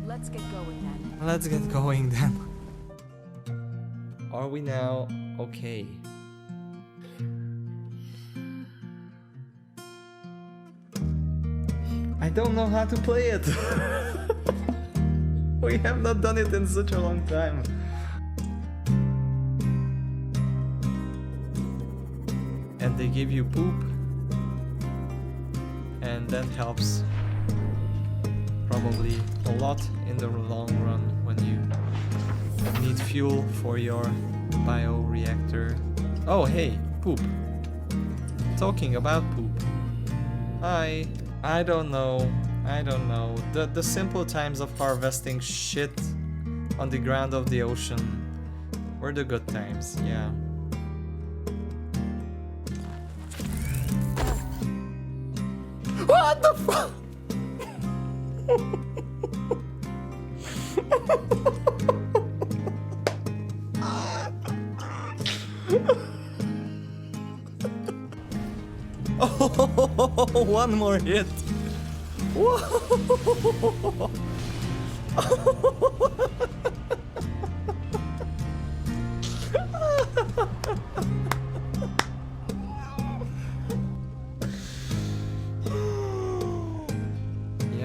Let's get going then. Let's get going then. Are we now okay? I don't know how to play it. We have not done it in such a long time. And they give you poop. And that helps probably a lot in the long run when you need fuel for your bioreactor. Oh hey, poop. Talking about poop. I don't know. The simple times of harvesting shit on the ground of the ocean were the good times, yeah. What the fuck? Oh, one more hit. Whoa.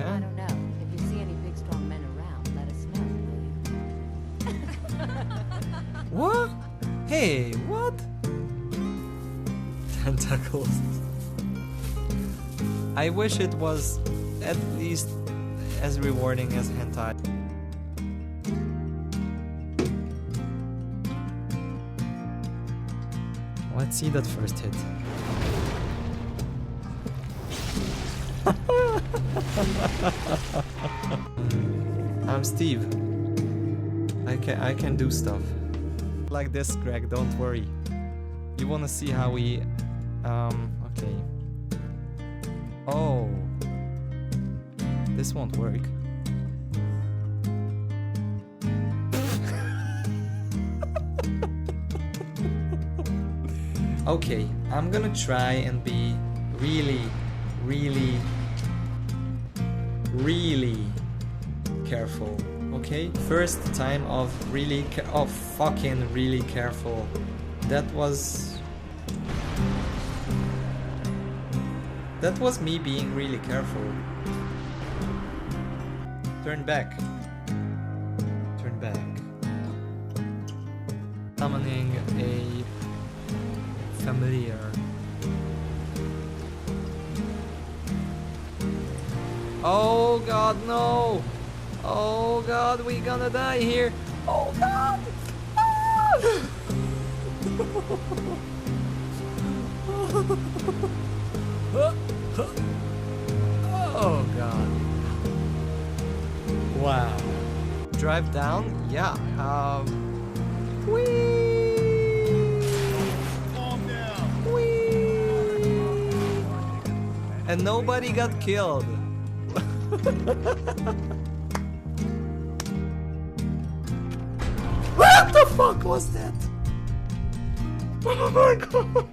I don't know. If you see any big strong men around, let us know, will you? What? Hey, what? Tentacles. I wish it was at least as rewarding as hentai. Let's see that first hit. I'm Steve. I can do stuff like this, Greg. Don't worry. You wanna see how we okay. Oh, this won't work. Okay, I'm gonna try and be really careful. Okay, first time of fucking really careful. That was me being really careful. Turn back. Turn back. Summoning a familiar. Oh god, no! Oh god, we gonna die here! Oh god! Ah! Oh god. Wow. Drive down? Yeah. Whee! Calm down. Whee! And nobody got killed. What the fuck was that? Oh my god.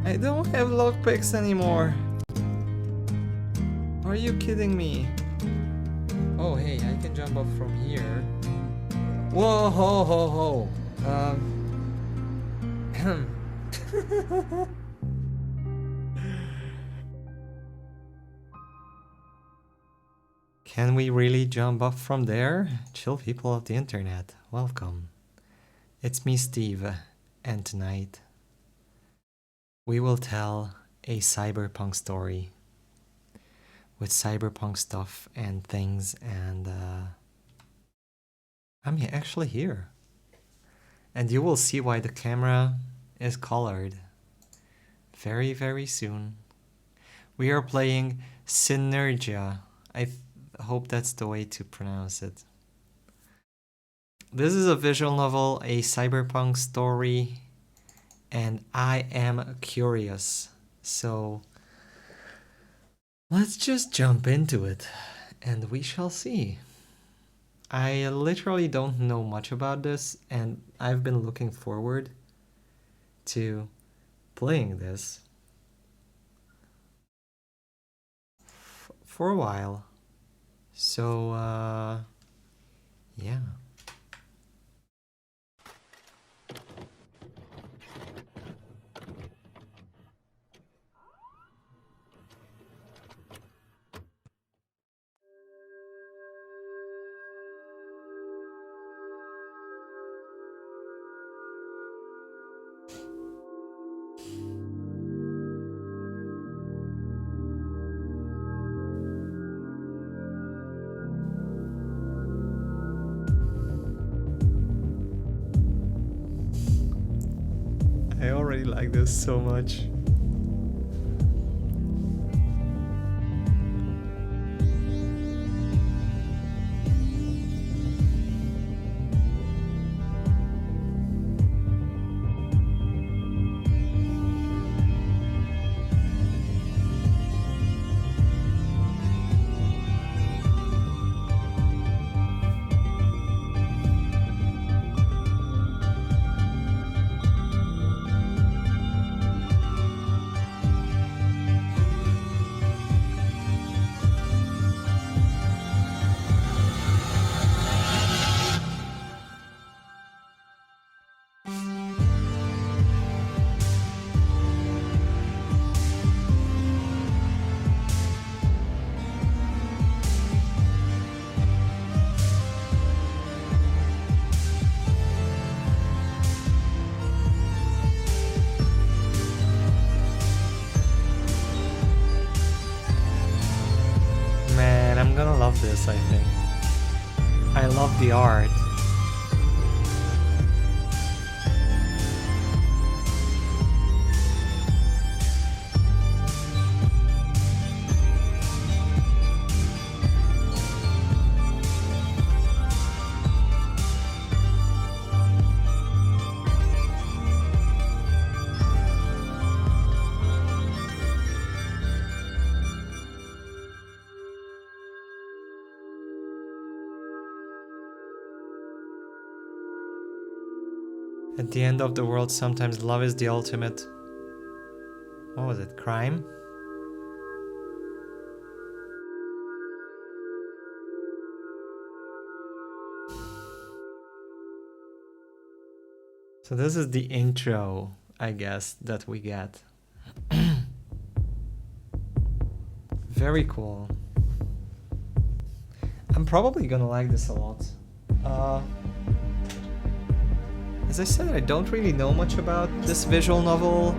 I don't have lockpicks anymore. Are you kidding me? Oh hey, I can jump up from here. Whoa, ho, ho, ho. Can we really jump up from there? Chill people of the internet, welcome. It's me, Steve, and tonight we will tell a cyberpunk story with cyberpunk stuff and things, and I'm actually here. And you will see why the camera is colored very, very soon. We are playing Synergia. I hope that's the way to pronounce it. This is a visual novel, a cyberpunk story, and I am curious. So let's just jump into it and we shall see. I literally don't know much about this, and I've been looking forward to playing this for a while. So, yeah. I already like this so much. Man, I'm gonna love this, I think. I love the art. At the end of the world, sometimes love is the ultimate. What was it? Crime? So this is the intro, I guess, that we get. Very cool. I'm probably gonna like this a lot. As I said, I don't really know much about this visual novel.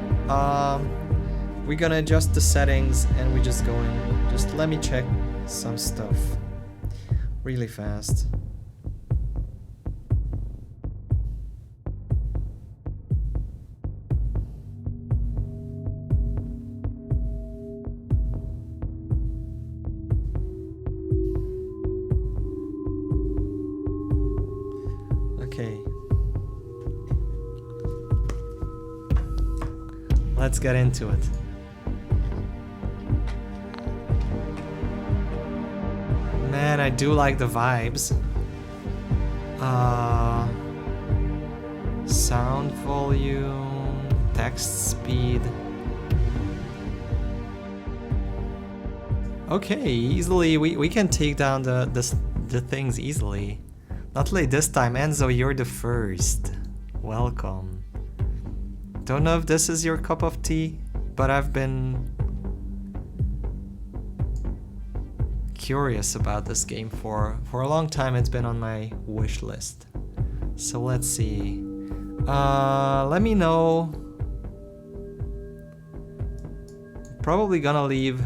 We're gonna adjust the settings and we just go in. Just let me check some stuff really fast. Okay. Let's get into it. Man, I do like the vibes. Sound volume, text speed. Okay, easily we can take down the things easily. Not late this time, Enzo, you're the first. Welcome. Don't know if this is your cup of tea, but I've been curious about this game for a long time. It's been on my wish list. So let's see. Let me know. Probably gonna leave.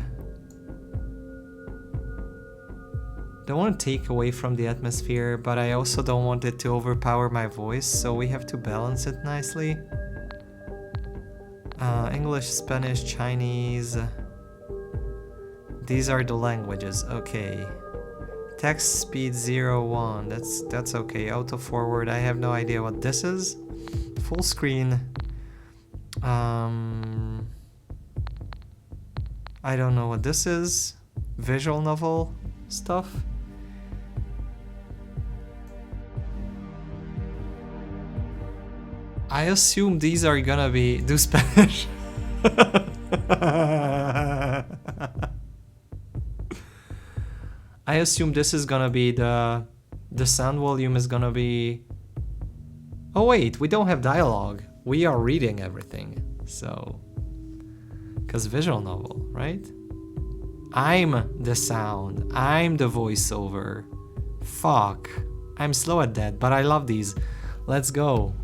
Don't want to take away from the atmosphere, but I also don't want it to overpower my voice, so we have to balance it nicely. English, Spanish, Chinese. These are the languages, okay. Text speed 0, 1, that's okay. Auto forward, I have no idea what this is. Full screen. I don't know what this is. Visual novel stuff. I assume these are gonna be... Do Spanish. I assume this is gonna be the sound volume is gonna be... Oh wait, we don't have dialogue. We are reading everything, so... Because visual novel, right? I'm the sound. I'm the voiceover. Fuck. I'm slow at that, but I love these. Let's go.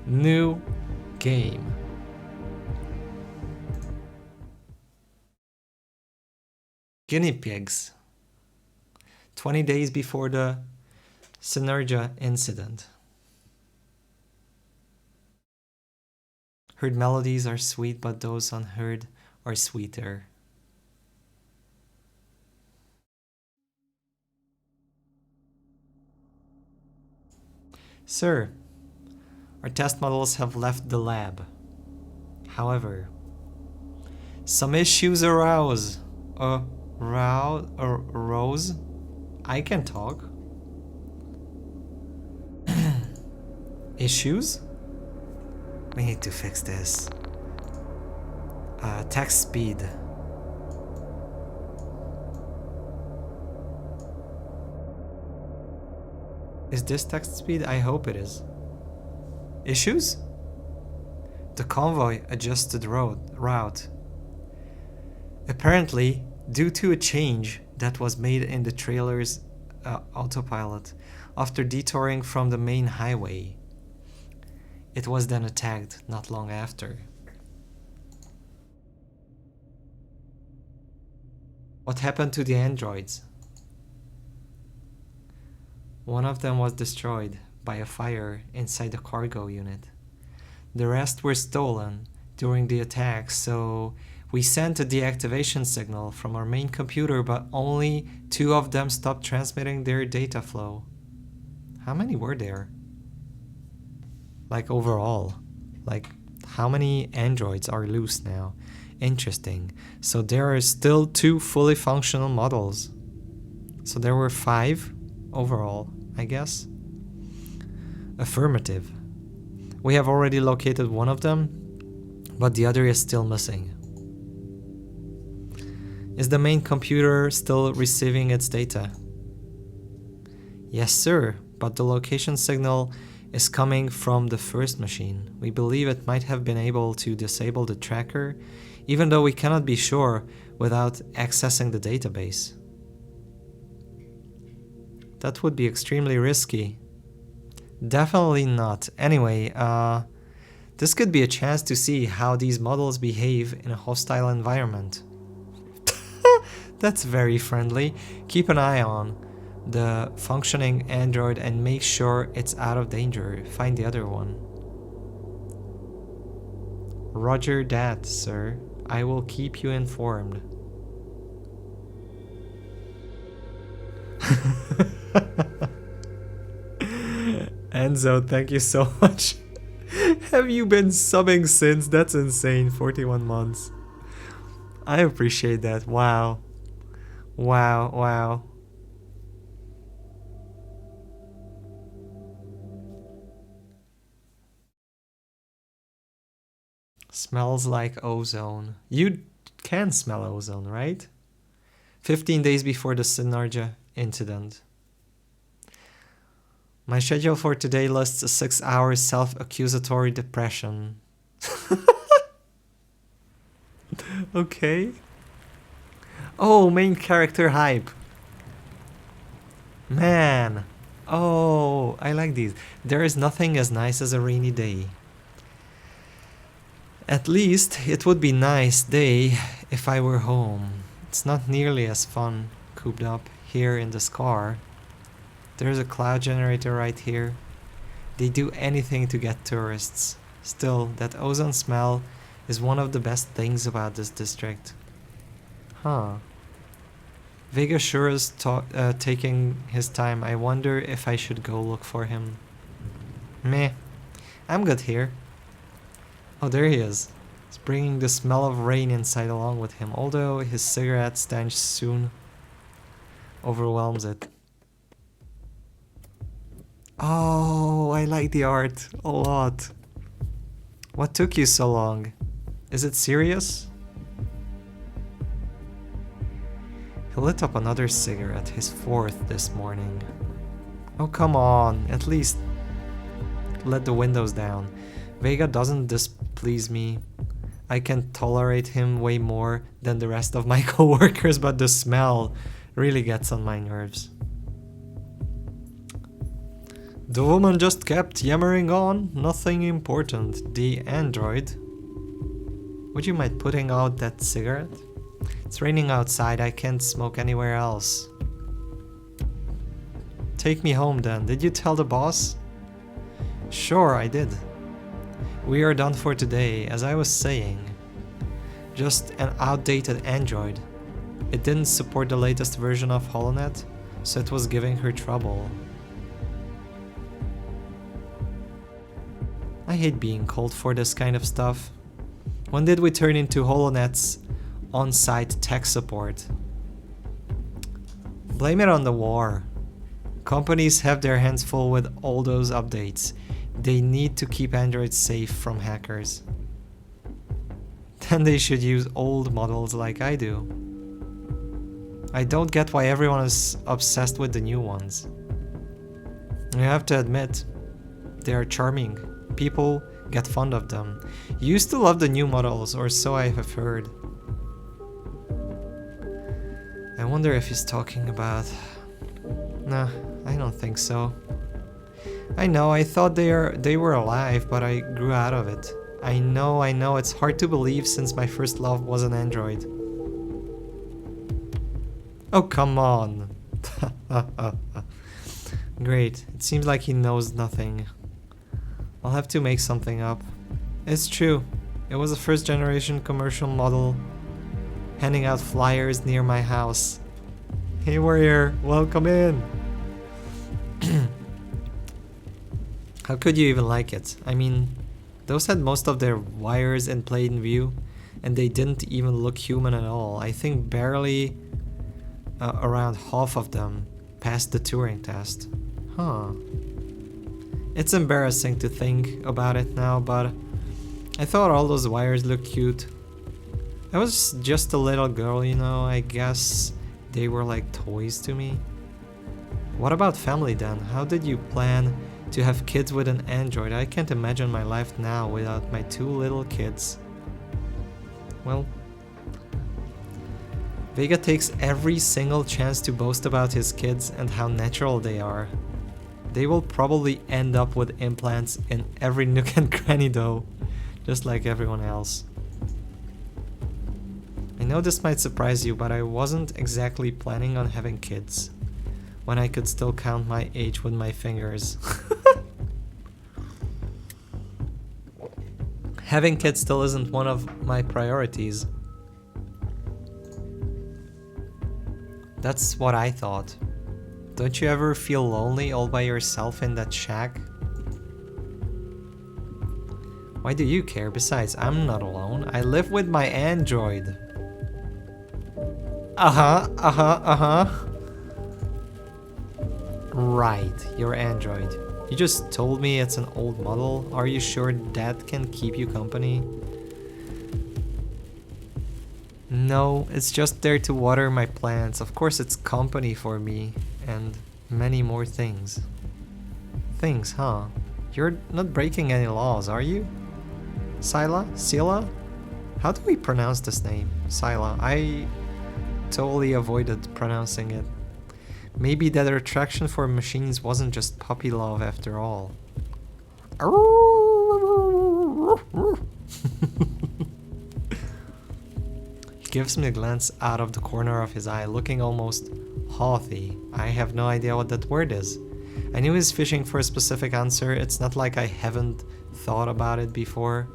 New game. Guinea pigs. 20 days before the Synergia incident. Heard melodies are sweet, but those unheard are sweeter. Sir, our test models have left the lab. However, some issues arose. Arose? I can talk. Issues? We need to fix this. Text speed. Is this text speed? I hope it is. Issues? The convoy adjusted route. Apparently, due to a change that was made in the trailer's autopilot after detouring from the main highway. It was then attacked not long after. What happened to the androids? One of them was destroyed by a fire inside the cargo unit. The rest were stolen during the attack, so we sent a deactivation signal from our main computer, but only 2 of them stopped transmitting their data flow. How many were there? Like overall, like how many androids are loose now? Interesting. So there are still 2 fully functional models. So there were 5 overall, I guess. Affirmative. We have already located one of them, but the other is still missing. Is the main computer still receiving its data? Yes, sir, but the location signal is coming from the first machine. We believe it might have been able to disable the tracker, even though we cannot be sure without accessing the database. That would be extremely risky. Definitely not. Anyway, this could be a chance to see how these models behave in a hostile environment. That's very friendly. Keep an eye on the functioning android and make sure it's out of danger. Find the other one. Roger that, sir. I will keep you informed. Enzo, thank you so much. Have you been subbing since? That's insane. 41 months. I appreciate that. Wow. Wow, wow. Smells like ozone. You can smell ozone, right? 15 days before the Synergia incident. My schedule for today lists a 6-hour self-accusatory depression. Okay. Oh, main character hype. Man. Oh, I like these. There is nothing as nice as a rainy day. At least it would be nice day if I were home. It's not nearly as fun cooped up here in this car. There's a cloud generator right here. They do anything to get tourists. Still, that ozone smell is one of the best things about this district. Huh. Vega sure is taking his time. I wonder if I should go look for him. Meh. I'm good here. Oh, there he is. He's bringing the smell of rain inside along with him, although his cigarette stench soon overwhelms it. Oh, I like the art a lot. What took you so long? Is it serious? He lit up another cigarette, his fourth this morning. Oh, come on, at least let the windows down. Vega doesn't displease me. I can tolerate him way more than the rest of my coworkers, but the smell really gets on my nerves. The woman just kept yammering on, nothing important. The android. Would you mind putting out that cigarette? It's raining outside, I can't smoke anywhere else. Take me home then. Did you tell the boss? Sure, I did. We are done for today, as I was saying. Just an outdated android. It didn't support the latest version of HoloNet, so it was giving her trouble. I hate being called for this kind of stuff. When did we turn into HoloNet's on-site tech support? Blame it on the war. Companies have their hands full with all those updates. They need to keep androids safe from hackers. Then they should use old models like I do. I don't get why everyone is obsessed with the new ones. I have to admit, they are charming. People get fond of them. You used to love the new models, or so I have heard. I wonder if he's talking about... Nah, I don't think so. I know, I thought they were alive, but I grew out of it. I know, it's hard to believe since my first love was an android. Oh, come on. Great, it seems like he knows nothing. I'll have to make something up. It's true, it was a first generation commercial model handing out flyers near my house. Hey warrior, welcome in! How could you even like it? I mean, those had most of their wires in plain view, and they didn't even look human at all. I think barely around half of them passed the Turing test. Huh. It's embarrassing to think about it now, but I thought all those wires looked cute. I was just a little girl, you know, I guess they were like toys to me. What about family then? How did you plan to have kids with an android? I can't imagine my life now without my two little kids. Well, Vega takes every single chance to boast about his kids and how natural they are. They will probably end up with implants in every nook and cranny though, just like everyone else. I know this might surprise you, but I wasn't exactly planning on having kids when I could still count my age with my fingers. Having kids still isn't one of my priorities. That's what I thought. Don't you ever feel lonely all by yourself in that shack? Why do you care? Besides, I'm not alone. I live with my android. Right, your android. You just told me it's an old model. Are you sure that can keep you company? No, it's just there to water my plants. Of course it's company for me. And many more things. Things, huh? You're not breaking any laws, are you? Sila? Sila? How do we pronounce this name? Sila. I totally avoided pronouncing it. Maybe that attraction for machines wasn't just puppy love after all. He gives me a glance out of the corner of his eye, looking almost haughty. I have no idea what that word is. I knew he's fishing for a specific answer. It's not like I haven't thought about it before.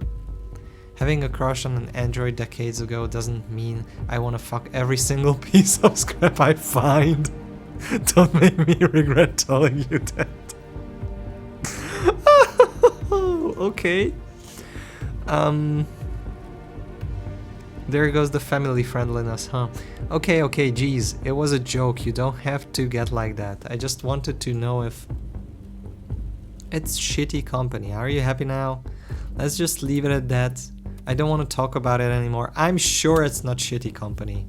Having a crush on an android decades ago doesn't mean I want to fuck every single piece of scrap I find. Don't make me regret telling you that. Okay. There goes the family friendliness, huh? Okay, geez. It was a joke. You don't have to get like that. I just wanted to know if it's shitty company. Are you happy now? Let's just leave it at that. I don't want to talk about it anymore. I'm sure it's not shitty company.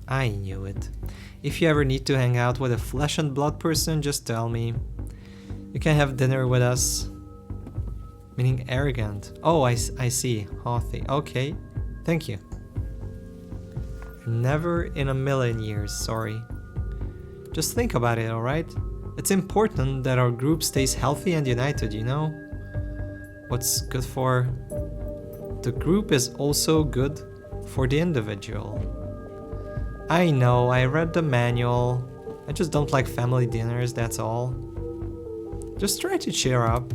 I knew it. If you ever need to hang out with a flesh and blood person, just tell me. You can have dinner with us. Meaning arrogant. Oh, I see. Haughty. Okay. Thank you. Never in a million years, sorry. Just think about it, alright? It's important that our group stays healthy and united, you know? What's good for the group is also good for the individual. I know, I read the manual. I just don't like family dinners, that's all. Just try to cheer up.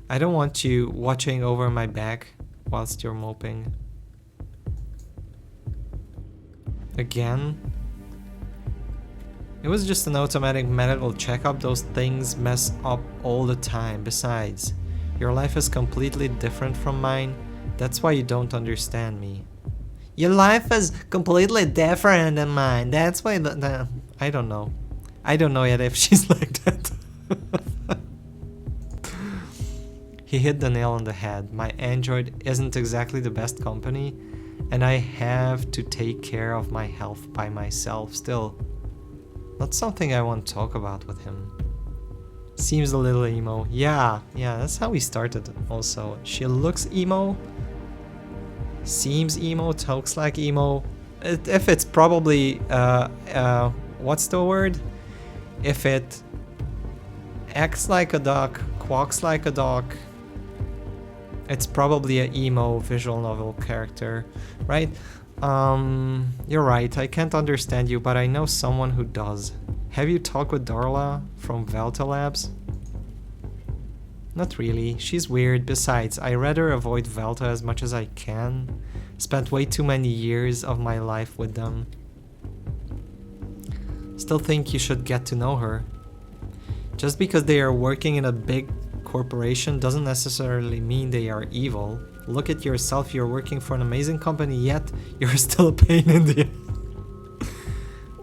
I don't want you watching over my back whilst you're moping. Again? It was just an automatic medical checkup. Those things mess up all the time. Besides, your life is completely different from mine. That's why you don't understand me. Your life is completely different than mine. That's why I don't know. I don't know yet if she's like that. He hit the nail on the head. My android isn't exactly the best company, and I have to take care of my health by myself still. Not something I want to talk about with him. Seems a little emo. Yeah, that's how we started also. She looks emo. Seems emo, talks like emo. If it's probably, what's the word? If it acts like a duck, quacks like a duck, it's probably an emo visual novel character, right? You're right, I can't understand you, but I know someone who does. Have you talked with Darla from Velta Labs? Not really, she's weird. Besides, I rather avoid Velta as much as I can. Spent way too many years of my life with them. Still think you should get to know her. Just because they are working in a big corporation doesn't necessarily mean they are evil. Look at yourself, you're working for an amazing company, yet you're still a pain in the ass.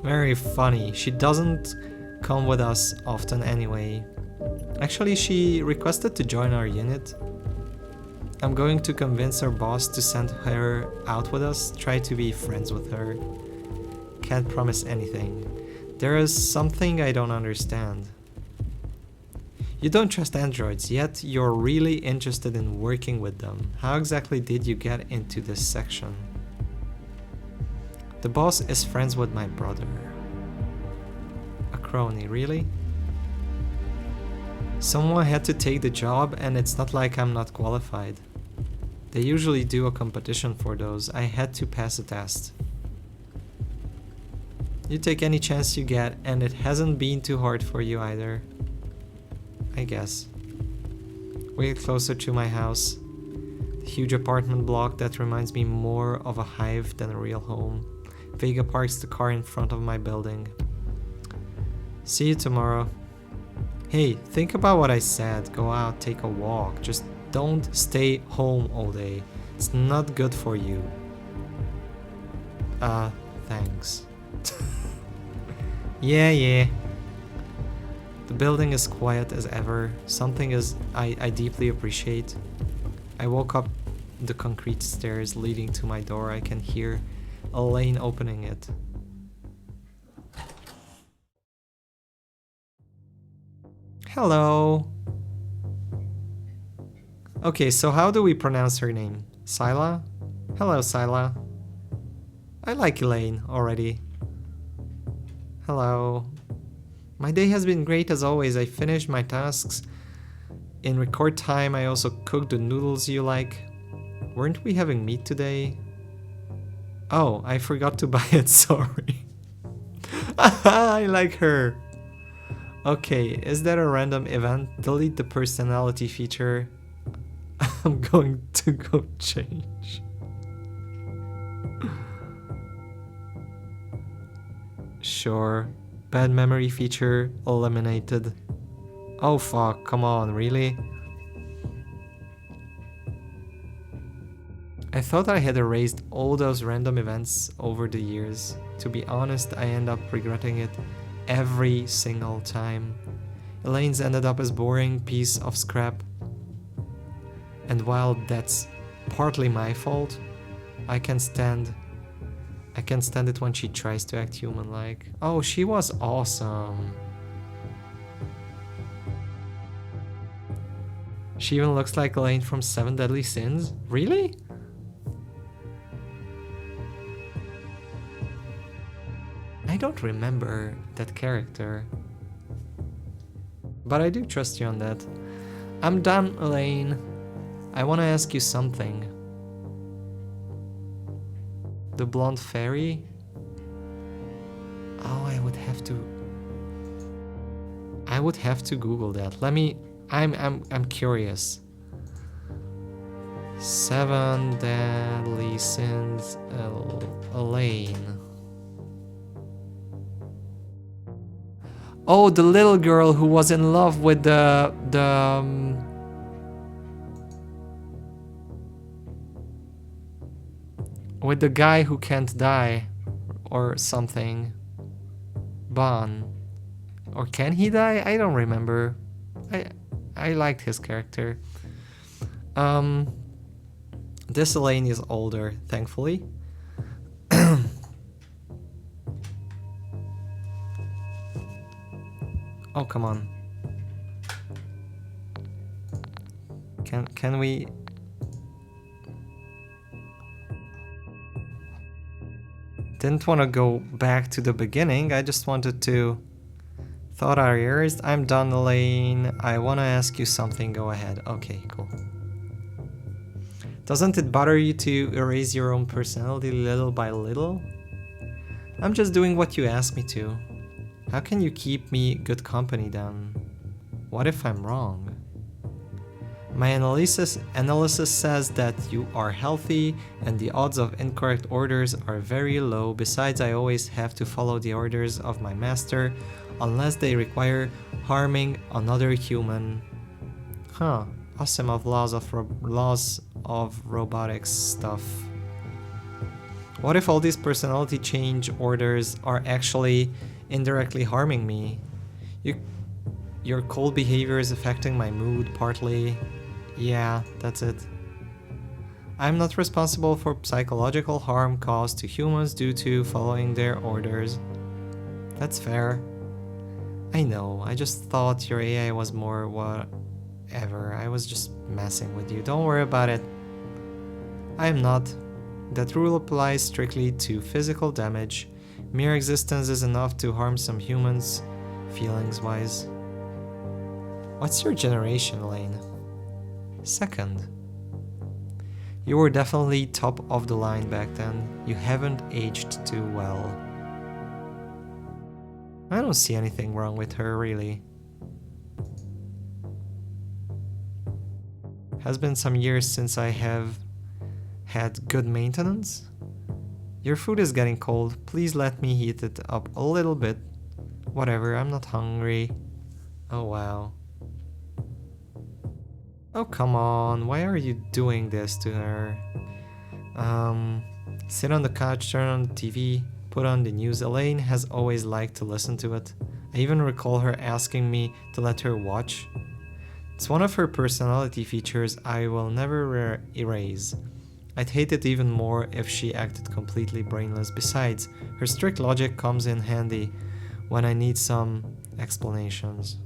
Very funny. She doesn't come with us often anyway. Actually, she requested to join our unit. I'm going to convince her boss to send her out with us, try to be friends with her. Can't promise anything. There is something I don't understand. You don't trust androids, yet you're really interested in working with them. How exactly did you get into this section? The boss is friends with my brother. A crony, really? Someone had to take the job, and it's not like I'm not qualified. They usually do a competition for those. I had to pass a test. You take any chance you get, and it hasn't been too hard for you either. I guess. We get closer to my house. The huge apartment block that reminds me more of a hive than a real home. Vega parks the car in front of my building. See you tomorrow. Hey, think about what I said. Go out, take a walk. Just don't stay home all day. It's not good for you. Thanks. Yeah. The building is quiet as ever. Something I deeply appreciate. I walk up the concrete stairs leading to my door. I can hear Elaine opening it. Hello. Okay, so how do we pronounce her name? Sila? Hello, Sila. I like Elaine already. Hello. My day has been great as always. I finished my tasks in record time. I also cooked the noodles you like. Weren't we having meat today? Oh, I forgot to buy it, sorry. I like her. Okay, is that a random event? Delete the personality feature. I'm going to go change. Sure. Bad memory feature eliminated. Oh fuck, come on, really? I thought I had erased all those random events over the years. To be honest, I end up regretting it every single time. Elaine's ended up as boring piece of scrap. And while that's partly my fault, I can stand it when she tries to act human-like. Oh, she was awesome. She even looks like Elaine from Seven Deadly Sins? Really? I don't remember that character. But I do trust you on that. I'm done, Elaine. I want to ask you something. The blonde fairy? Oh, I would have to Google that. Let me I'm curious. Seven Deadly Sins, Elaine. Oh, the little girl who was in love with with the guy who can't die or something. Bon. Or can he die? I don't remember. I liked his character. This Elaine is older, thankfully. Oh, come on. Can we... Didn't want to go back to the beginning, I just wanted to... Thought are yours. I'm done, Elaine. I want to ask you something. Go ahead. Okay, cool. Doesn't it bother you to erase your own personality little by little? I'm just doing what you asked me to. How can you keep me good company then? What if I'm wrong? My analysis says that you are healthy and the odds of incorrect orders are very low. Besides, I always have to follow the orders of my master unless they require harming another human. Huh, awesome of laws of robotics stuff. What if all these personality change orders are actually indirectly harming me? Your cold behavior is affecting my mood partly. Yeah, that's it. I'm not responsible for psychological harm caused to humans due to following their orders. That's fair. I know, I just thought your AI was more whatever. I was just messing with you. Don't worry about it. I am not. That rule applies strictly to physical damage. Mere existence is enough to harm some humans, feelings-wise. What's your generation, Elaine? Second. You were definitely top of the line back then. You haven't aged too well. I don't see anything wrong with her, really. Has been some years since I have had good maintenance. Your food is getting cold. Please let me heat it up a little bit. Whatever, I'm not hungry. Oh wow. Oh come on, why are you doing this to her? Sit on the couch, turn on the TV, put on the news. Elaine has always liked to listen to it. I even recall her asking me to let her watch. It's one of her personality features I will never erase. I'd hate it even more if she acted completely brainless. Besides, her strict logic comes in handy when I need some explanations.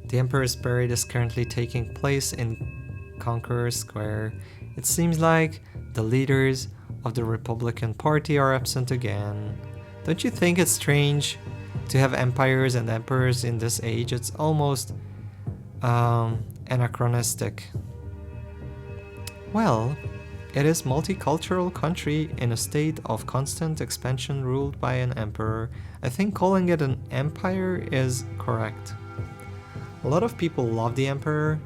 The Emperor's Parade is currently taking place in Conqueror Square. It seems like the leaders of the Republican Party are absent again. Don't you think it's strange to have empires and emperors in this age? It's almost anachronistic. Well, it is a multicultural country in a state of constant expansion ruled by an emperor. I think calling it an empire is correct. A lot of people love the emperor.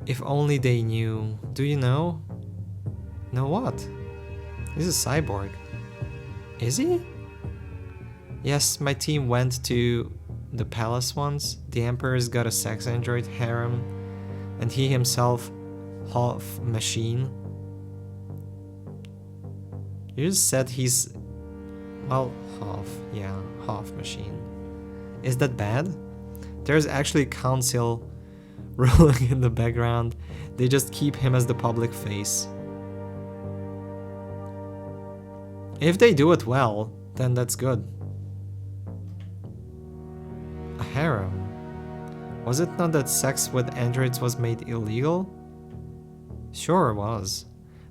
If only they knew. Do you know? Know what? He's a cyborg. Is he? Yes, my team went to the palace ones. The Emperor's got a sex android harem, and he himself half machine. You just said he's, well, half machine. Is that bad? There's actually council ruling in the background. They just keep him as the public face. If they do it well, then that's good. A harem. Was it not that sex with androids was made illegal? Sure it was.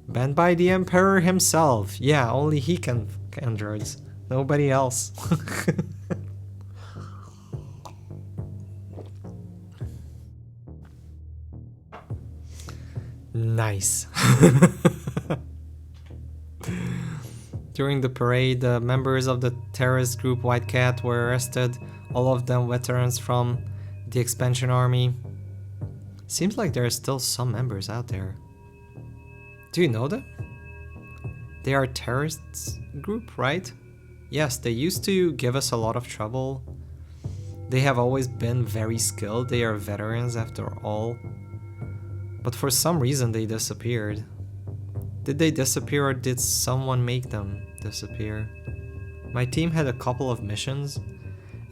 Banned by the Emperor himself. Yeah, only he can fuck androids. Nobody else. Nice. During the parade, the members of the terrorist group White Cat were arrested, all of them veterans from the expansion army. Seems like there are still some members out there. Do you know them? They are a terrorists group, right? Yes, they used to give us a lot of trouble. They have always been very skilled. They are veterans after all. But for some reason they disappeared. Did they disappear or did someone make them disappear? My team had a couple of missions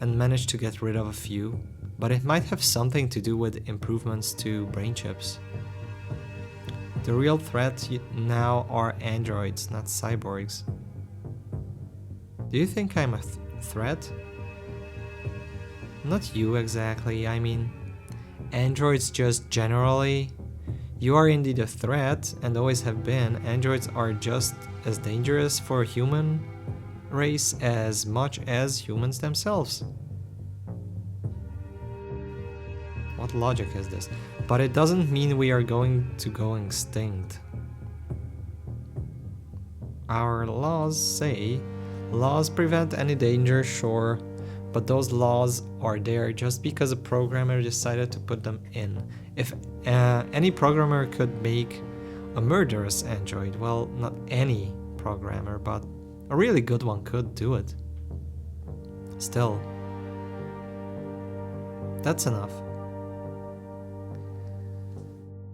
and managed to get rid of a few, but it might have something to do with improvements to brain chips. The real threat now are androids, not cyborgs. Do you think I'm a threat? Not you exactly, I mean, androids just generally. You are indeed a threat, and always have been. Androids are just as dangerous for human race as much as humans themselves. What logic is this? But it doesn't mean we are going to go extinct. Our laws say, laws prevent any danger, sure, but those laws are there just because a programmer decided to put them in. If any programmer could make a murderous android, well, not any programmer, but a really good one could do it. Still, that's enough.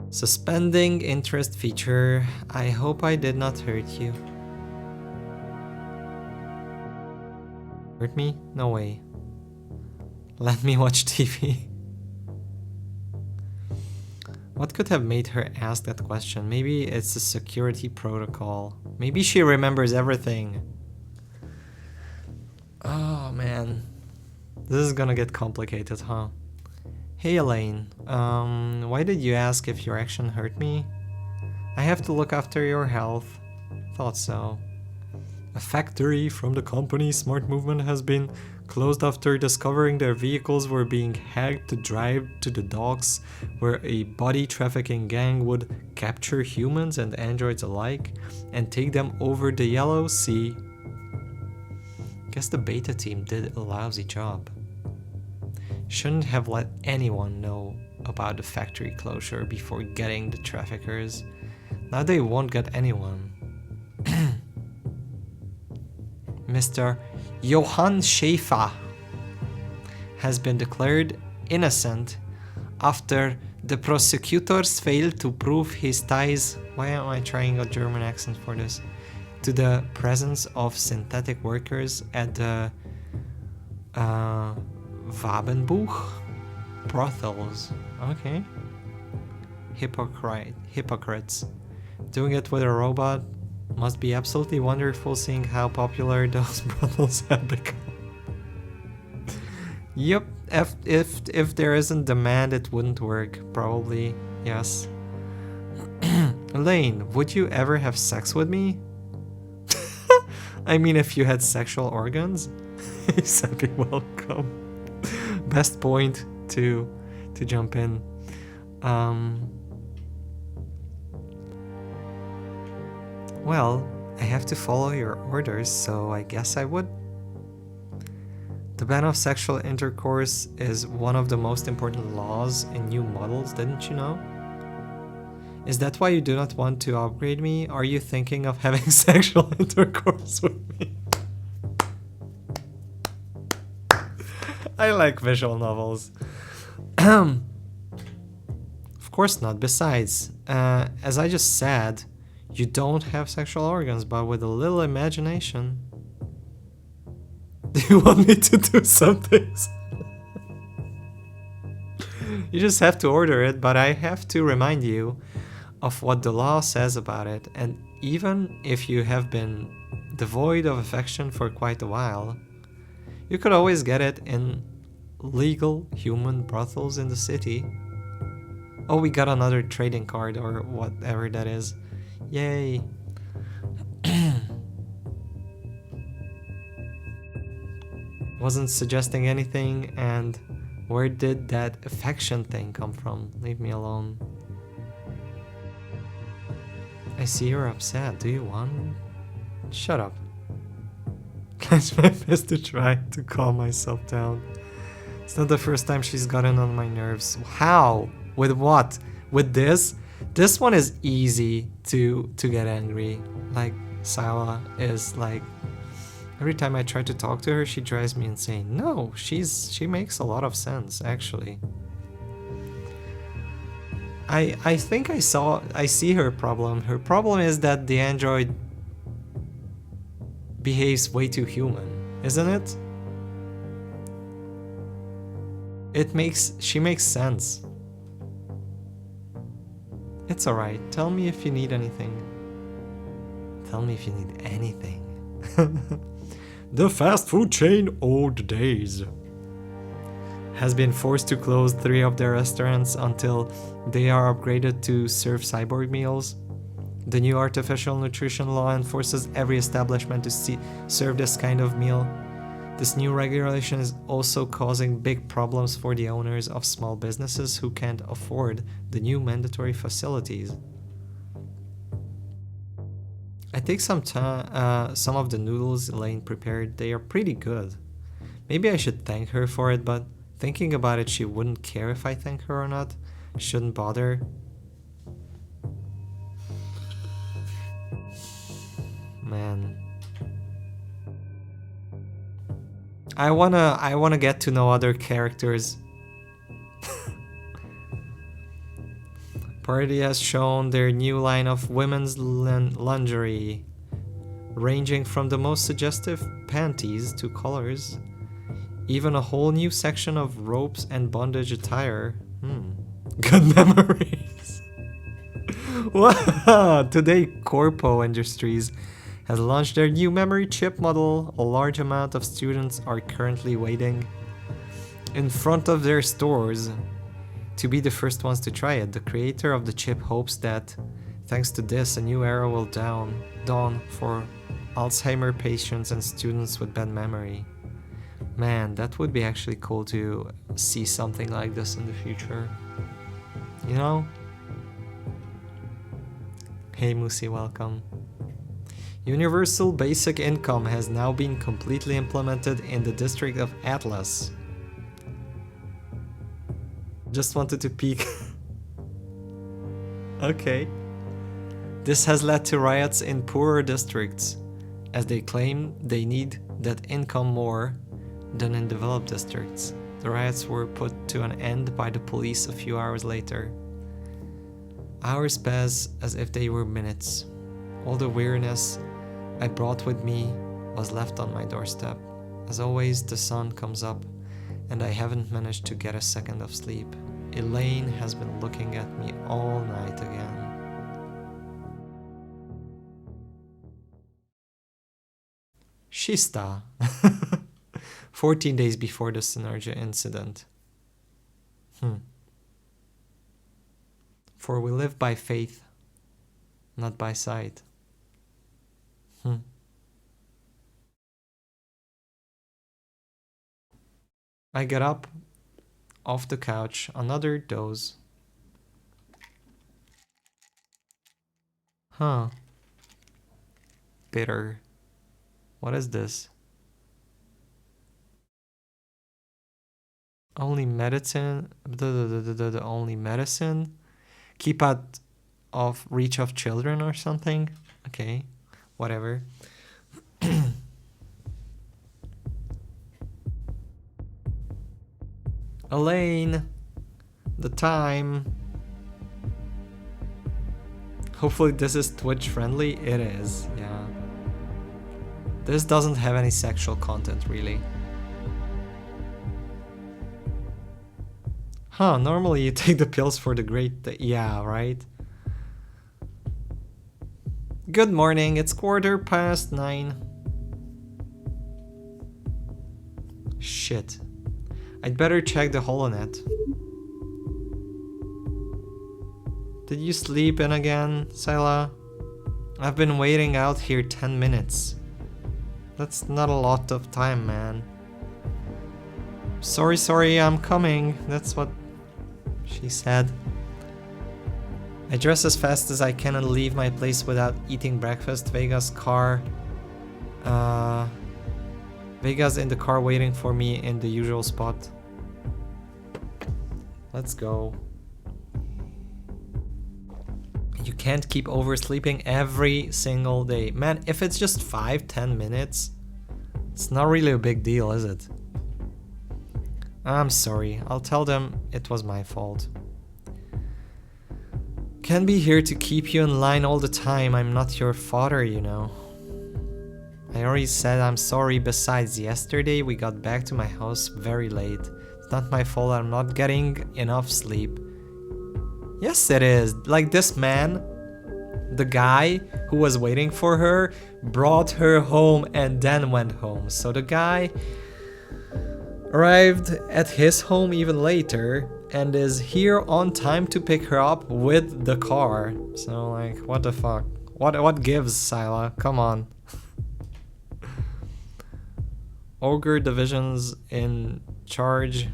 Suspending interest feature. I hope I did not hurt you. Hurt me? No way. Let me watch TV. What could have made her ask that question? Maybe it's a security protocol. Maybe she remembers everything. Oh man. This is gonna get complicated, huh? Hey Elaine, why did you ask if your action hurt me? I have to look after your health. Thought so. A factory from the company Smart Movement has been closed after discovering their vehicles were being hacked to drive to the docks where a body trafficking gang would capture humans and androids alike and take them over the Yellow Sea. Guess the beta team did a lousy job. Shouldn't have let anyone know about the factory closure before getting the traffickers. Now they won't get anyone. Mr. Johann Schäfer has been declared innocent after the prosecutors failed to prove his ties. Why am I trying a German accent for this? To the presence of synthetic workers at the Wabenbuch brothels. Okay. Hypocrites. Doing it with a robot must be absolutely wonderful, seeing how popular those brothels have become. Yep, if there isn't demand, it wouldn't work. Probably, yes. Elaine, would you ever have sex with me? I mean, if you had sexual organs? He said, "Be welcome." Best point to jump in. Well, I have to follow your orders, so I guess I would. The ban of sexual intercourse is one of the most important laws in new models, didn't you know? Is that why you do not want to upgrade me? Are you thinking of having sexual intercourse with me? I like visual novels. Of course not. Besides, as I just said, you don't have sexual organs, but with a little imagination. Do you want me to do some things? You just have to order it, but I have to remind you of what the law says about it. And even if you have been devoid of affection for quite a while, you could always get it in legal human brothels in the city. Oh, we got another trading card or whatever that is. Yay. Wasn't suggesting anything, and where did that affection thing come from? Leave me alone. I see you're upset. Do you want? Shut up. Clench my fist to try to calm myself down. It's not the first time she's gotten on my nerves. How? With what? With this? This one is easy to get angry. Like, Sila is like... Every time I try to talk to her, she drives me insane. No, she makes a lot of sense, actually. I think I see her problem. Her problem is that the android behaves way too human, isn't it? She makes sense. It's alright. Tell me if you need anything. Tell me if you need anything. The fast food chain Old Days has been forced to close 3 of their restaurants until they are upgraded to serve cyborg meals. The new artificial nutrition law enforces every establishment to serve this kind of meal. This new regulation is also causing big problems for the owners of small businesses who can't afford the new mandatory facilities. I take some of the noodles Elaine prepared. They are pretty good. Maybe I should thank her for it, but thinking about it, she wouldn't care if I thank her or not. Shouldn't bother. Man. I wanna get to know other characters. Party has shown their new line of women's lingerie, ranging from the most suggestive panties to colors, even a whole new section of ropes and bondage attire. Good memories. Wow! Today, Corpo Industries has launched their new memory chip model. A large amount of students are currently waiting in front of their stores to be the first ones to try it. The creator of the chip hopes that, thanks to this, a new era will dawn for Alzheimer patients and students with bad memory. Man, that would be actually cool to see something like this in the future. You know? Hey Musi, welcome. Universal basic income has now been completely implemented in the district of Atlas. Just wanted to peek. Okay. This has led to riots in poorer districts, as they claim they need that income more than in developed districts. The riots were put to an end by the police a few hours later. Hours pass as if they were minutes. All the weariness I brought with me was left on my doorstep. As always, the sun comes up, and I haven't managed to get a second of sleep. Elaine has been looking at me all night again. Shista. 14 days before the Synergia incident. For we live by faith, not by sight. I get up off the couch, another doze. Bitter. What is this? Only medicine. The only medicine. Keep out of reach of children or something. Okay, whatever. Elaine, the time. Hopefully this is Twitch friendly. It is, yeah. This doesn't have any sexual content really. Huh, normally you take the pills for the yeah, right? Good morning, it's 9:15. Shit. I'd better check the holonet. Did you sleep in again, Sela? I've been waiting out here 10 minutes. That's not a lot of time, man. Sorry, I'm coming. That's what she said. I dress as fast as I can and leave my place without eating breakfast. Vega's in the car waiting for me in the usual spot. Let's go. You can't keep oversleeping every single day. Man, if it's just 5-10 minutes, it's not really a big deal, is it? I'm sorry. I'll tell them it was my fault. Can't be here to keep you in line all the time. I'm not your father, you know. I already said I'm sorry. Besides, yesterday we got back to my house very late. It's not my fault I'm not getting enough sleep. Yes, it is. Like this man, the guy who was waiting for her, brought her home and then went home. So the guy arrived at his home even later and is here on time to pick her up with the car. So like, what the fuck? What gives, Sila? Come on. Ogre Division's in charge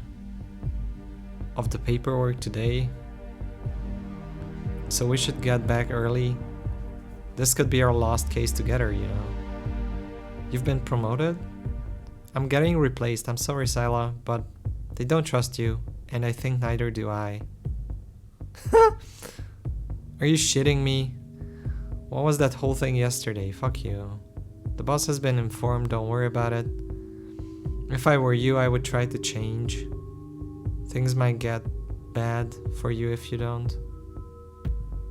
of the paperwork today. So we should get back early. This could be our last case together, you know. You've been promoted? I'm getting replaced. I'm sorry, Sila, but they don't trust you, and I think neither do I. Are you shitting me? What was that whole thing yesterday? Fuck you. The boss has been informed, don't worry about it. If I were you, I would try to change. Things might get bad for you if you don't.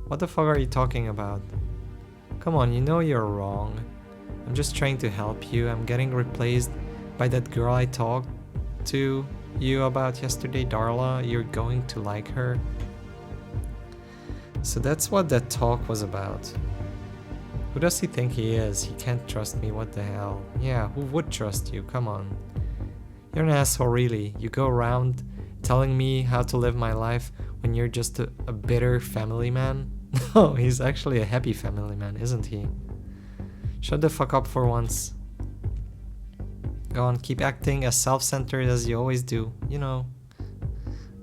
What the fuck are you talking about? Come on, you know you're wrong. I'm just trying to help you. I'm getting replaced by that girl I talked to you about yesterday, Darla. You're going to like her. So that's what that talk was about. Who does he think he is? He can't trust me, what the hell? Yeah, who would trust you? Come on. You're an asshole, really. You go around telling me how to live my life when you're just a bitter family man? No, he's actually a happy family man, isn't he? Shut the fuck up for once. Go on, keep acting as self-centered as you always do. You know.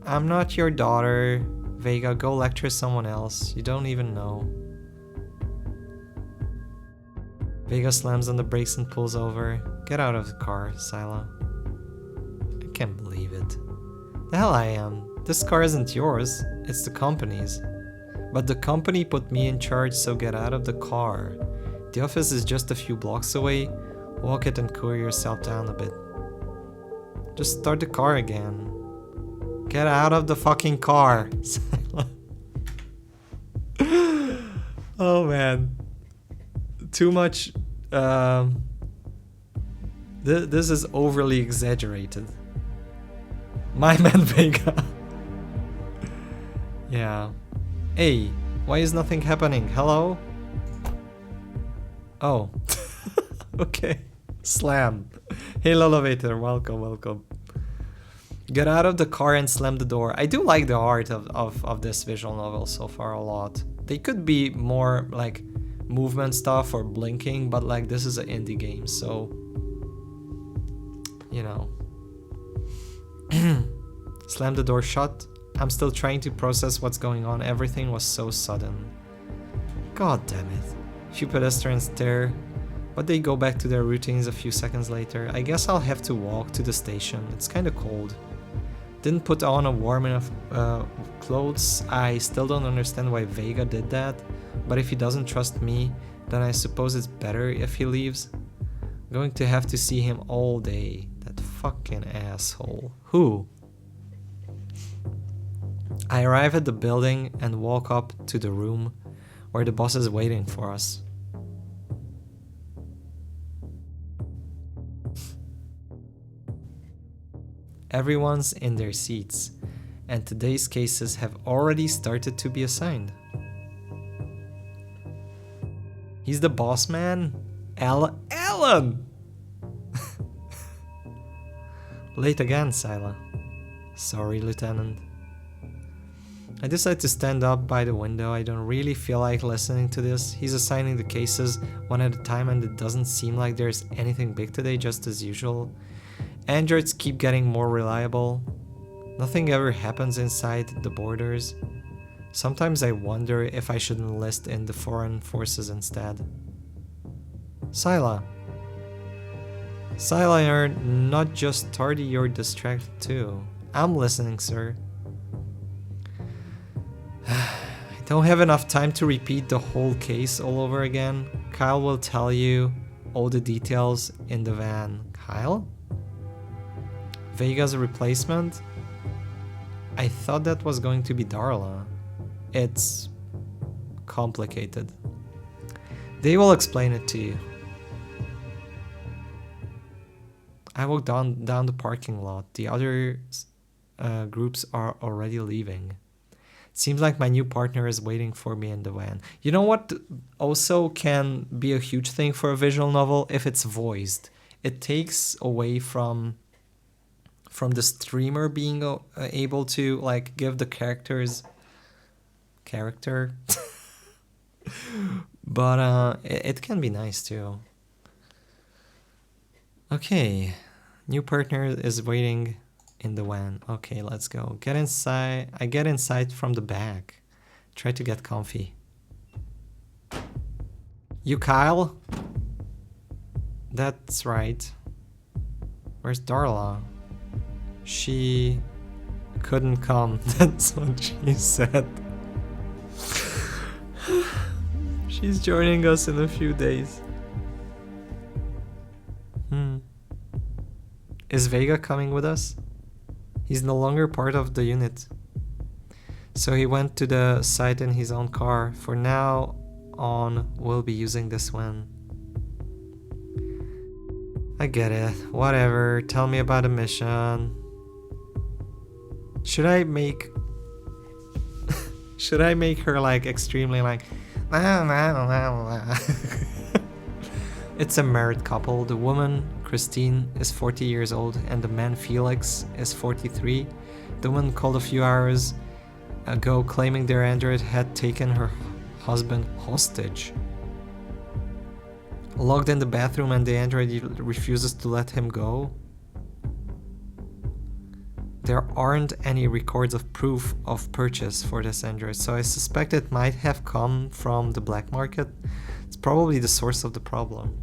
I'm not your daughter. Vega, go lecture someone else. You don't even know. Vega slams on the brakes and pulls over. Get out of the car, Sila. I can't believe it. The hell I am. This car isn't yours. It's the company's. But the company put me in charge, so get out of the car. The office is just a few blocks away. Walk it and cool yourself down a bit. Just start the car again. Get out of the fucking car. Oh man. Too much. This is overly exaggerated. My man Vega. Yeah. Hey, why is nothing happening? Hello? Oh. Okay. Slam. Hey Lolovator, welcome. Get out of the car and slam the door. I do like the art of this visual novel so far a lot. They could be more like movement stuff or blinking, but like this is an indie game, so you know. Slam the door shut. I'm still trying to process what's going on. Everything was so sudden. God damn it. Few pedestrians stare, but they go back to their routines a few seconds later. I guess I'll have to walk to the station. It's kinda cold. Didn't put on a warm enough clothes. I still don't understand why Vega did that, but if he doesn't trust me, then I suppose it's better if he leaves. I'm going to have to see him all day. That fucking asshole. Who? I arrive at the building and walk up to the room where the boss is waiting for us. Everyone's in their seats, and today's cases have already started to be assigned. He's the boss man? Alan! Late again, Sila. Sorry, Lieutenant. I decide to stand up by the window. I don't really feel like listening to this. He's assigning the cases one at a time and it doesn't seem like there's anything big today, just as usual. Androids keep getting more reliable. Nothing ever happens inside the borders. Sometimes I wonder if I should enlist in the foreign forces instead. Sila. Sila, you're not just tardy, you're distracted too. I'm listening, sir. I don't have enough time to repeat the whole case all over again. Kyle will tell you all the details in the van. Kyle? Vega's replacement? I thought that was going to be Darla. It's complicated. They will explain it to you. I walk down the parking lot. The other groups are already leaving. Seems like my new partner is waiting for me in the van. You know what also can be a huge thing for a visual novel? If it's voiced. It takes away from the streamer being able to like give the characters character. But it can be nice too. Okay, new partner is waiting in the van. Okay, let's go. Get inside. I get inside from the back. Try to get comfy. You Kyle? That's right. Where's Darla? She couldn't come. That's what she said. She's joining us in a few days. Is Vega coming with us? He's no longer part of the unit. So he went to the site in his own car. For now on, we'll be using this one. I get it. Whatever. Tell me about the mission. Should I make... Should I make her like extremely like... It's a married couple. The woman, Christine, is 40 years old and the man, Felix, is 43. The woman called a few hours ago claiming their android had taken her husband hostage. Locked in the bathroom and the android refuses to let him go. There aren't any records of proof of purchase for this android, so I suspect it might have come from the black market. It's probably the source of the problem.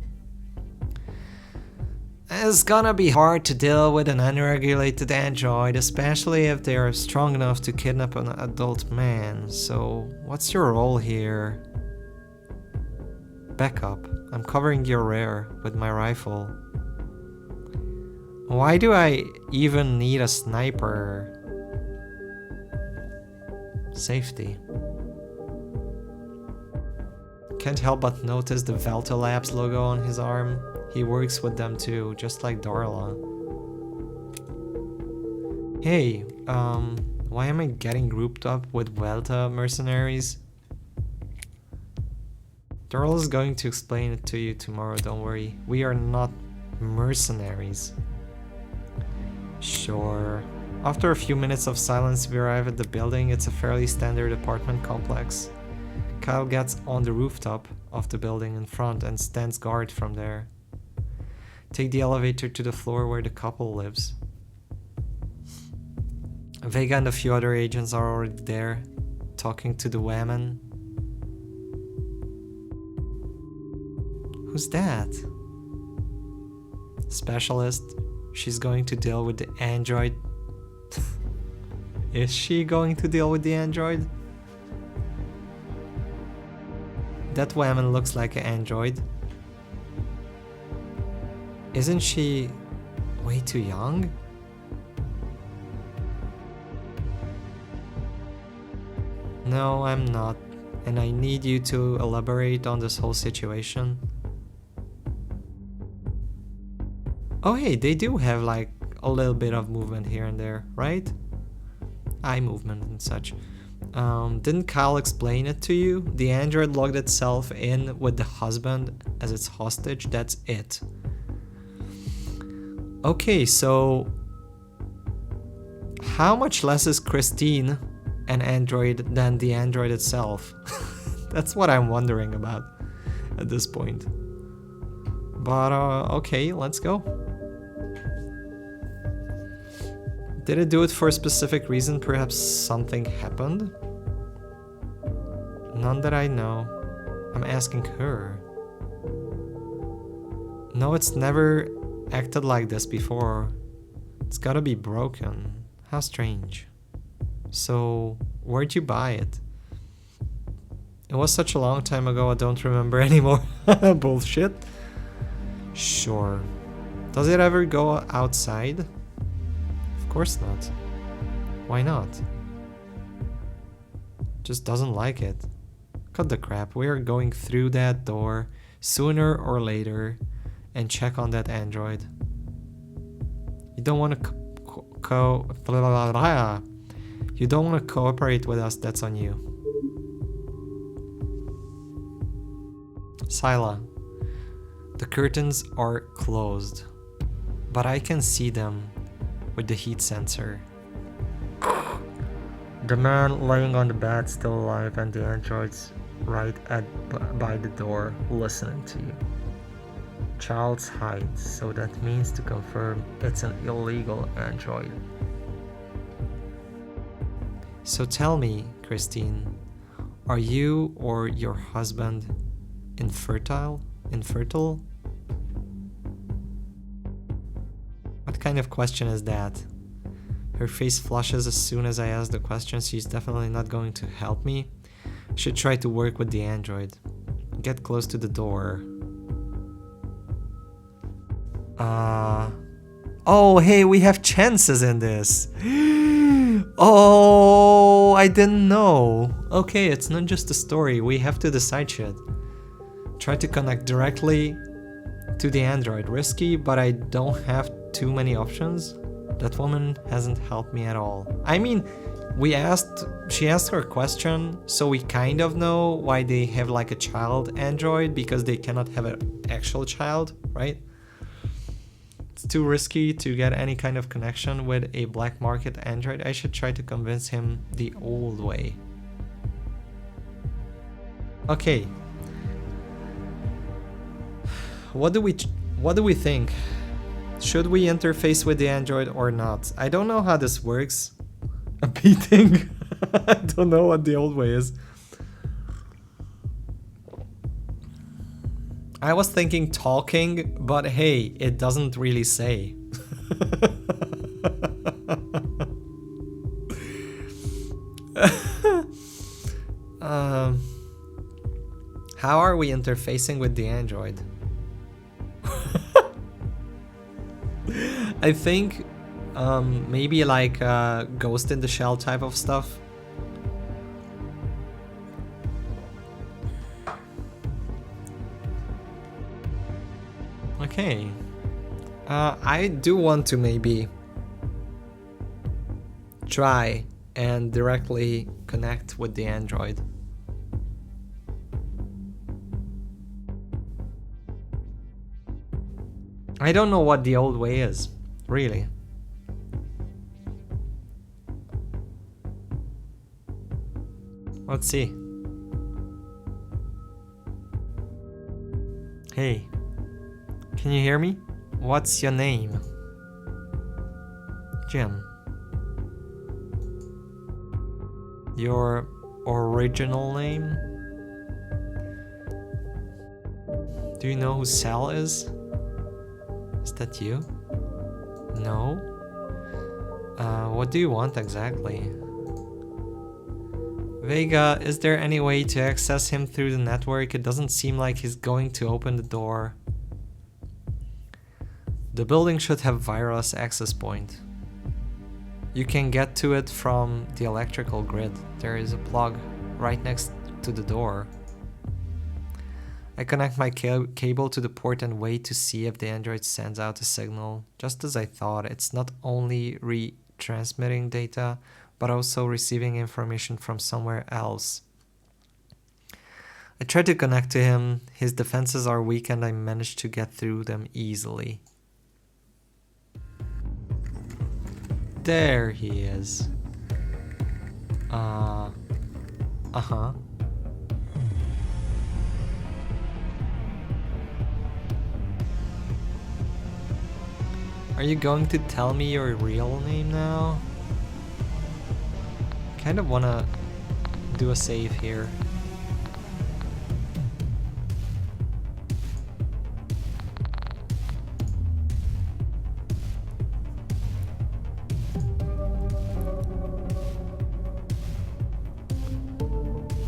It's gonna be hard to deal with an unregulated android, especially if they are strong enough to kidnap an adult man. So, what's your role here? Backup. I'm covering your rear with my rifle. Why do I even need a sniper? Safety. Can't help but notice the Velta Labs logo on his arm. He works with them too, just like Darla. Hey, why am I getting grouped up with Velta mercenaries? Darla's going to explain it to you tomorrow, don't worry. We are not mercenaries. Sure. After a few minutes of silence, we arrive at the building. It's a fairly standard apartment complex. Kyle gets on the rooftop of the building in front and stands guard from there. Take the elevator to the floor where the couple lives. Vega and a few other agents are already there, talking to the women. Who's that? Specialist. She's going to deal with the android. Is she going to deal with the android? That woman looks like an android. Isn't she way too young? No, I'm not. And I need you to elaborate on this whole situation. Oh hey, they do have like a little bit of movement here and there, right? Eye movement and such. Didn't Kyle explain it to you? The android logged itself in with the husband as its hostage, that's it. Okay, so how much less is Christine an android than the android itself? That's what I'm wondering about at this point. But okay, let's go. Did it do it for a specific reason? Perhaps something happened? None that I know. I'm asking her. No, it's never acted like this before. It's gotta be broken. How strange. So, where'd you buy it? It was such a long time ago, I don't remember anymore. Bullshit. Sure. Does it ever go outside? Of course not. Why not? Just doesn't like it. Cut the crap, we are going through that door sooner or later and check on that android. You don't want to You don't want to cooperate with us, that's on you. Sila, the curtains are closed, but I can see them with the heat sensor. The man laying on the bed still alive and the androids right by the door listening to you. Child's height, so that means to confirm it's an illegal android. So tell me, Christine, are you or your husband infertile? What kind of question is that? Her face flushes as soon as I ask the question. She's definitely not going to help me. I should try to work with the android. Get close to the door. Oh, hey, we have chances in this. Oh, I didn't know. Okay, it's not just a story. We have to decide shit. Try to connect directly to the android. Risky, but I don't have too many options. That woman hasn't helped me at all. I mean, she asked her question, so we kind of know why they have like a child android, because they cannot have an actual child, right? It's too risky to get any kind of connection with a black market android. I should try to convince him the old way. Okay. What do we think? Should we interface with the android or not? I don't know how this works. A beating? I don't know what the old way is. I was thinking talking, but hey, it doesn't really say. How are we interfacing with the android? I think maybe like Ghost in the Shell type of stuff. Okay. I do want to maybe try and directly connect with the android. I don't know what the old way is, really. Let's see. Hey, can you hear me? What's your name? Jim. Your original name? Do you know who Sal is? Is that you? No? What do you want exactly? Vega, is there any way to access him through the network? It doesn't seem like he's going to open the door. The building should have virus access point. You can get to it from the electrical grid. There is a plug right next to the door. I connect my cable to the port and wait to see if the android sends out a signal. Just as I thought, it's not only retransmitting data, but also receiving information from somewhere else. I try to connect to him. His defenses are weak and I manage to get through them easily. There he is. Uh-huh. Are you going to tell me your real name now? Kind of wanna do a save here.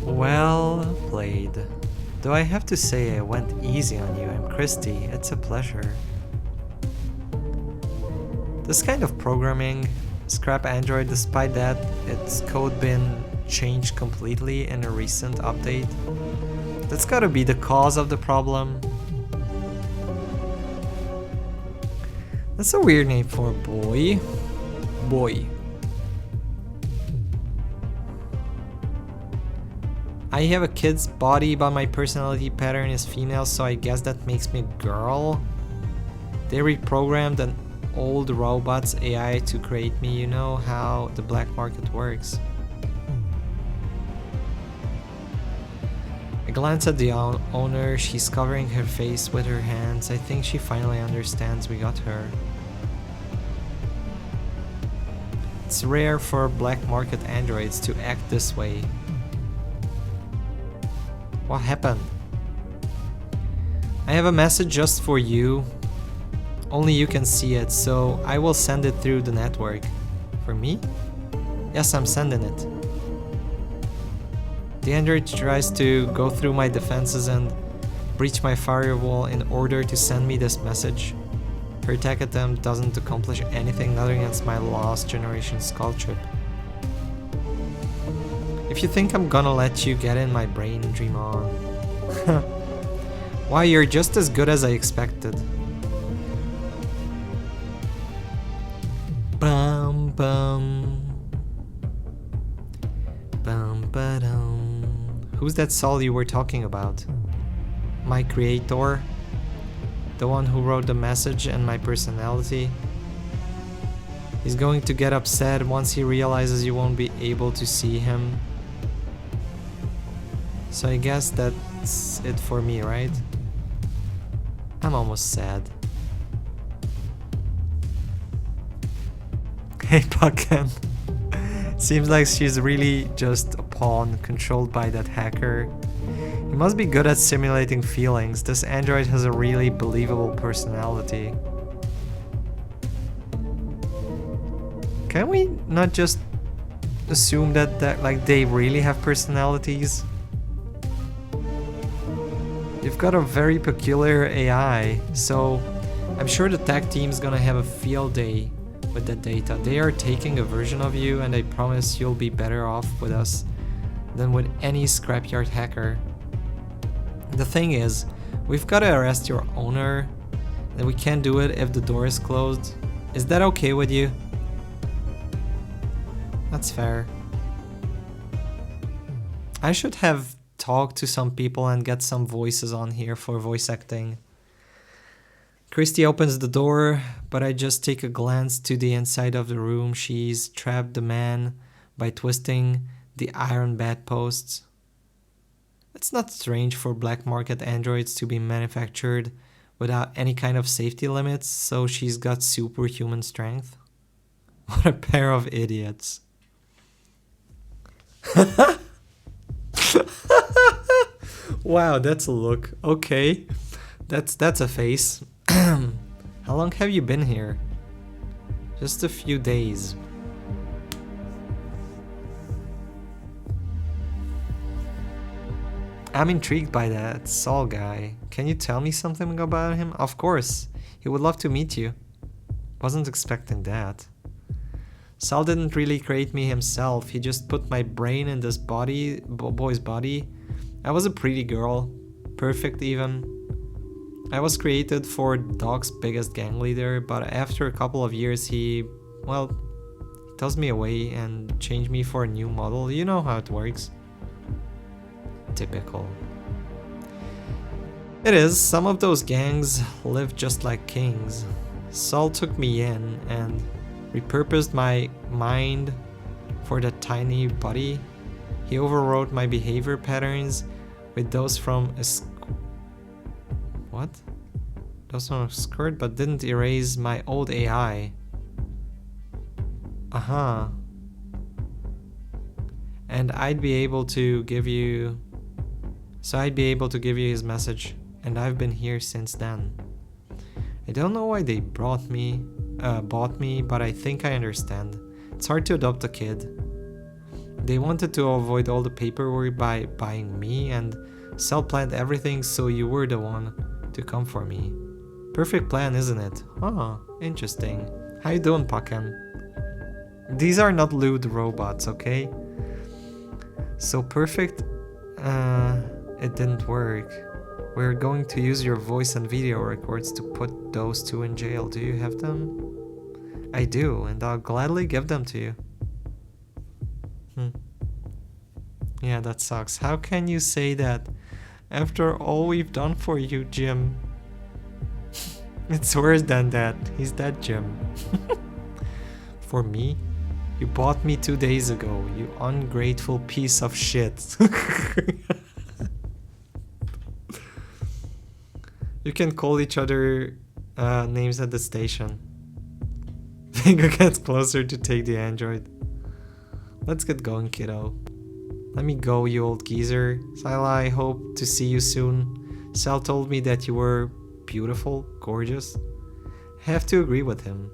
Well played. Though I have to say I went easy on you, I'm Christy. It's a pleasure. This kind of programming, scrap Android, despite that its code been changed completely in a recent update. That's gotta be the cause of the problem. That's a weird name for a boy. Boy. I have a kid's body, but my personality pattern is female, so I guess that makes me a girl. They reprogrammed an old robot's AI to create me. You know how the black market works. I glance at the owner. She's covering her face with her hands. I think she finally understands we got her. It's rare for black market androids to act this way. What happened? I have a message just for you. Only you can see it, so I will send it through the network. For me? Yes, I'm sending it. The android tries to go through my defenses and breach my firewall in order to send me this message. Her attack attempt doesn't accomplish anything, not against my lost generation skull chip. If you think I'm gonna let you get in my brain, dream on. Why, you're just as good as I expected. Bum bum. Bum ba-dum. Who's that soul you were talking about? My creator? The one who wrote the message and my personality? He's going to get upset once he realizes you won't be able to see him. So I guess that's it for me, right? I'm almost sad. Hey Pucken. Seems like she's really just a pawn controlled by that hacker. He must be good at simulating feelings. This android has a really believable personality. Can we not just assume that like they really have personalities? You've got a very peculiar AI, so I'm sure the tech team's gonna have a field day with that data. They are taking a version of you and I promise you'll be better off with us than with any scrapyard hacker. The thing is, we've gotta arrest your owner and we can't do it if the door is closed. Is that okay with you? That's fair. I should have talked to some people and get some voices on here for voice acting. Christy opens the door, but I just take a glance to the inside of the room. She's trapped the man by twisting the iron bedposts. It's not strange for black market androids to be manufactured without any kind of safety limits, so she's got superhuman strength. What a pair of idiots. Wow, that's a look. Okay, that's a face. How long have you been here? Just a few days. I'm intrigued by that Saul guy. Can you tell me something about him? Of course, he would love to meet you. Wasn't expecting that. Sal didn't really create me himself. He just put my brain in this boy's body. I was a pretty girl, perfect even. I was created for Dog's biggest gang leader, but after a couple of years he tossed me away and changed me for a new model. You know how it works. Typical. It is, some of those gangs live just like kings. Saul took me in and repurposed my mind for that tiny body. He overrode my behavior patterns with those from a what? Those from a skirt, but didn't erase my old AI. And I'd be able to give you his message, and I've been here since then. I don't know why they bought me, but I think I understand. It's hard to adopt a kid. They wanted to avoid all the paperwork by buying me, and Sal planned everything so you were the one to come for me. Perfect plan, isn't it? Interesting. How you doing, Paken? These are not lewd robots, okay? So perfect, it didn't work. We're going to use your voice and video records to put those two in jail. Do you have them? I do, and I'll gladly give them to you. Yeah, that sucks. How can you say that after all we've done for you, Jim? It's worse than that. He's dead, Jim. For me? You bought me 2 days ago, you ungrateful piece of shit. You can call each other names at the station. Vega gets closer to take the android. Let's get going, kiddo. Let me go, you old geezer. Sila, I hope to see you soon. Sal told me that you were beautiful, gorgeous. I have to agree with him.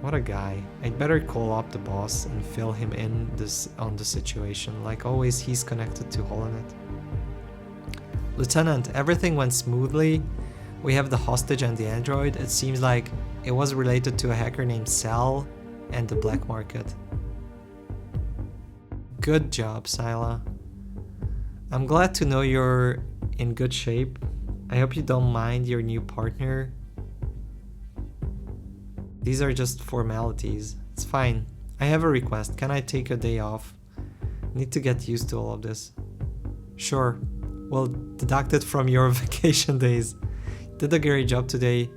What a guy. I'd better call up the boss and fill him in on the situation. Like always, he's connected to Holonet. Lieutenant, everything went smoothly. We have the hostage and the android. It seems like it was related to a hacker named Sal and the black market. Good job, Sila. I'm glad to know you're in good shape. I hope you don't mind your new partner. These are just formalities. It's fine. I have a request. Can I take a day off? Need to get used to all of this. Sure. We'll deduct it from your vacation days. Did a great job today.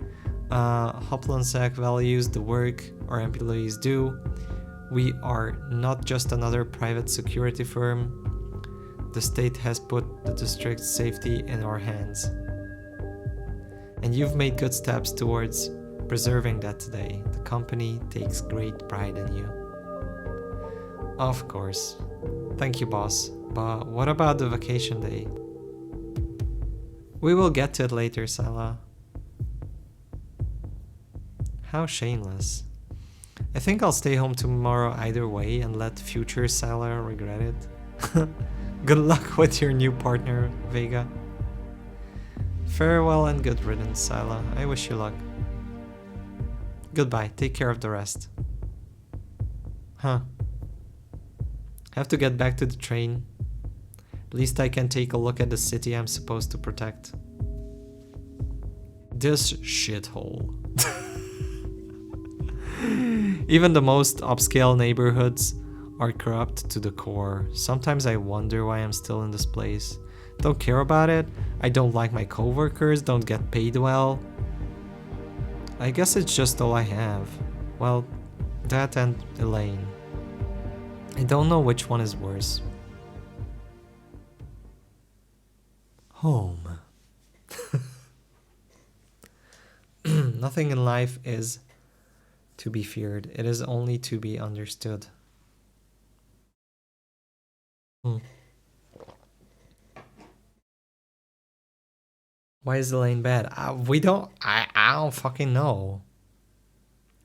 Hoplansack values the work our employees do. We are not just another private security firm. The state has put the district's safety in our hands. And you've made good steps towards preserving that today. The company takes great pride in you. Of course. Thank you, boss. But what about the vacation day? We will get to it later, Sala. How shameless. I think I'll stay home tomorrow either way and let future Sala regret it. Good luck with your new partner, Vega. Farewell and good riddance, Sala. I wish you luck. Goodbye. Take care of the rest. Have to get back to the train. At least I can take a look at the city I'm supposed to protect. This shithole. Even the most upscale neighborhoods are corrupt to the core. Sometimes I wonder why I'm still in this place. Don't care about it. I don't like my coworkers, don't get paid well. I guess it's just all I have. Well, that and Elaine. I don't know which one is worse. Home. Nothing in life is to be feared. It is only to be understood. Why is Elaine bad? I don't fucking know.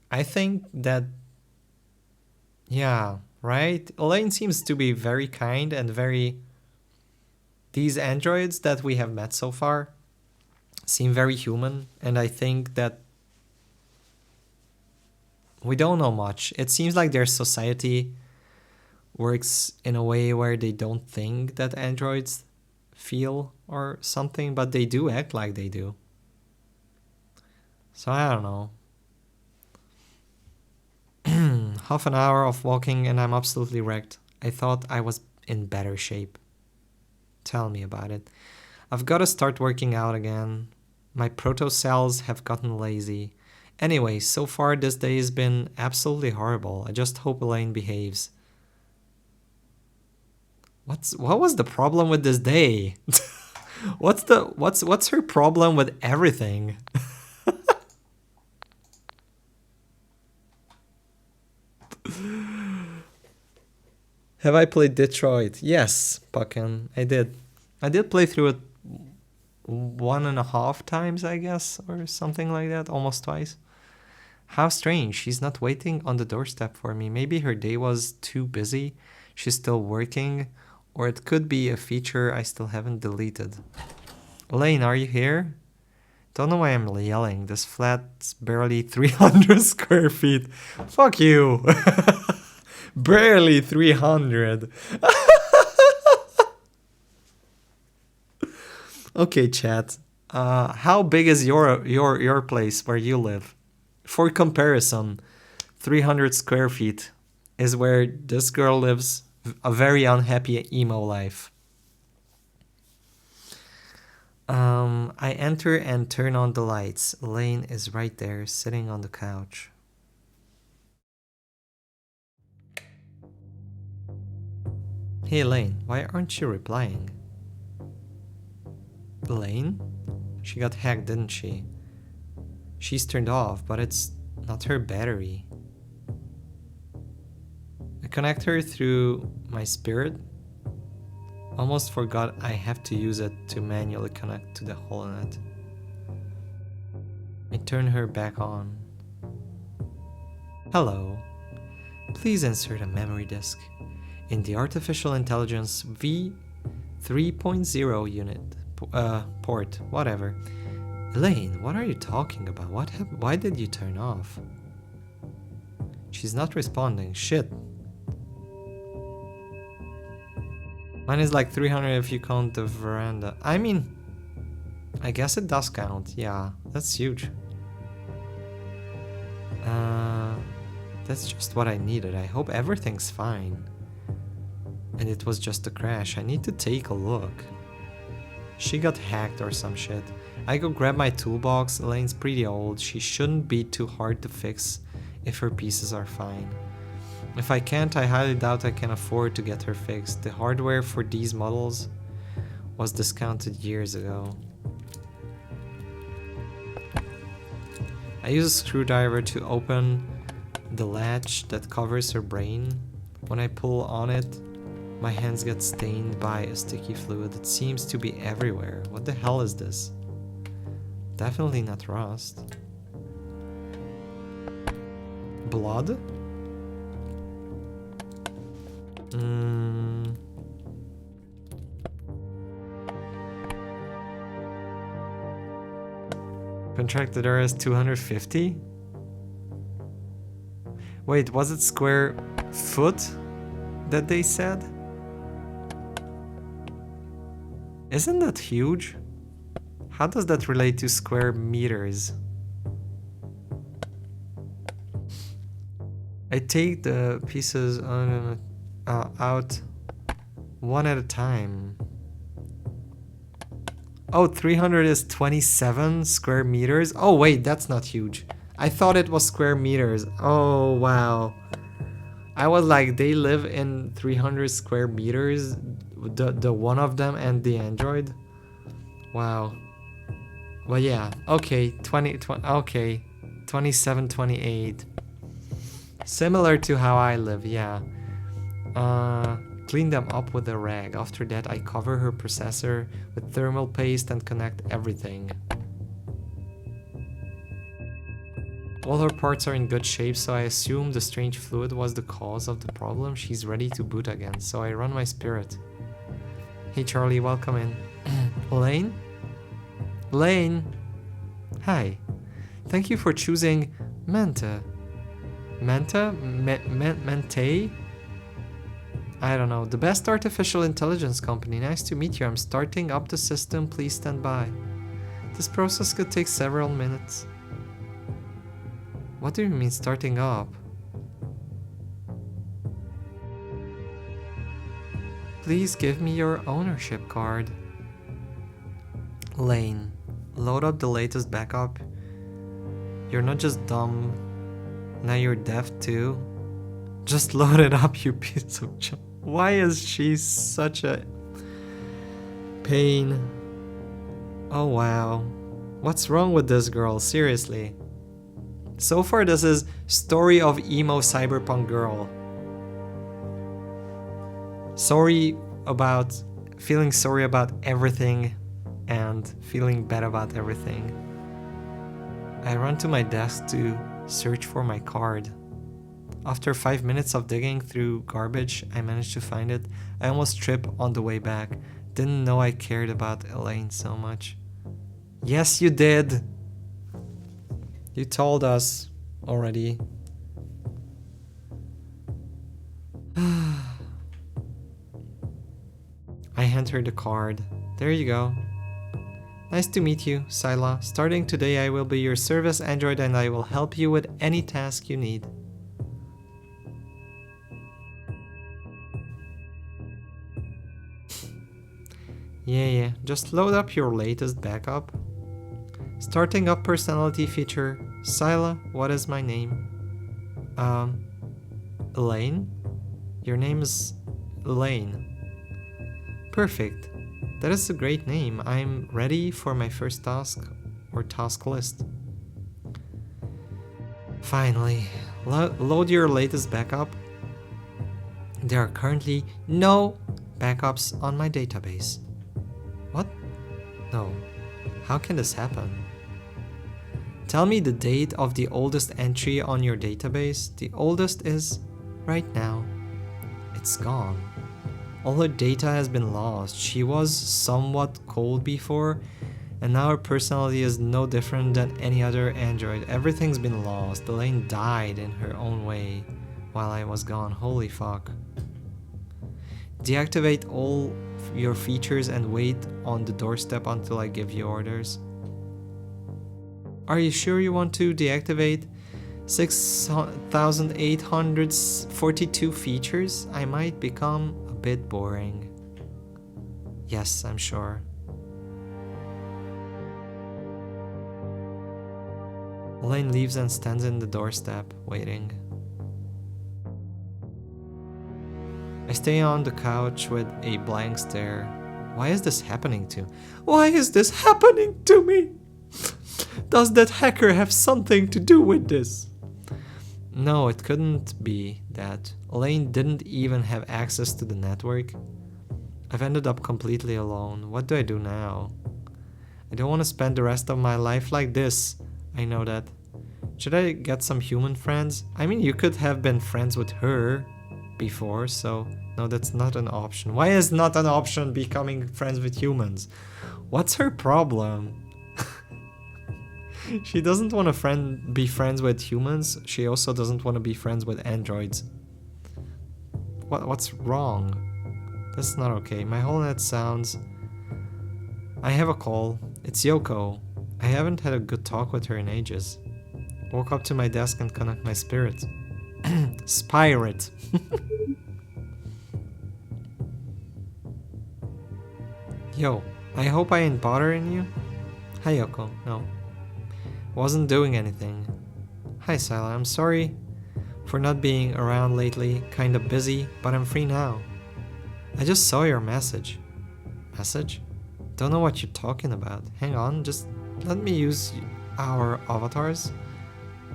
I think that... Yeah, right? Elaine seems to be very kind and very... These androids that we have met so far seem very human, and I think that We don't know much. It seems like their society works in a way where they don't think that androids feel or something, but they do act like they do. So I don't know. Half an hour of walking and I'm absolutely wrecked. I thought I was in better shape. Tell me about it. I've got to start working out again. My proto cells have gotten lazy. Anyway, so far this day has been absolutely horrible. I just hope Elaine behaves. What was the problem with this day? What's her problem with everything? Have I played Detroit? Yes, Puckin, I did. I did play through it 1.5 times, I guess, or something like that, almost twice. How strange, she's not waiting on the doorstep for me. Maybe her day was too busy, she's still working, or it could be a feature I still haven't deleted. Elaine, are you here? Don't know why I'm yelling. This flat's barely 300 square feet. Fuck you. Barely 300. Okay, chat. How big is your place where you live? For comparison, 300 square feet is where this girl lives. A very unhappy emo life. I enter and turn on the lights. Elaine is right there, sitting on the couch. Hey Elaine, why aren't you replying? Elaine? She got hacked, didn't she? She's turned off, but it's not her battery. I connect her through my spirit. Almost forgot I have to use it to manually connect to the holonet. I turn her back on. Hello. Please insert a memory disk in the artificial intelligence V3.0 unit port, whatever. Elaine, what are you talking about? Why did you turn off? She's not responding. Shit. Mine is like 300 if you count the veranda. I mean, I guess it does count. Yeah, that's huge. That's just what I needed. I hope everything's fine. And it was just a crash. I need to take a look. She got hacked or some shit. I go grab my toolbox. Elaine's pretty old. She shouldn't be too hard to fix if her pieces are fine. If I can't, I highly doubt I can afford to get her fixed. The hardware for these models was discounted years ago. I use a screwdriver to open the latch that covers her brain. When I pull on it, my hands get stained by a sticky fluid. It seems to be everywhere. What the hell is this? Definitely not rust. Blood? Contracted error is 250? Wait, was it square foot that they said? Isn't that huge? How does that relate to square meters? I take the pieces out one at a time. Oh, 300 is 27 square meters? Oh wait, that's not huge. I thought it was square meters. Oh wow. I was like, they live in 300 square meters? The one of them and the android? Wow. Well yeah, okay, 20 okay. 27, 28. Similar to how I live, yeah. Clean them up with a rag. After that, I cover her processor with thermal paste and connect everything. All her parts are in good shape, so I assume the strange fluid was the cause of the problem. She's ready to boot again, so I run my spirit. Hey Charlie, welcome in. Elaine? Elaine? Hi. Thank you for choosing Manta. Mente? I don't know. The best artificial intelligence company. Nice to meet you. I'm starting up the system. Please stand by. This process could take several minutes. What do you mean starting up? Please give me your ownership card. Lane, load up the latest backup. You're not just dumb, now you're deaf too. Just load it up, you piece of junk. Why is she such a pain? Oh wow. What's wrong with this girl, seriously? So far this is story of emo cyberpunk girl. Feeling sorry about everything and feeling bad about everything. I run to my desk to search for my card. After 5 minutes of digging through garbage, I managed to find it. I almost tripped on the way back. Didn't know I cared about Elaine so much. Yes, you did. You told us already. I hand her the card. There you go. Nice to meet you, Sila. Starting today, I will be your service android and I will help you with any task you need. Yeah, just load up your latest backup. Starting up personality feature. Sila, what is my name? Elaine? Your name is Elaine. Perfect. That is a great name. I'm ready for my first task or task list. Finally, load your latest backup. There are currently no backups on my database. What? No. How can this happen? Tell me the date of the oldest entry on your database. The oldest is right now. It's gone. All her data has been lost. She was somewhat cold before, and now her personality is no different than any other android. Everything's been lost. Elaine died in her own way while I was gone. Holy fuck. Deactivate all your features and wait on the doorstep until I give you orders. Are you sure you want to deactivate 6,842 features? I might become a bit boring. Yes, I'm sure. Elaine leaves and stands in the doorstep, waiting. I stay on the couch with a blank stare. Why is this happening to me? Why is this happening to me? Does that hacker have something to do with this? No, it couldn't be that. Elaine didn't even have access to the network. I've ended up completely alone. What do I do now? I don't want to spend the rest of my life like this. I know that. Should I get some human friends? I mean, you could have been friends with her before, so no, that's not an option. Why is not an option becoming friends with humans? What's her problem? She doesn't want to be friends with humans. She also doesn't want to be friends with androids. What's wrong? That's not okay. My whole net sounds... I have a call. It's Yoko. I haven't had a good talk with her in ages. Walk up to my desk and connect my spirit. Spirit. Yo, I hope I ain't bothering you. Hi Yoko. No. Wasn't doing anything. Hi Sila, I'm sorry for not being around lately. Kinda busy, but I'm free now. I just saw your message. Message? Don't know what you're talking about. Hang on, just let me use our avatars.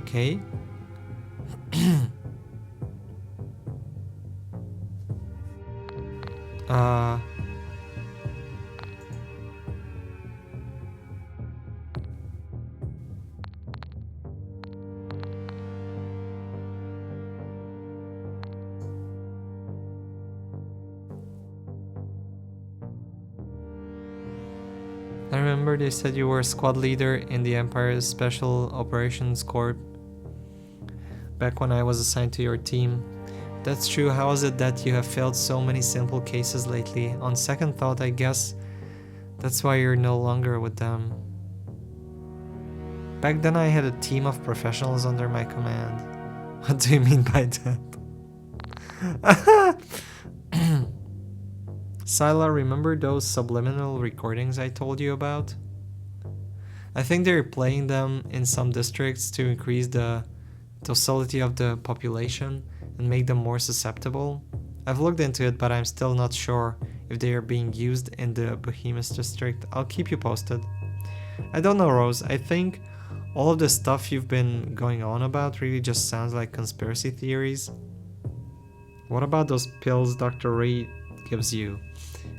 Okay? I remember they said you were a squad leader in the Empire's Special Operations Corps. back when I was assigned to your team. That's true. How is it that you have failed so many simple cases lately? On second thought, I guess that's why you're no longer with them. Back then I had a team of professionals under my command. What do you mean by that? Sila, remember those subliminal recordings I told you about? I think they're playing them in some districts to increase the docility of the population and make them more susceptible. I've looked into it, but I'm still not sure if they are being used in the Behemoth district. I'll keep you posted. I don't know, Rose. I think all of the stuff you've been going on about really just sounds like conspiracy theories. What about those pills Dr. Reed gives you?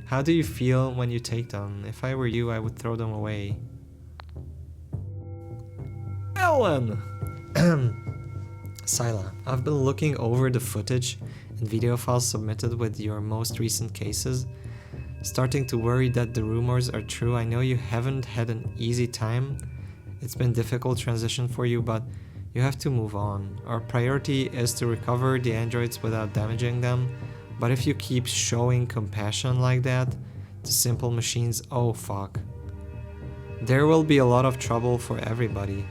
How do you feel when you take them? If I were you, I would throw them away. Ellen! Sila, I've been looking over the footage and video files submitted with your most recent cases. Starting to worry that the rumors are true. I know you haven't had an easy time. It's been a difficult transition for you, but you have to move on. Our priority is to recover the androids without damaging them, but if you keep showing compassion like that to simple machines, oh fuck. There will be a lot of trouble for everybody.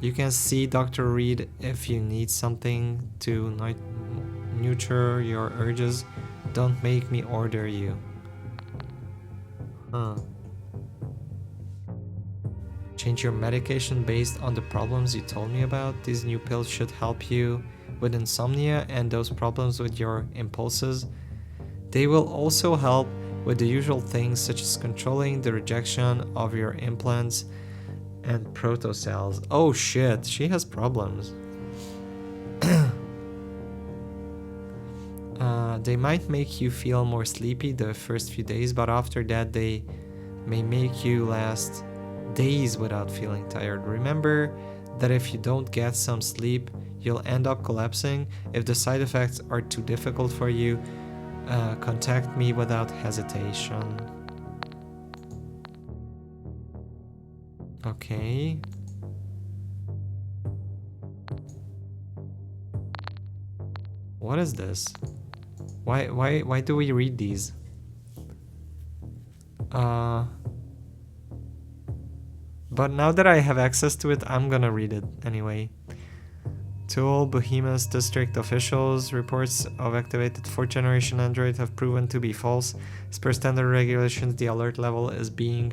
You can see Dr. Reed if you need something to nurture your urges. Don't make me order you. Change your medication based on the problems you told me about. These new pills should help you with insomnia and those problems with your impulses. They will also help with the usual things such as controlling the rejection of your implants and protocells. Oh shit, she has problems. They might make you feel more sleepy the first few days, but after that they may make you last days without feeling tired. Remember that if you don't get some sleep, you'll end up collapsing. If the side effects are too difficult for you, contact me without hesitation. Okay. What is this? Why do we read these? But now that I have access to it, I'm gonna read it anyway. To all Behemoth district officials, reports of activated 4th generation Android have proven to be false. As per standard regulations, the alert level is being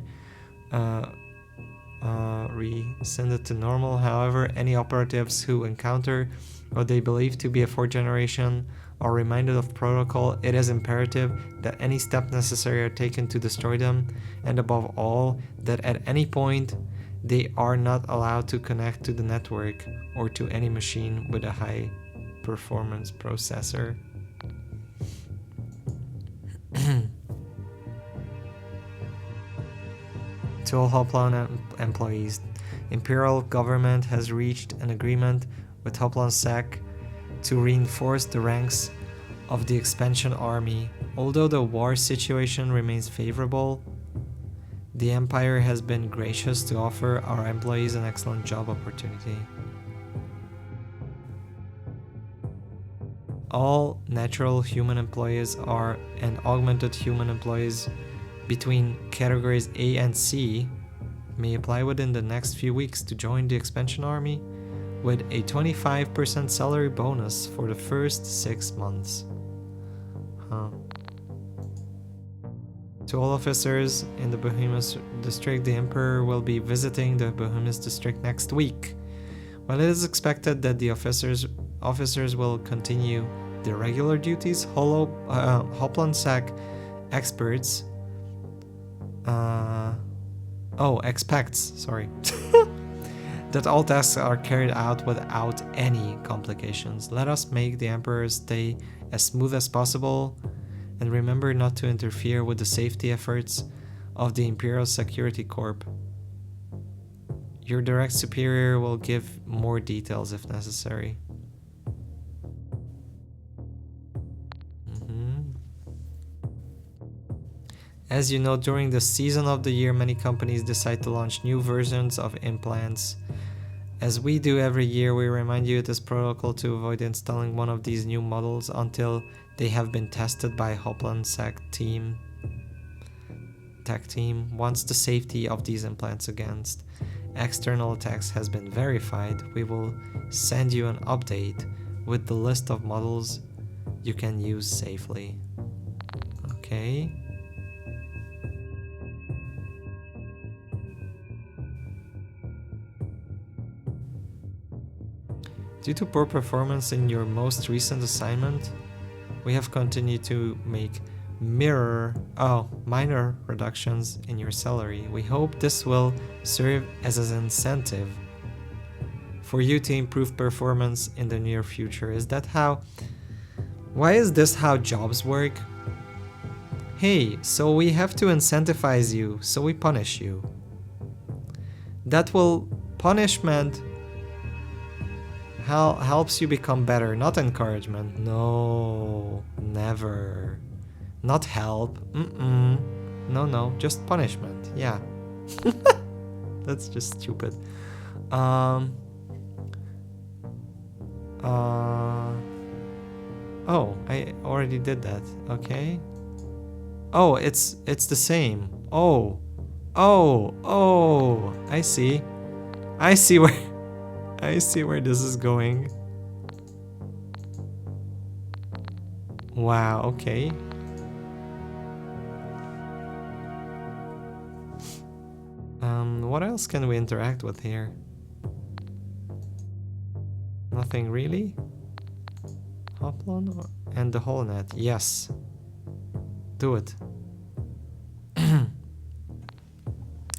rescinded to normal. However, any operatives who encounter what they believe to be a 4th generation are reminded of protocol. It is imperative that any step necessary are taken to destroy them, and above all, that at any point they are not allowed to connect to the network or to any machine with a high performance processor. To all Hoplan employees, Imperial government has reached an agreement with Hoplan SAC to reinforce the ranks of the expansion army. Although the war situation remains favorable, the Empire has been gracious to offer our employees an excellent job opportunity. All natural human employees and augmented human employees between categories A and C may apply within the next few weeks to join the expansion army with a 25% salary bonus for the first 6 months. To all officers in the Behemoth district, the Emperor will be visiting the Behemoth district next week. While it is expected that the officers will continue their regular duties, Hoplan SAC experts expects that all tasks are carried out without any complications. Let us make the Emperor's stay as smooth as possible, and remember not to interfere with the safety efforts of the Imperial Security Corps. Your direct superior will give more details if necessary. As you know, during the season of the year, many companies decide to launch new versions of implants As we do every year, we remind you it is protocol to avoid installing one of these new models until they have been tested by Hopland tech team. Once the safety of these implants against external attacks has been verified, we will send you an update with the list of models you can use safely. Okay. Due to poor performance in your most recent assignment, we have continued to make minor reductions in your salary. We hope this will serve as an incentive for you to improve performance in the near future. Is that how? Why is this how jobs work? Hey, so we have to incentivize you, so we punish you. That will punishment helps you become better, not encouragement. No, never. Not help. No, just punishment. Yeah. That's just stupid. Oh, I already did that. Okay. Oh, it's the same. Oh, I see. I see where this is going. Wow, okay. What else can we interact with here? Nothing really? Hoplon and the whole net. Yes. Do it.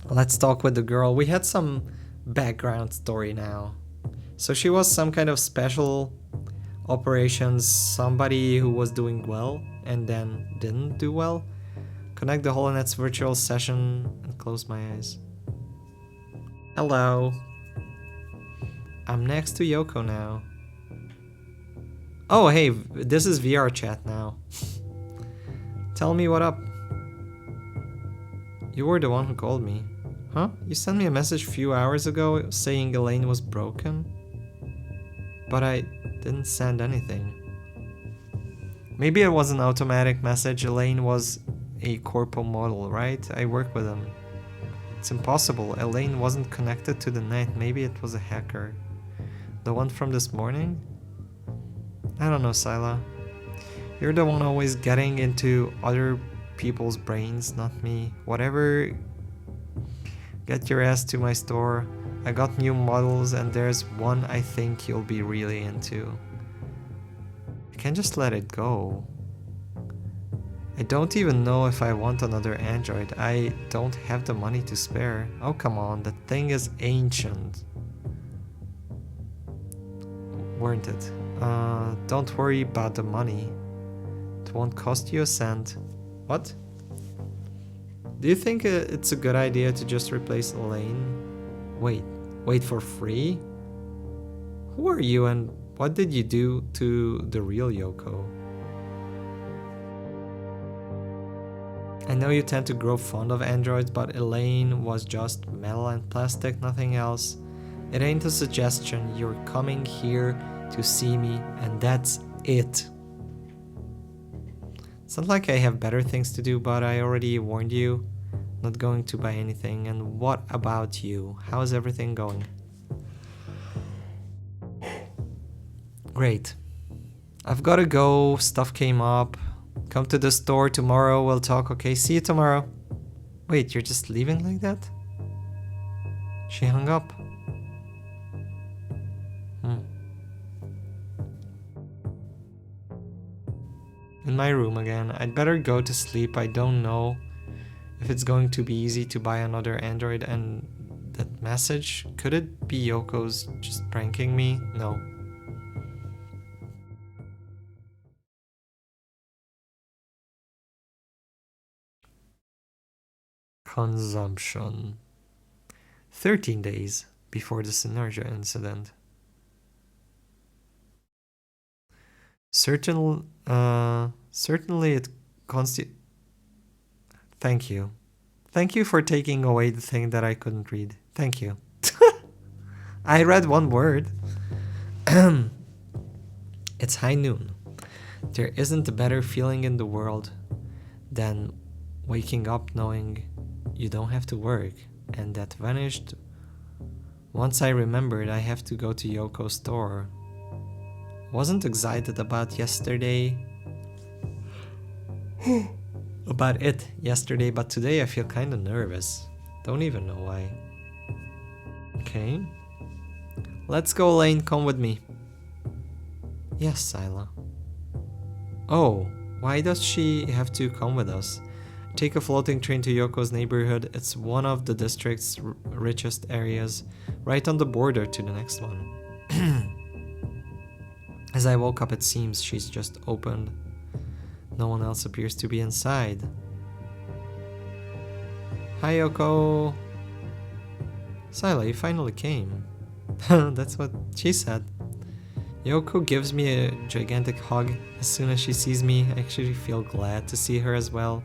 Let's talk with the girl. We had some background story now. So she was some kind of special operations, somebody who was doing well and then didn't do well. Connect the HoloNet's virtual session and close my eyes. Hello. I'm next to Yoko now. Oh, hey, this is VR chat now. Tell me what up. You were the one who called me. Huh? You sent me a message a few hours ago saying Elaine was broken? But I didn't send anything. Maybe it was an automatic message. Elaine was a corpo model, right? I work with him. It's impossible. Elaine wasn't connected to the net. Maybe it was a hacker. The one from this morning? I don't know, Sila. You're the one always getting into other people's brains, not me. Whatever. Get your ass to my store. I got new models and there's one I think you'll be really into. I can't just let it go. I don't even know if I want another Android. I don't have the money to spare. Oh come on, that thing is ancient. Weren't it? Don't worry about the money. It won't cost you a cent. What? Do you think it's a good idea to just replace Elaine? Wait for free? Who are you and what did you do to the real Yoko? I know you tend to grow fond of androids, but Elaine was just metal and plastic, nothing else. It ain't a suggestion, you're coming here to see me and that's it. It's not like I have better things to do, but I already warned you. Not going to buy anything. And what about you? How's everything going? Great. I've gotta go. Stuff came up. Come to the store tomorrow. We'll talk. Okay, see you tomorrow. Wait, you're just leaving like that? She hung up. In my room again. I'd better go to sleep. I don't know if it's going to be easy to buy another Android. And that message, could it be Yoko's just pranking me? No. Consumption. 13 days before the Synergia incident. Certainly it Thank you. Thank you for taking away the thing that I couldn't read. Thank you. I read one word. It's high noon. There isn't a better feeling in the world than waking up knowing you don't have to work, and that vanished once I remembered I have to go to Yoko's store. Wasn't excited about yesterday. About it yesterday, but today I feel kinda nervous. Don't even know why. Okay. Let's go, Lane, come with me. Yes, Sila. Oh, why does she have to come with us? Take a floating train to Yoko's neighborhood. It's one of the district's richest areas, right on the border to the next one. As I woke up, it seems she's just opened. No one else appears to be inside. Hi, Yoko. Sila, you finally came. That's what she said. Yoko gives me a gigantic hug. As soon as she sees me, I actually feel glad to see her as well.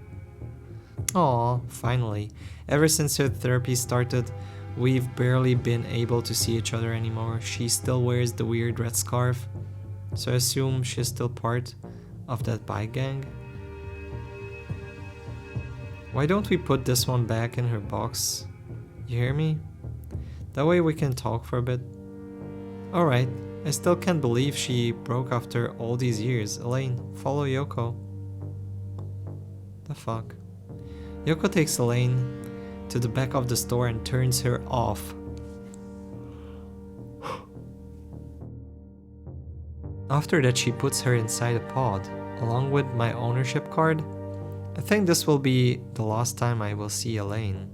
Aw, finally. Ever since her therapy started, we've barely been able to see each other anymore. She still wears the weird red scarf, so I assume she's still part of that bike gang. Why don't we put this one back in her box? You hear me? That way we can talk for a bit. Alright, I still can't believe she broke after all these years. Elaine, follow Yoko. The fuck? Yoko takes Elaine to the back of the store and turns her off. After that, she puts her inside a pod, along with my ownership card. I think this will be the last time I will see Elaine.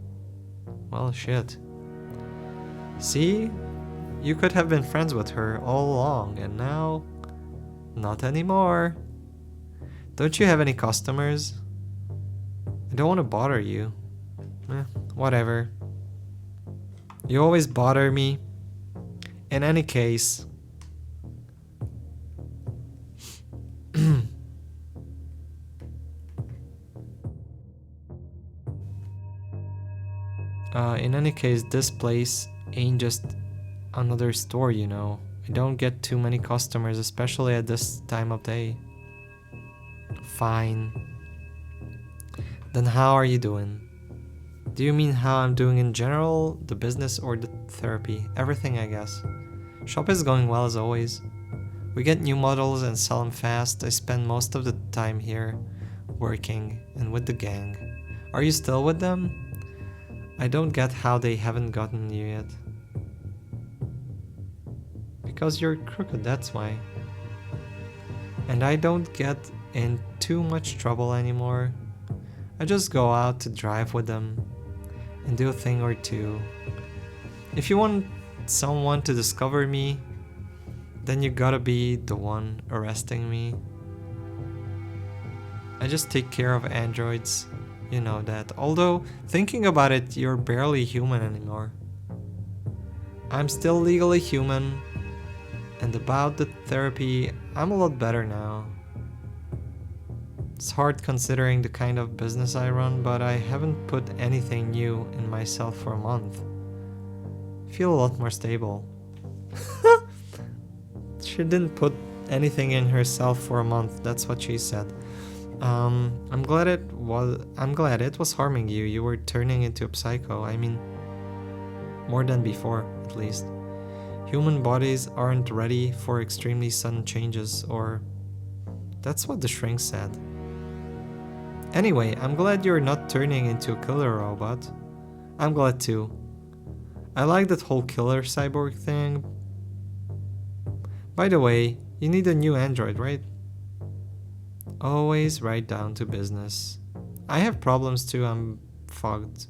Well, shit. See? You could have been friends with her all along, and now... not anymore. Don't you have any customers? I don't want to bother you. Whatever. You always bother me. In any case... in any case, this place ain't just another store, you know. I don't get too many customers, especially at this time of day. Fine. Then how are you doing? Do you mean how I'm doing in general, the business or the therapy? Everything, I guess. Shop is going well as always. We get new models and sell them fast. I spend most of the time here, working and with the gang. Are you still with them? I don't get how they haven't gotten you yet. Because you're crooked, that's why. And I don't get in too much trouble anymore. I just go out to drive with them and do a thing or two. If you want someone to discover me, then you gotta be the one arresting me. I just take care of androids, you know that. Although, thinking about it, you're barely human anymore. I'm still legally human, and about the therapy, I'm a lot better now. It's hard considering the kind of business I run, but I haven't put anything new in myself for a month. I feel a lot more stable. She didn't put anything in herself for a month, that's what she said. I'm glad it was harming you. You were turning into a psycho. I mean, more than before, at least. Human bodies aren't ready for extremely sudden changes, or that's what the shrink said. Anyway, I'm glad you're not turning into a killer robot. I'm glad too. I like that whole killer cyborg thing. By the way, you need a new android, right? Always right down to business. I have problems too, I'm fucked.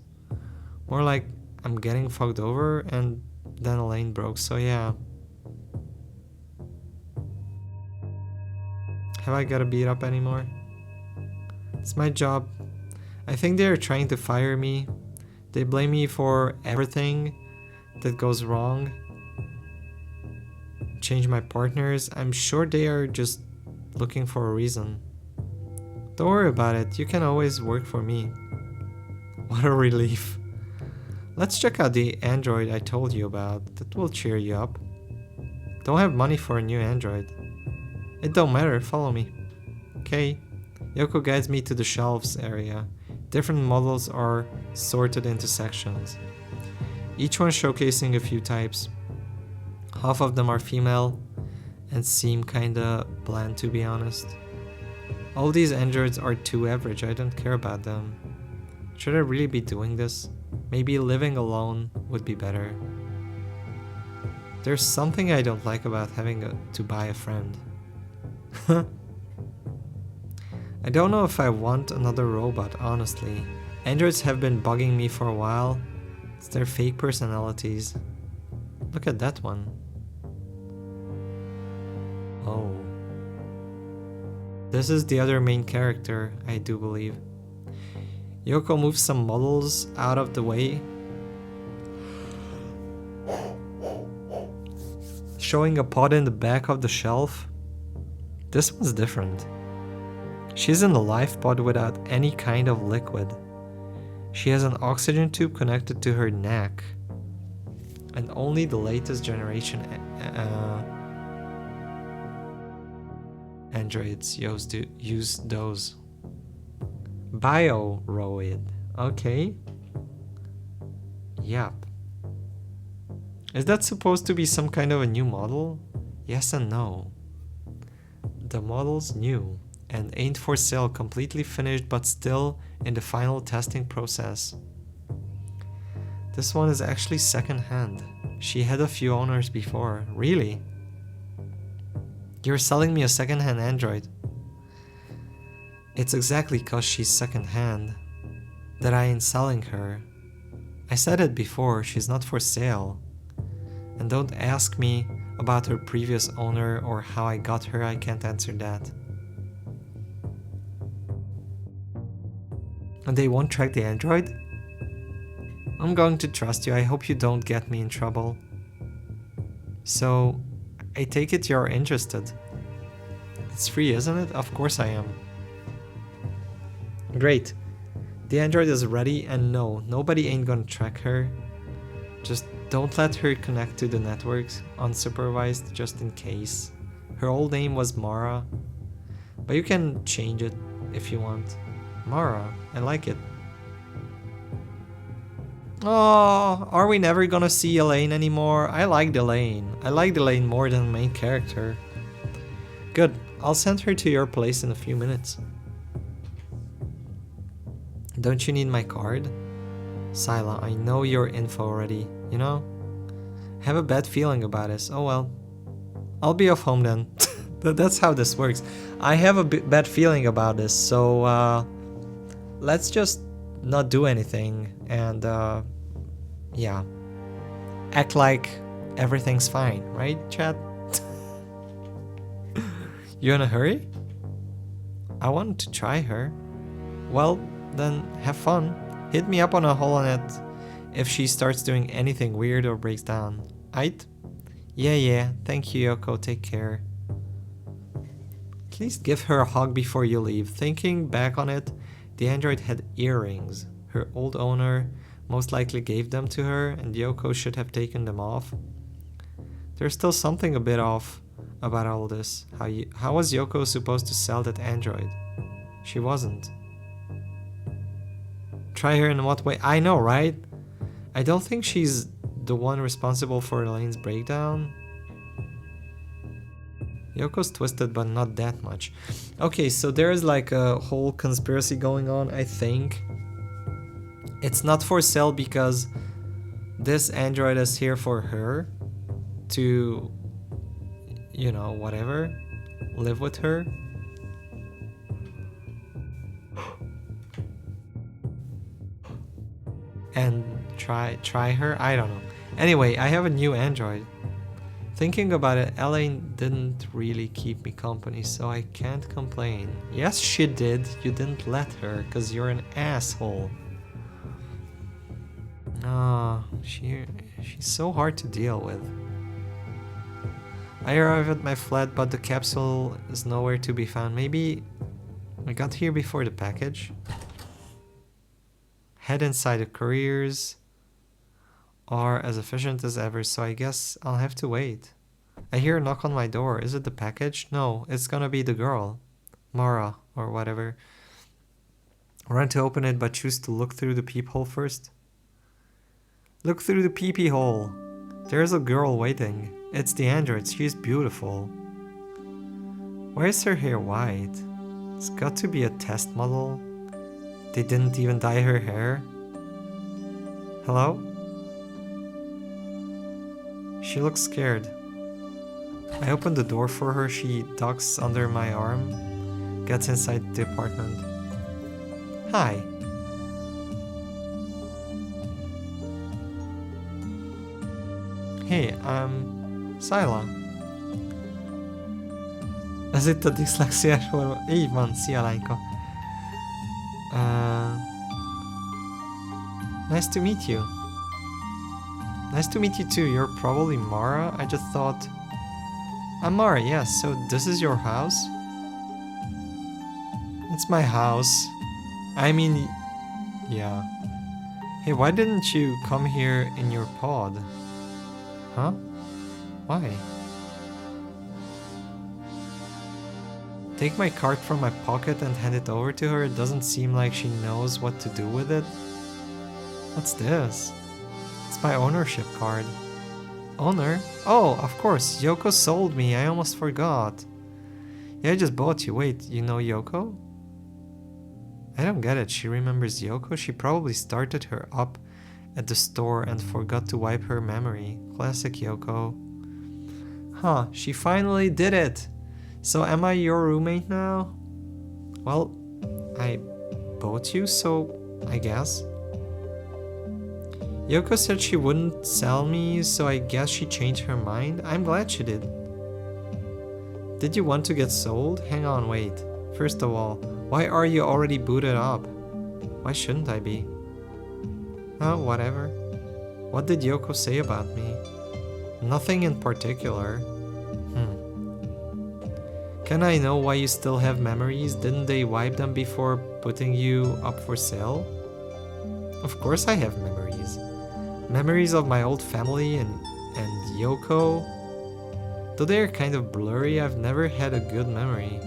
More like I'm getting fucked over and then a lane broke, so yeah. Have I gotta beat up anymore? It's my job. I think they are trying to fire me. They blame me for everything that goes wrong. Change my partners. I'm sure they are just looking for a reason. Don't worry about it. You can always work for me. What a relief. Let's check out the android I told you about. That will cheer you up. Don't have money for a new android. It don't matter, follow me. Okay. Yoko guides me to the shelves area. Different models are sorted into sections, each one showcasing a few types. Half of them are female and seem kinda bland, to be honest. All these androids are too average, I don't care about them. Should I really be doing this? Maybe living alone would be better. There's something I don't like about having to buy a friend. I don't know if I want another robot, honestly. Androids have been bugging me for a while. It's their fake personalities. Look at that one. Oh. This is the other main character, I do believe. Yoko moves some models out of the way, showing a pot in the back of the shelf. This one's different. She's in a life pod without any kind of liquid. She has an oxygen tube connected to her neck. And only the latest generation androids use those. Bioroid. Okay. Yep. Is that supposed to be some kind of a new model? Yes and no. The model's new and ain't for sale, completely finished but still in the final testing process. This one is actually second-hand. She had a few owners before. Really? You're selling me a second-hand android? It's exactly cause she's second-hand that I ain't selling her. I said it before, she's not for sale. And don't ask me about her previous owner or how I got her, I can't answer that. And they won't track the android? I'm going to trust you, I hope you don't get me in trouble. So, I take it you're interested. It's free, isn't it? Of course I am. Great. The android is ready, and no, nobody ain't gonna track her. Just don't let her connect to the networks unsupervised, just in case. Her old name was Mara, but you can change it if you want. Mara, I like it. Oh, are we never gonna see Elaine anymore? I liked Elaine. I liked Elaine more than the main character. Good, I'll send her to your place in a few minutes. Don't you need my card? Sila, I know your info already, you know? I have a bad feeling about this. Oh well. I'll be off home then. That's how this works. I have a bad feeling about this, so let's just not do anything and yeah. Act like everything's fine, right, chat? You in a hurry? I wanted to try her. Well, then have fun. Hit me up on a holonet if she starts doing anything weird or breaks down. Aight? Yeah, thank you, Yoko, take care. At least give her a hug before you leave. Thinking back on it, the android had earrings. Her old owner most likely gave them to her, and Yoko should have taken them off. There's still something a bit off about all this. How was Yoko supposed to sell that android? She wasn't. Try her in what way? I know, right? I don't think she's the one responsible for Elaine's breakdown. Yoko's twisted, but not that much. Okay, so there's like a whole conspiracy going on, I think. It's not for sale because this android is here for her to, you know, whatever, live with her. And try her? I don't know. Anyway, I have a new android. Thinking about it, Elaine didn't really keep me company, so I can't complain. Yes, she did. You didn't let her, because you're an asshole. Ah, she's so hard to deal with. I arrived at my flat, but the capsule is nowhere to be found. Maybe I got here before the package? Head inside the couriers. are as efficient as ever, so I guess I'll have to wait. I hear a knock on my door. Is it the package? No, it's gonna be the girl. Mara, or whatever. Run to open it, but choose to look through the peephole first. Look through the peepee hole. There's a girl waiting. It's the android. She's beautiful. Why is her hair white? It's got to be a test model. They didn't even dye her hair. Hello? She looks scared. I open the door for her. She ducks under my arm, gets inside the apartment. Hi. Hey, I'm Syla. Ez itt a diszlexiás forma. Így van, szia lányka. Nice to meet you. Nice to meet you too. You're probably Mara. I just thought... I'm Mara, yes. So this is your house? It's my house. I mean... yeah. Hey, why didn't you come here in your pod? Huh? Why? Take my card from my pocket and hand it over to her. It doesn't seem like she knows what to do with it. What's this? It's my ownership card. Owner? Oh, of course. Yoko sold me. I almost forgot. Yeah, I just bought you. Wait, you know Yoko? I don't get it. She remembers Yoko? She probably started her up at the store and forgot to wipe her memory. Classic Yoko. Huh, she finally did it! So am I your roommate now? Well, I bought you, so I guess. Yoko said she wouldn't sell me, so I guess she changed her mind. I'm glad she did. Did you want to get sold? Hang on, wait. First of all, why are you already booted up? Why shouldn't I be? Oh, whatever. What did Yoko say about me? Nothing in particular. Can I know why you still have memories? Didn't they wipe them before putting you up for sale? Of course I have memories. Memories of my old family and Yoko. Though they're kind of blurry, I've never had a good memory.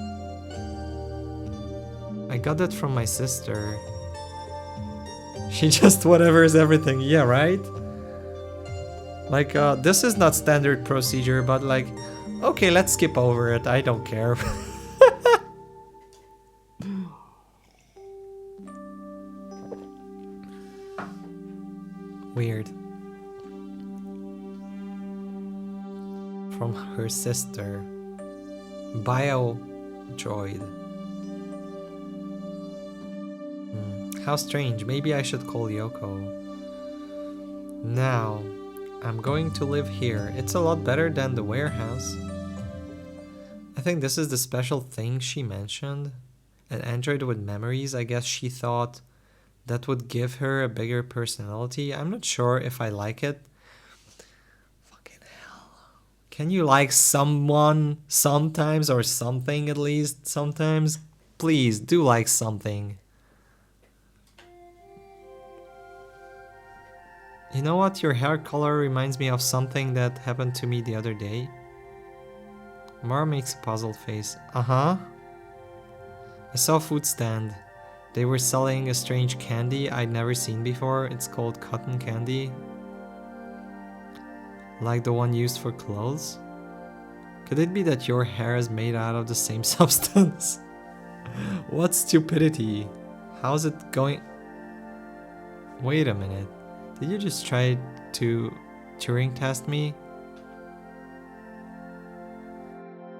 I got that from my sister. She just whatever's everything, yeah, right? Like, this is not standard procedure, but like, okay, let's skip over it, I don't care. Weird. From her sister. Bio droid. How strange. Maybe I should call Yoko. Now, I'm going to live here. It's a lot better than the warehouse. I think this is the special thing she mentioned. An android with memories. I guess she thought that would give her a bigger personality. I'm not sure if I like it. Fucking hell. Can you like someone sometimes, or something at least sometimes? Please, do like something. You know what? Your hair color reminds me of something that happened to me the other day. Mara makes a puzzled face. Uh-huh. I saw a food stand. They were selling a strange candy I'd never seen before. It's called cotton candy. Like the one used for clothes? Could it be that your hair is made out of the same substance? What stupidity. How's it going? Wait a minute. Did you just try to Turing test me?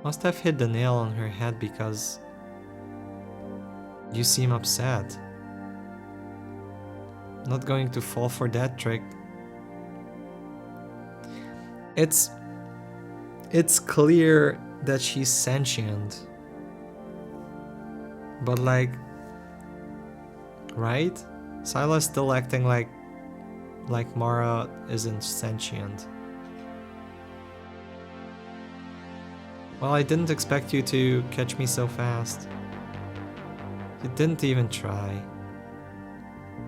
Must have hit the nail on her head because you seem upset. Not going to fall for that trick. It's clear that she's sentient. But like, right? Sila's still acting like Mara isn't sentient. Well, I didn't expect you to catch me so fast. You didn't even try.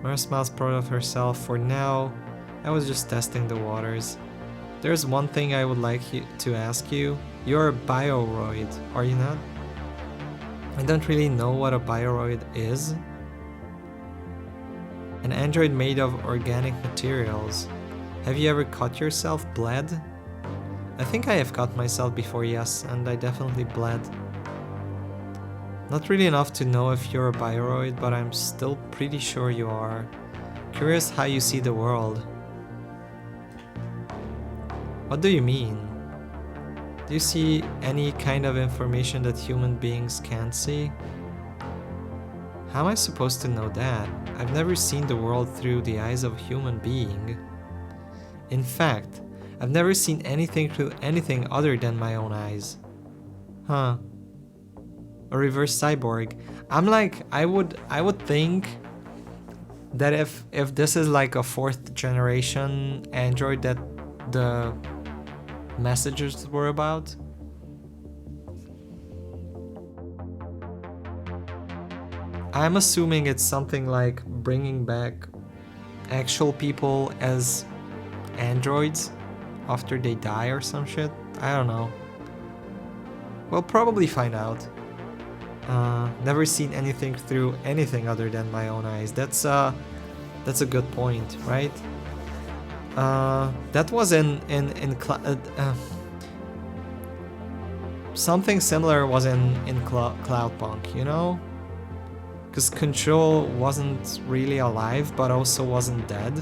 Mara smiles proud of herself. For now, I was just testing the waters. There's one thing I would like to ask you. You're a bioroid, are you not? I don't really know what a bioroid is. An android made of organic materials. Have you ever cut yourself, bled? I think I have cut myself before, yes, and I definitely bled. Not really enough to know if you're a bioroid, but I'm still pretty sure you are. Curious how you see the world. What do you mean? Do you see any kind of information that human beings can't see? How am I supposed to know that? I've never seen the world through the eyes of a human being. In fact, I've never seen anything through anything other than my own eyes. Huh. A reverse cyborg. I'm like, I would think that if this is like a 4th generation android that the messages were about, I'm assuming it's something like bringing back actual people as androids after they die or some shit. I don't know. We'll probably find out. Never seen anything through anything other than my own eyes. That's a good point, right? That was something similar was in Cloudpunk, you know? Because Control wasn't really alive, but also wasn't dead.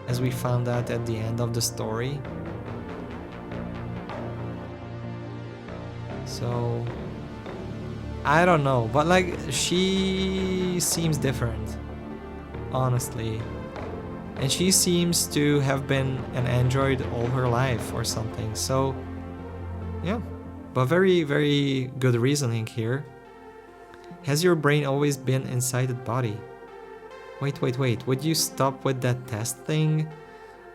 As we found out at the end of the story. So I don't know, but like she seems different, honestly. And she seems to have been an android all her life or something. So yeah, but very, very good reasoning here. Has your brain always been inside the body? Wait, would you stop with that test thing?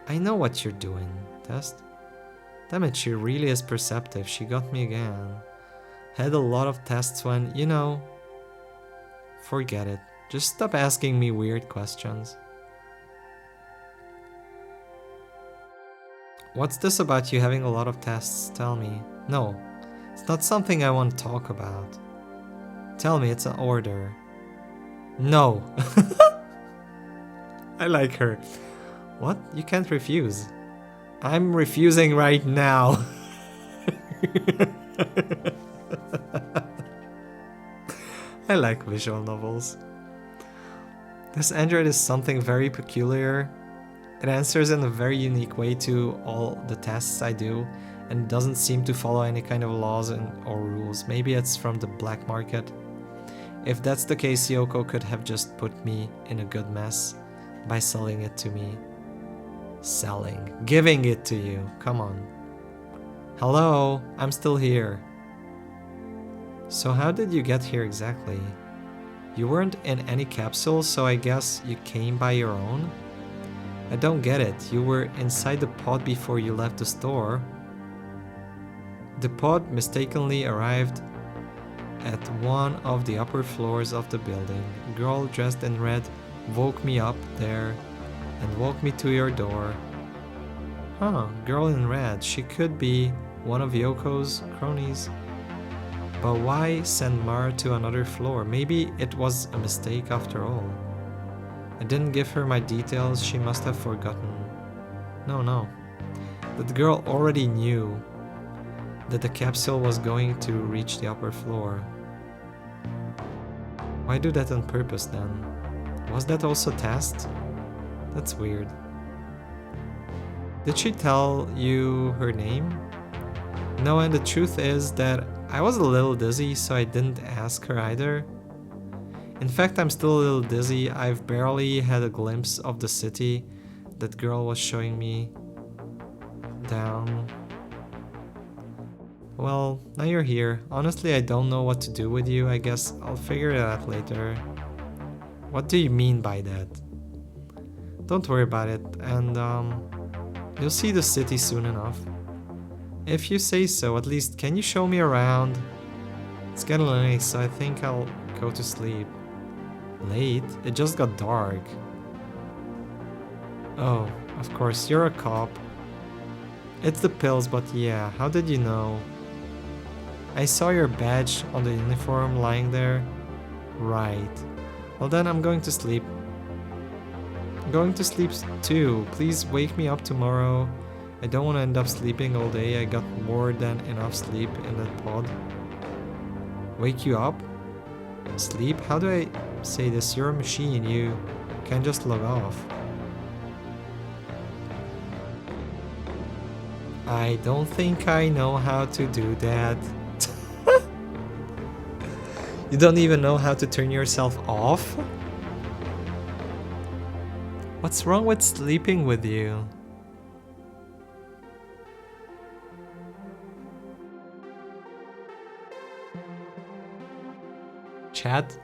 I know what you're doing, test. Damn it, she really is perceptive. She got me again. Had a lot of tests when, you know, forget it. Just stop asking me weird questions. What's this about you having a lot of tests? Tell me. No, it's not something I want to talk about. Tell me, it's an order. No. I like her. What? You can't refuse. I'm refusing right now. I like visual novels. This android is something very peculiar. It answers in a very unique way to all the tests I do and doesn't seem to follow any kind of laws or rules. Maybe it's from the black market. If that's the case, Yoko could have just put me in a good mess by selling it to me. Selling. Giving it to you. Come on. Hello, I'm still here. So how did you get here exactly? You weren't in any capsule, so I guess you came by your own? I don't get it. You were inside the pod before you left the store. The pod mistakenly arrived at one of the upper floors of the building. A girl dressed in red woke me up there and woke me to your door. Huh, girl in red. She could be one of Yoko's cronies. But why send Mara to another floor? Maybe it was a mistake after all. I didn't give her my details, she must have forgotten. No. That girl already knew that the capsule was going to reach the upper floor. Why do that on purpose then? Was that also test? That's weird. Did she tell you her name? No, and the truth is that I was a little dizzy, so I didn't ask her either. In fact, I'm still a little dizzy. I've barely had a glimpse of the city that girl was showing me down. Well, now you're here. Honestly, I don't know what to do with you. I guess I'll figure it out later. What do you mean by that? Don't worry about it, and you'll see the city soon enough. If you say so, at least can you show me around? It's getting late, so I think I'll go to sleep. Late? It just got dark. Oh, of course, you're a cop. It's the pills, but yeah, how did you know? I saw your badge on the uniform lying there. Right. Well then, I'm going to sleep. I'm going to sleep too. Please wake me up tomorrow. I don't want to end up sleeping all day. I got more than enough sleep in that pod. Wake you up? Sleep? How do I say this? You're a machine. You can't just log off. I don't think I know how to do that. You don't even know how to turn yourself off? What's wrong with sleeping with you? Chat?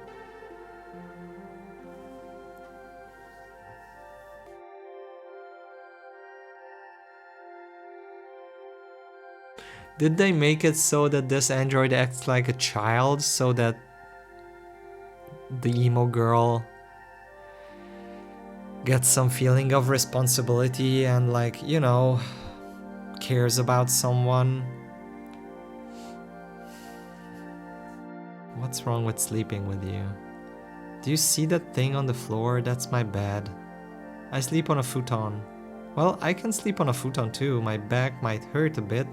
Did they make it so that this android acts like a child so that the emo girl gets some feeling of responsibility and, like, you know, cares about someone? What's wrong with sleeping with you? Do you see that thing on the floor? That's my bed. I sleep on a futon. Well, I can sleep on a futon too. My back might hurt a bit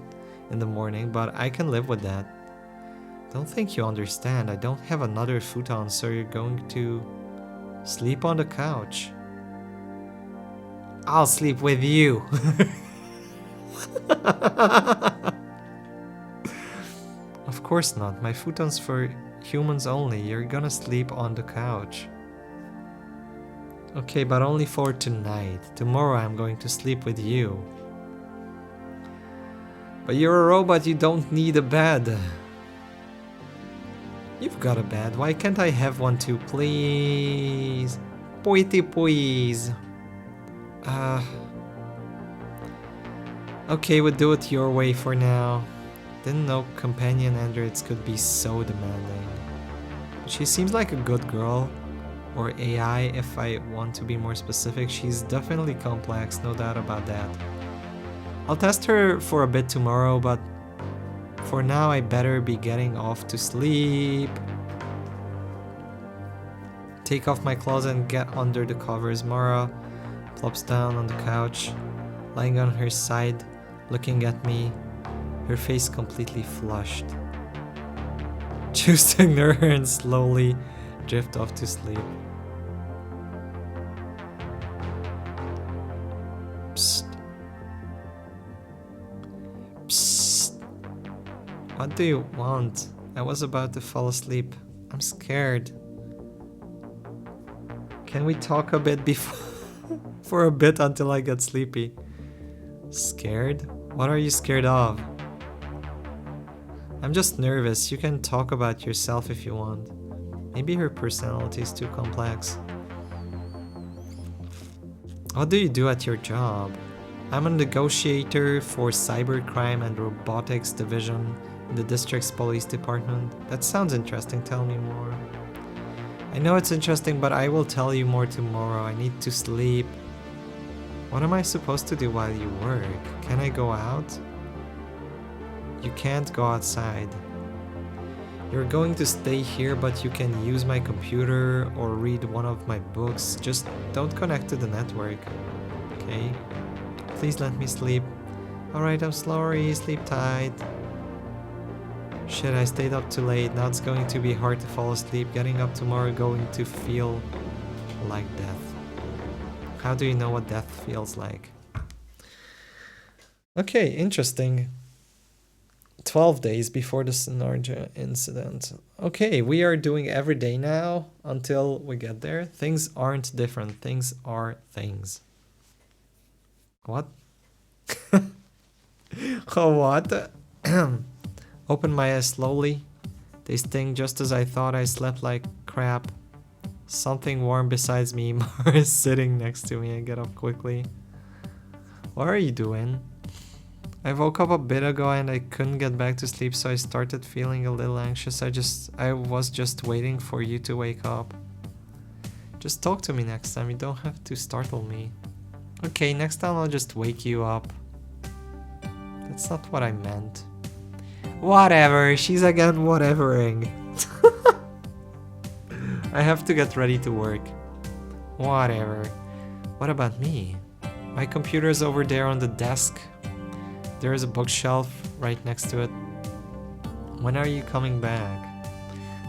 in the morning, but I can live with that. Don't think you understand. I don't have another futon, so you're going to sleep on the couch. I'll sleep with you. Of course not. My futon's for humans only. You're gonna sleep on the couch. Okay, but only for tonight. Tomorrow I'm going to sleep with you. But you're a robot, you don't need a bed. You've got a bed, why can't I have one too, please? Poity please. Okay, we'll do it your way for now. Didn't know companion androids could be so demanding. She seems like a good girl. Or AI, if I want to be more specific. She's definitely complex, no doubt about that. I'll test her for a bit tomorrow, but for now I better be getting off to sleep. Take off my clothes and get under the covers. Mara plops down on the couch, lying on her side, looking at me, her face completely flushed. Choose to ignore her and slowly drift off to sleep. Psst. Psst. What do you want? I was about to fall asleep. I'm scared. Can we talk a bit before for a bit until I get sleepy? Scared? What are you scared of? I'm just nervous. You can talk about yourself if you want. Maybe her personality is too complex. What do you do at your job? I'm a negotiator for cybercrime and robotics division in the district's police department. That sounds interesting, tell me more. I know it's interesting, but I will tell you more tomorrow. I need to sleep. What am I supposed to do while you work? Can I go out? You can't go outside. You're going to stay here, but you can use my computer or read one of my books. Just don't connect to the network, okay? Please let me sleep. Alright, I'm sorry, sleep tight. Shit, I stayed up too late. Now it's going to be hard to fall asleep. Getting up tomorrow going to feel like death. How do you know what death feels like? Okay, interesting. 12 days before the Synergia incident. Okay, we are doing every day now until we get there. Things aren't different. Things are things. What? Oh, what? Open my eyes slowly. They sting just as I thought. I slept like crap. Something warm besides me. Mara is sitting next to me. I get up quickly. What are you doing? I woke up a bit ago and I couldn't get back to sleep, so I started feeling a little anxious. I was just waiting for you to wake up. Just talk to me next time. You don't have to startle me. Okay, next time I'll just wake you up. That's not what I meant. Whatever, she's again whatevering. I have to get ready to work. Whatever. What about me? My computer's over there on the desk. There is a bookshelf right next to it. When are you coming back?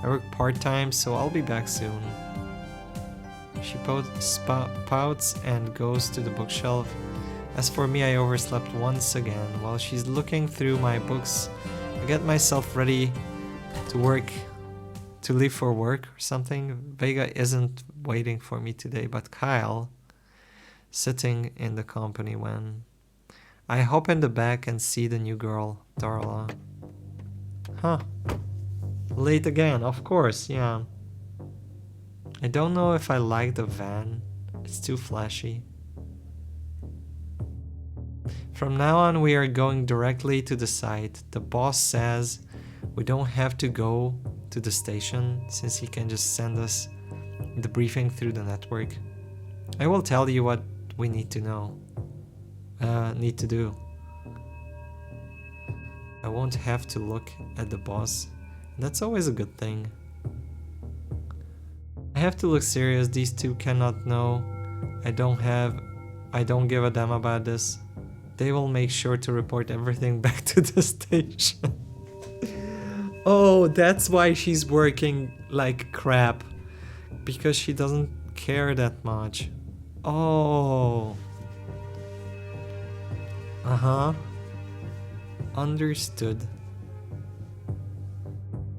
I work part-time, so I'll be back soon. She pouts and goes to the bookshelf. As for me, I overslept once again. While she's looking through my books, I get myself ready to leave for work or something. Vega isn't waiting for me today, but Kyle, sitting in the company when I hop in the back and see the new girl, Darla. Huh. Late again, of course, yeah. I don't know if I like the van. It's too flashy. From now on, we are going directly to the site. The boss says we don't have to go to the station since he can just send us the briefing through the network. I will tell you what we need to do. I won't have to look at the boss. That's always a good thing. I have to look serious. These two cannot know I don't give a damn about this. They will make sure to report everything back to the station. Oh, that's why she's working like crap. Because she doesn't care that much. Oh. Uh-huh. Understood.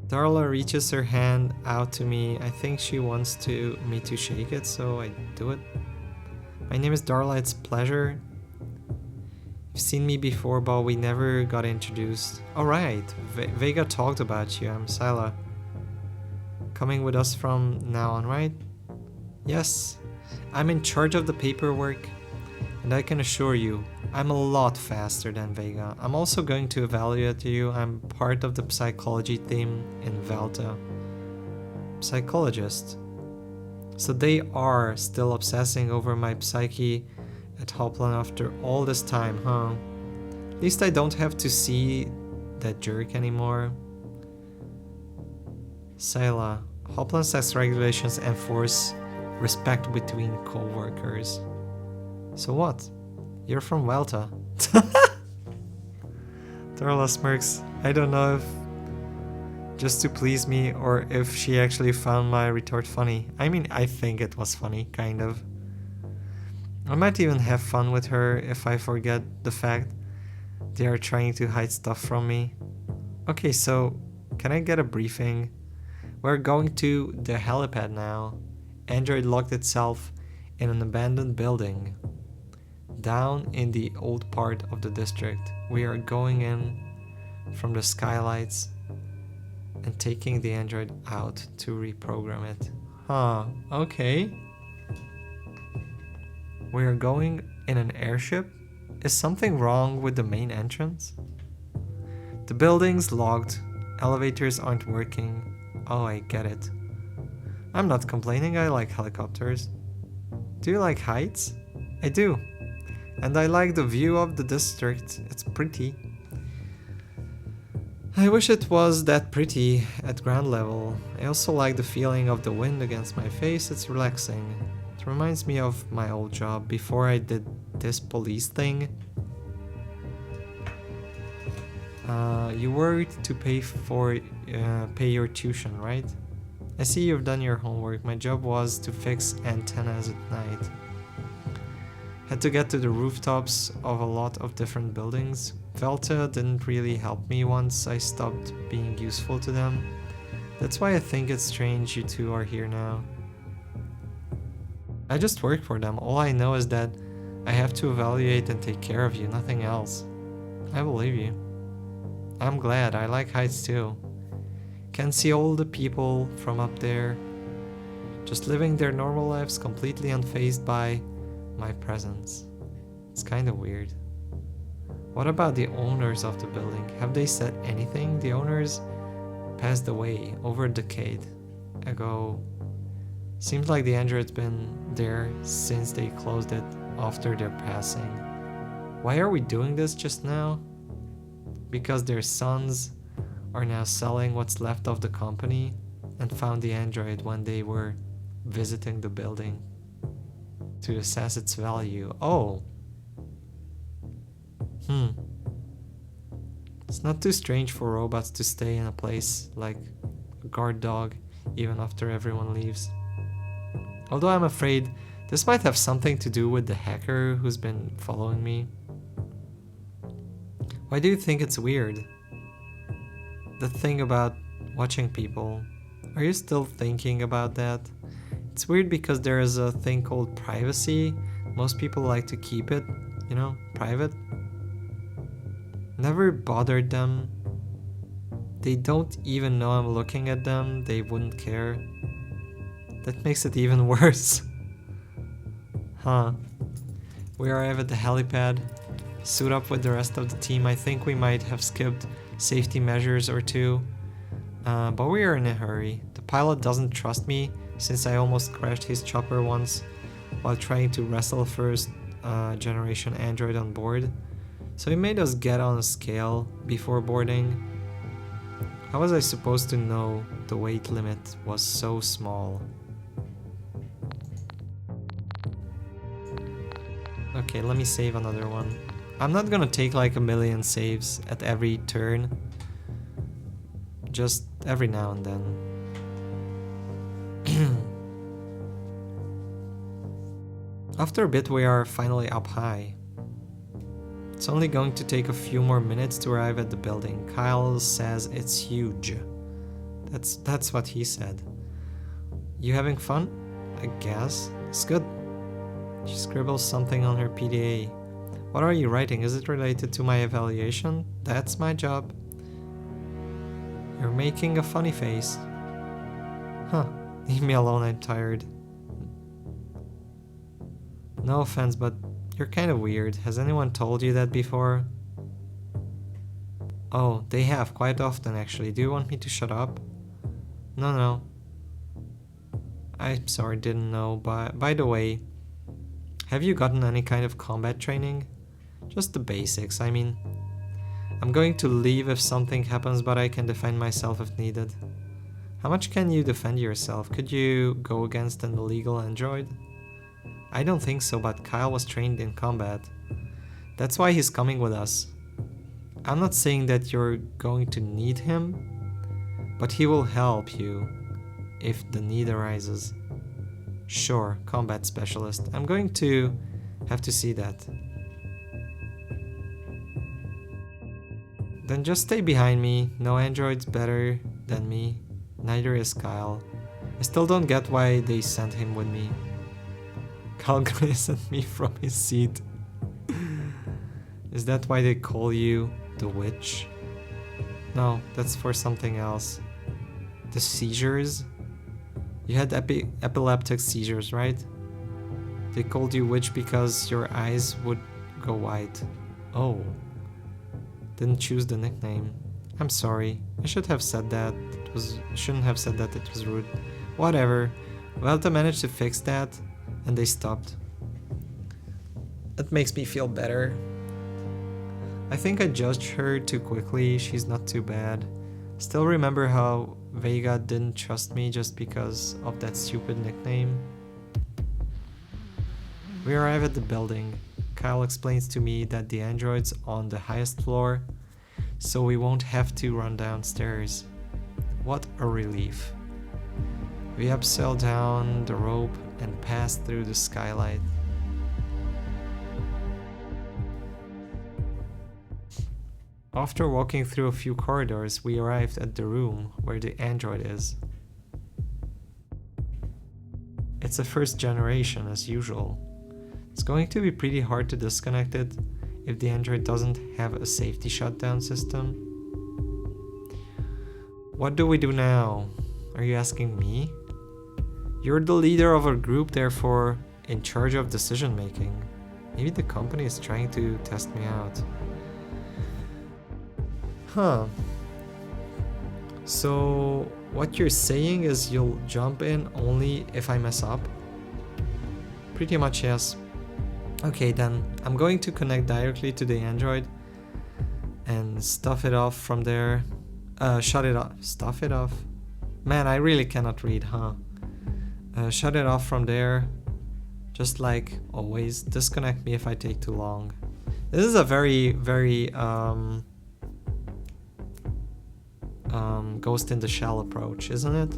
Darla reaches her hand out to me. I think she wants me to shake it, so I do it. My name is Darla, it's a pleasure. You've seen me before, but we never got introduced. Alright, Vega talked about you. I'm Sila. Coming with us from now on, right? Yes. I'm in charge of the paperwork, and I can assure you, I'm a lot faster than Vega. I'm also going to evaluate you. I'm part of the psychology team in Velta. Psychologist. So they are still obsessing over my psyche at Hopland after all this time, huh? At least I don't have to see that jerk anymore. Sayla, Hopland sex regulations enforce respect between co-workers. So what? You're from Welta. Darla smirks. I don't know if just to please me or if she actually found my retort funny. I mean, I think it was funny, kind of. I might even have fun with her if I forget the fact they are trying to hide stuff from me. Okay, so can I get a briefing? We're going to the helipad now. Android locked itself in an abandoned building down in the old part of the district. We are going in from the skylights and taking the android out to reprogram it. Huh, okay. We are going in an airship? Is something wrong with the main entrance? The building's locked. Elevators aren't working. Oh, I get it. I'm not complaining, I like helicopters. Do you like heights? I do. And I like the view of the district. It's pretty. I wish it was that pretty at ground level. I also like the feeling of the wind against my face. It's relaxing. It reminds me of my old job before I did this police thing. You worried to pay your tuition, right? I see you've done your homework. My job was to fix antennas at night. Had to get to the rooftops of a lot of different buildings. Velta didn't really help me once I stopped being useful to them. That's why I think it's strange you two are here now. I just work for them. All I know is that I have to evaluate and take care of you, nothing else. I believe you. I'm glad. I like heights too. Can see all the people from up there, just living their normal lives completely unfazed by my presence. It's kind of weird. What about the owners of the building? Have they said anything? The owners passed away over a decade ago. Seems like the android's been there since they closed it after their passing. Why are we doing this just now? Because their sons are now selling what's left of the company and found the android when they were visiting the building to assess its value. Oh. It's not too strange for robots to stay in a place like a guard dog even after everyone leaves. Although I'm afraid this might have something to do with the hacker who's been following me. Why do you think it's weird? The thing about watching people. Are you still thinking about that? It's weird because there is a thing called privacy. Most people like to keep it, private. Never bothered them. They don't even know I'm looking at them. They wouldn't care. That makes it even worse. Huh. We arrive at the helipad. Suit up with the rest of the team. I think we might have skipped safety measures or two. But we are in a hurry. The pilot doesn't trust me since I almost crashed his chopper once while trying to wrestle first generation android on board. So he made us get on a scale before boarding. How was I supposed to know the weight limit was so small? Okay, let me save another one. I'm not gonna take like a million saves at every turn. Just every now and then. After a bit we are finally up high. It's only going to take a few more minutes to arrive at the building. Kyle says it's huge. That's what he said. You having fun? I guess. It's good. She scribbles something on her PDA. What are you writing? Is it related to my evaluation? That's my job. You're making a funny face. Huh. Leave me alone, I'm tired. No offense, but you're kind of weird. Has anyone told you that before? Oh, they have, quite often actually. Do you want me to shut up? No. I'm sorry, didn't know, but by the way, have you gotten any kind of combat training? Just the basics, I mean. I'm going to leave if something happens, but I can defend myself if needed. How much can you defend yourself? Could you go against an illegal android? I don't think so, but Kyle was trained in combat. That's why he's coming with us. I'm not saying that you're going to need him, but he will help you if the need arises. Sure, combat specialist. I'm going to have to see that. Then just stay behind me. No android's better than me. Neither is Kyle. I still don't get why they sent him with me. Kyle glares at me from his seat. Is that why they call you the witch? No, that's for something else. The seizures? You had epileptic seizures, right? They called you witch because your eyes would go white. Oh. Didn't choose the nickname. I'm sorry. I should have said that. Shouldn't have said that. It was rude. Whatever. Well, they managed to fix that, and they stopped. That makes me feel better. I think I judged her too quickly. She's not too bad. Still remember how Vega didn't trust me just because of that stupid nickname. We arrive at the building. Kyle explains to me that the android's on the highest floor, so we won't have to run downstairs. What a relief. We upsell down the rope and pass through the skylight. After walking through a few corridors, we arrived at the room where the android is. It's a first generation as usual. It's going to be pretty hard to disconnect it if the android doesn't have a safety shutdown system. What do we do now? Are you asking me? You're the leader of our group, therefore in charge of decision making. Maybe the company is trying to test me out. Huh. So what you're saying is you'll jump in only if I mess up? Pretty much yes. Okay, then I'm going to connect directly to the Android and stuff it off from there. Shut it off. Stuff it off. Man, I really cannot read, huh? Shut it off from there. Just like always, disconnect me if I take too long. This is a very, very Ghost in the Shell approach, isn't it?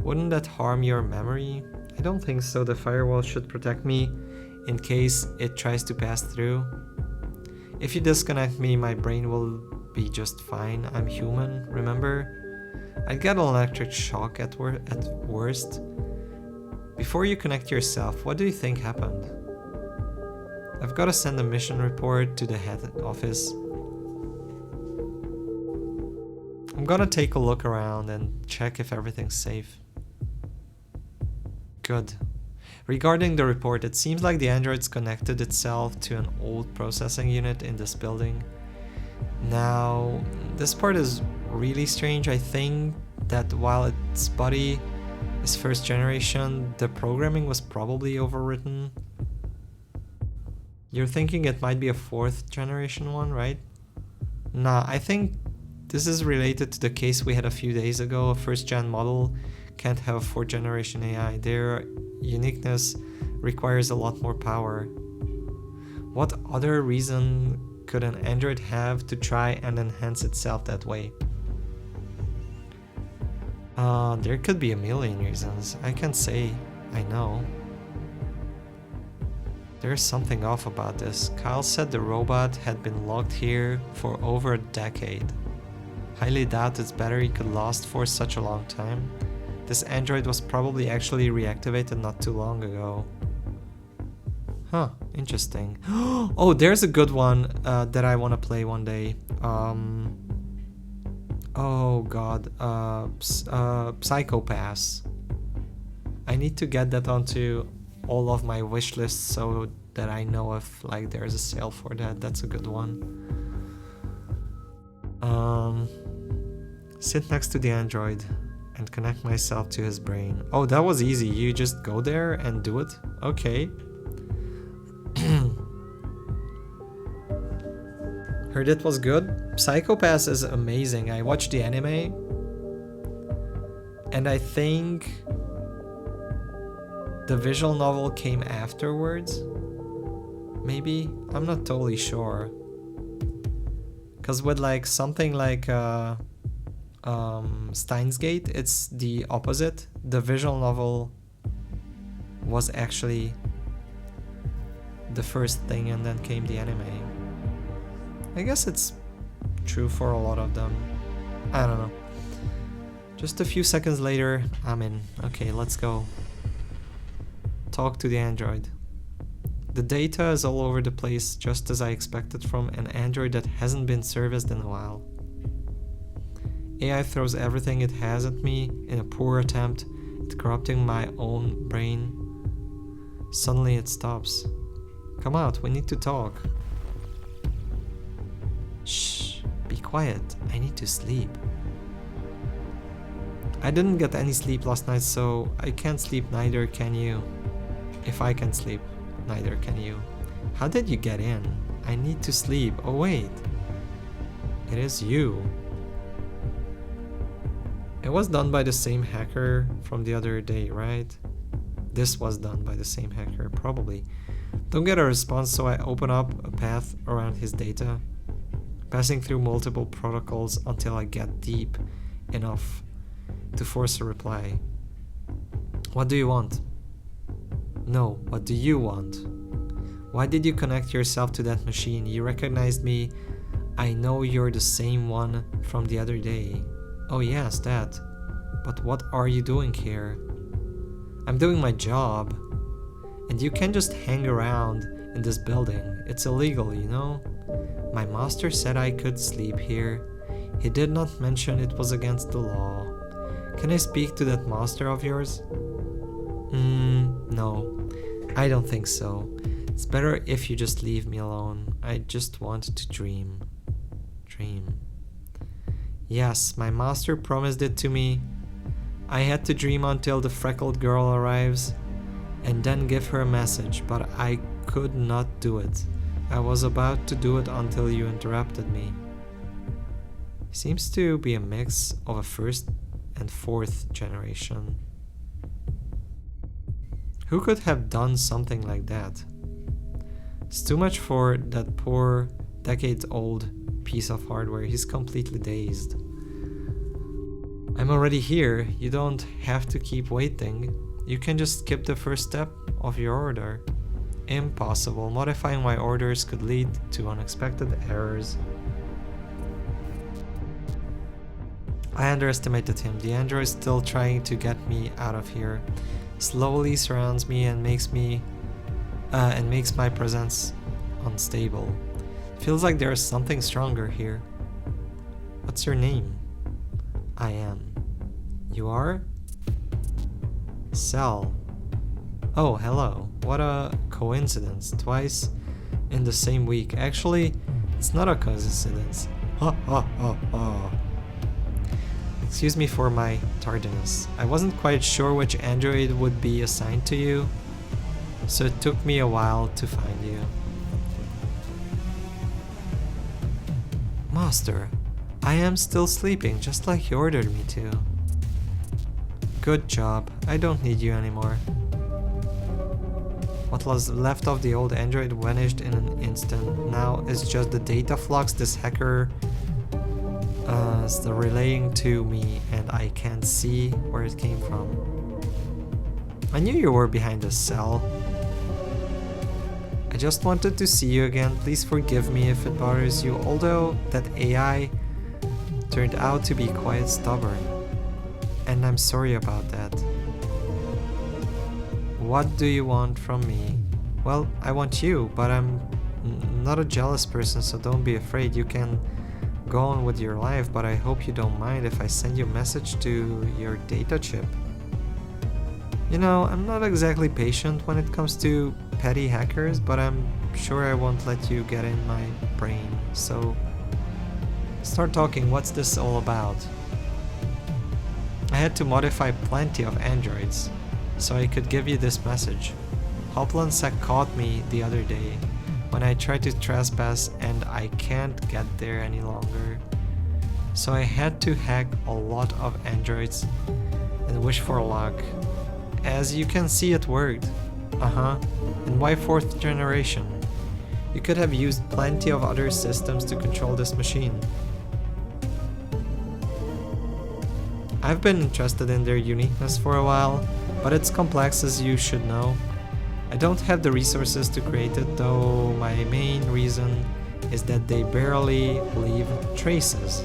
Wouldn't that harm your memory? I don't think so. The firewall should protect me in case it tries to pass through. If you disconnect me, my brain will be just fine. I'm human, remember? I'd get an electric shock at worst. Before you connect yourself, what do you think happened? I've got to send a mission report to the head office. I'm gonna take a look around and check if everything's safe. Good. Regarding the report, it seems like the android's connected itself to an old processing unit in this building. Now, this part is really strange. I think that while its body is first generation, the programming was probably overwritten. You're thinking it might be a fourth generation one, right? Nah, I think this is related to the case we had a few days ago. A first gen model can't have a fourth generation AI. Their uniqueness requires a lot more power. What other reason could an android have to try and enhance itself that way? There could be a million reasons. I can't say I know. There's something off about this. Kyle said the robot had been locked here for over a decade. Highly doubt its battery could last for such a long time. This android was probably actually reactivated not too long ago. Huh, interesting. Oh, there's a good one that I want to play one day. Oh god, Psychopaths. I need to get that onto all of my wish lists so that I know if like there's a sale for that. That's a good one. Sit next to the android and connect myself to his brain. Oh, that was easy. You just go there and do it? Okay. Heard it was good. Psychopaths is amazing. I watched the anime and I think the visual novel came afterwards. Maybe? I'm not totally sure. Cause with like something like Steins Gate, it's the opposite. The visual novel was actually the first thing and then came the anime. I guess it's true for a lot of them. I don't know. Just a few seconds later, I'm in. Okay, let's go. Talk to the android. The data is all over the place, just as I expected from an android that hasn't been serviced in a while. AI throws everything it has at me in a poor attempt at corrupting my own brain. Suddenly it stops. Come out, we need to talk. Shh, be quiet, I need to sleep. I didn't get any sleep last night, so I can't sleep, neither can you. If I can sleep, neither can you. How did you get in? I need to sleep. Oh wait, it is you. It was done by the same hacker from the other day, right? This was done by the same hacker, probably. Don't get a response, so I open up a path around his data, passing through multiple protocols until I get deep enough to force a reply. What do you want? No, what do you want? Why did you connect yourself to that machine? You recognized me. I know you're the same one from the other day. Oh yes, that. But what are you doing here? I'm doing my job. And you can't just hang around in this building. It's illegal, you know? My master said I could sleep here. He did not mention it was against the law. Can I speak to that master of yours? No. I don't think so. It's better if you just leave me alone. I just want to dream. Dream. Yes, my master promised it to me. I had to dream until the freckled girl arrives. and then give her a message, but I could not do it. I was about to do it until you interrupted me. Seems to be a mix of a first and fourth generation. Who could have done something like that? It's too much for that poor, decades-old piece of hardware. He's completely dazed. I'm already here. You don't have to keep waiting. You can just skip the first step of your order. Impossible. Modifying my orders could lead to unexpected errors. I underestimated him. The android is still trying to get me out of here. Slowly surrounds me and makes my presence unstable. Feels like there is something stronger here. What's your name? I am. You are? Cell. Oh, hello. What a coincidence. Twice in the same week. Actually, it's not a coincidence. Ha ha ha ha. Excuse me for my tardiness. I wasn't quite sure which android would be assigned to you, so it took me a while to find you. Master, I am still sleeping, just like you ordered me to. Good job. I don't need you anymore. What was left of the old android vanished in an instant. Now it's just the data flux this hacker is relaying to me, and I can't see where it came from. I knew you were behind this cell. I just wanted to see you again. Please forgive me if it bothers you, although that AI turned out to be quite stubborn. And I'm sorry about that. What do you want from me? Well, I want you, but I'm not a jealous person, so don't be afraid. You can go on with your life, but I hope you don't mind if I send you a message to your data chip. You know, I'm not exactly patient when it comes to petty hackers, but I'm sure I won't let you get in my brain. So, start talking. What's this all about? I had to modify plenty of androids so I could give you this message. Hoplansec caught me the other day when I tried to trespass, and I can't get there any longer. So I had to hack a lot of androids and wish for luck. As you can see, it worked. And why 4th generation? You could have used plenty of other systems to control this machine. I've been interested in their uniqueness for a while, but it's complex, as you should know. I don't have the resources to create it, though my main reason is that they barely leave traces.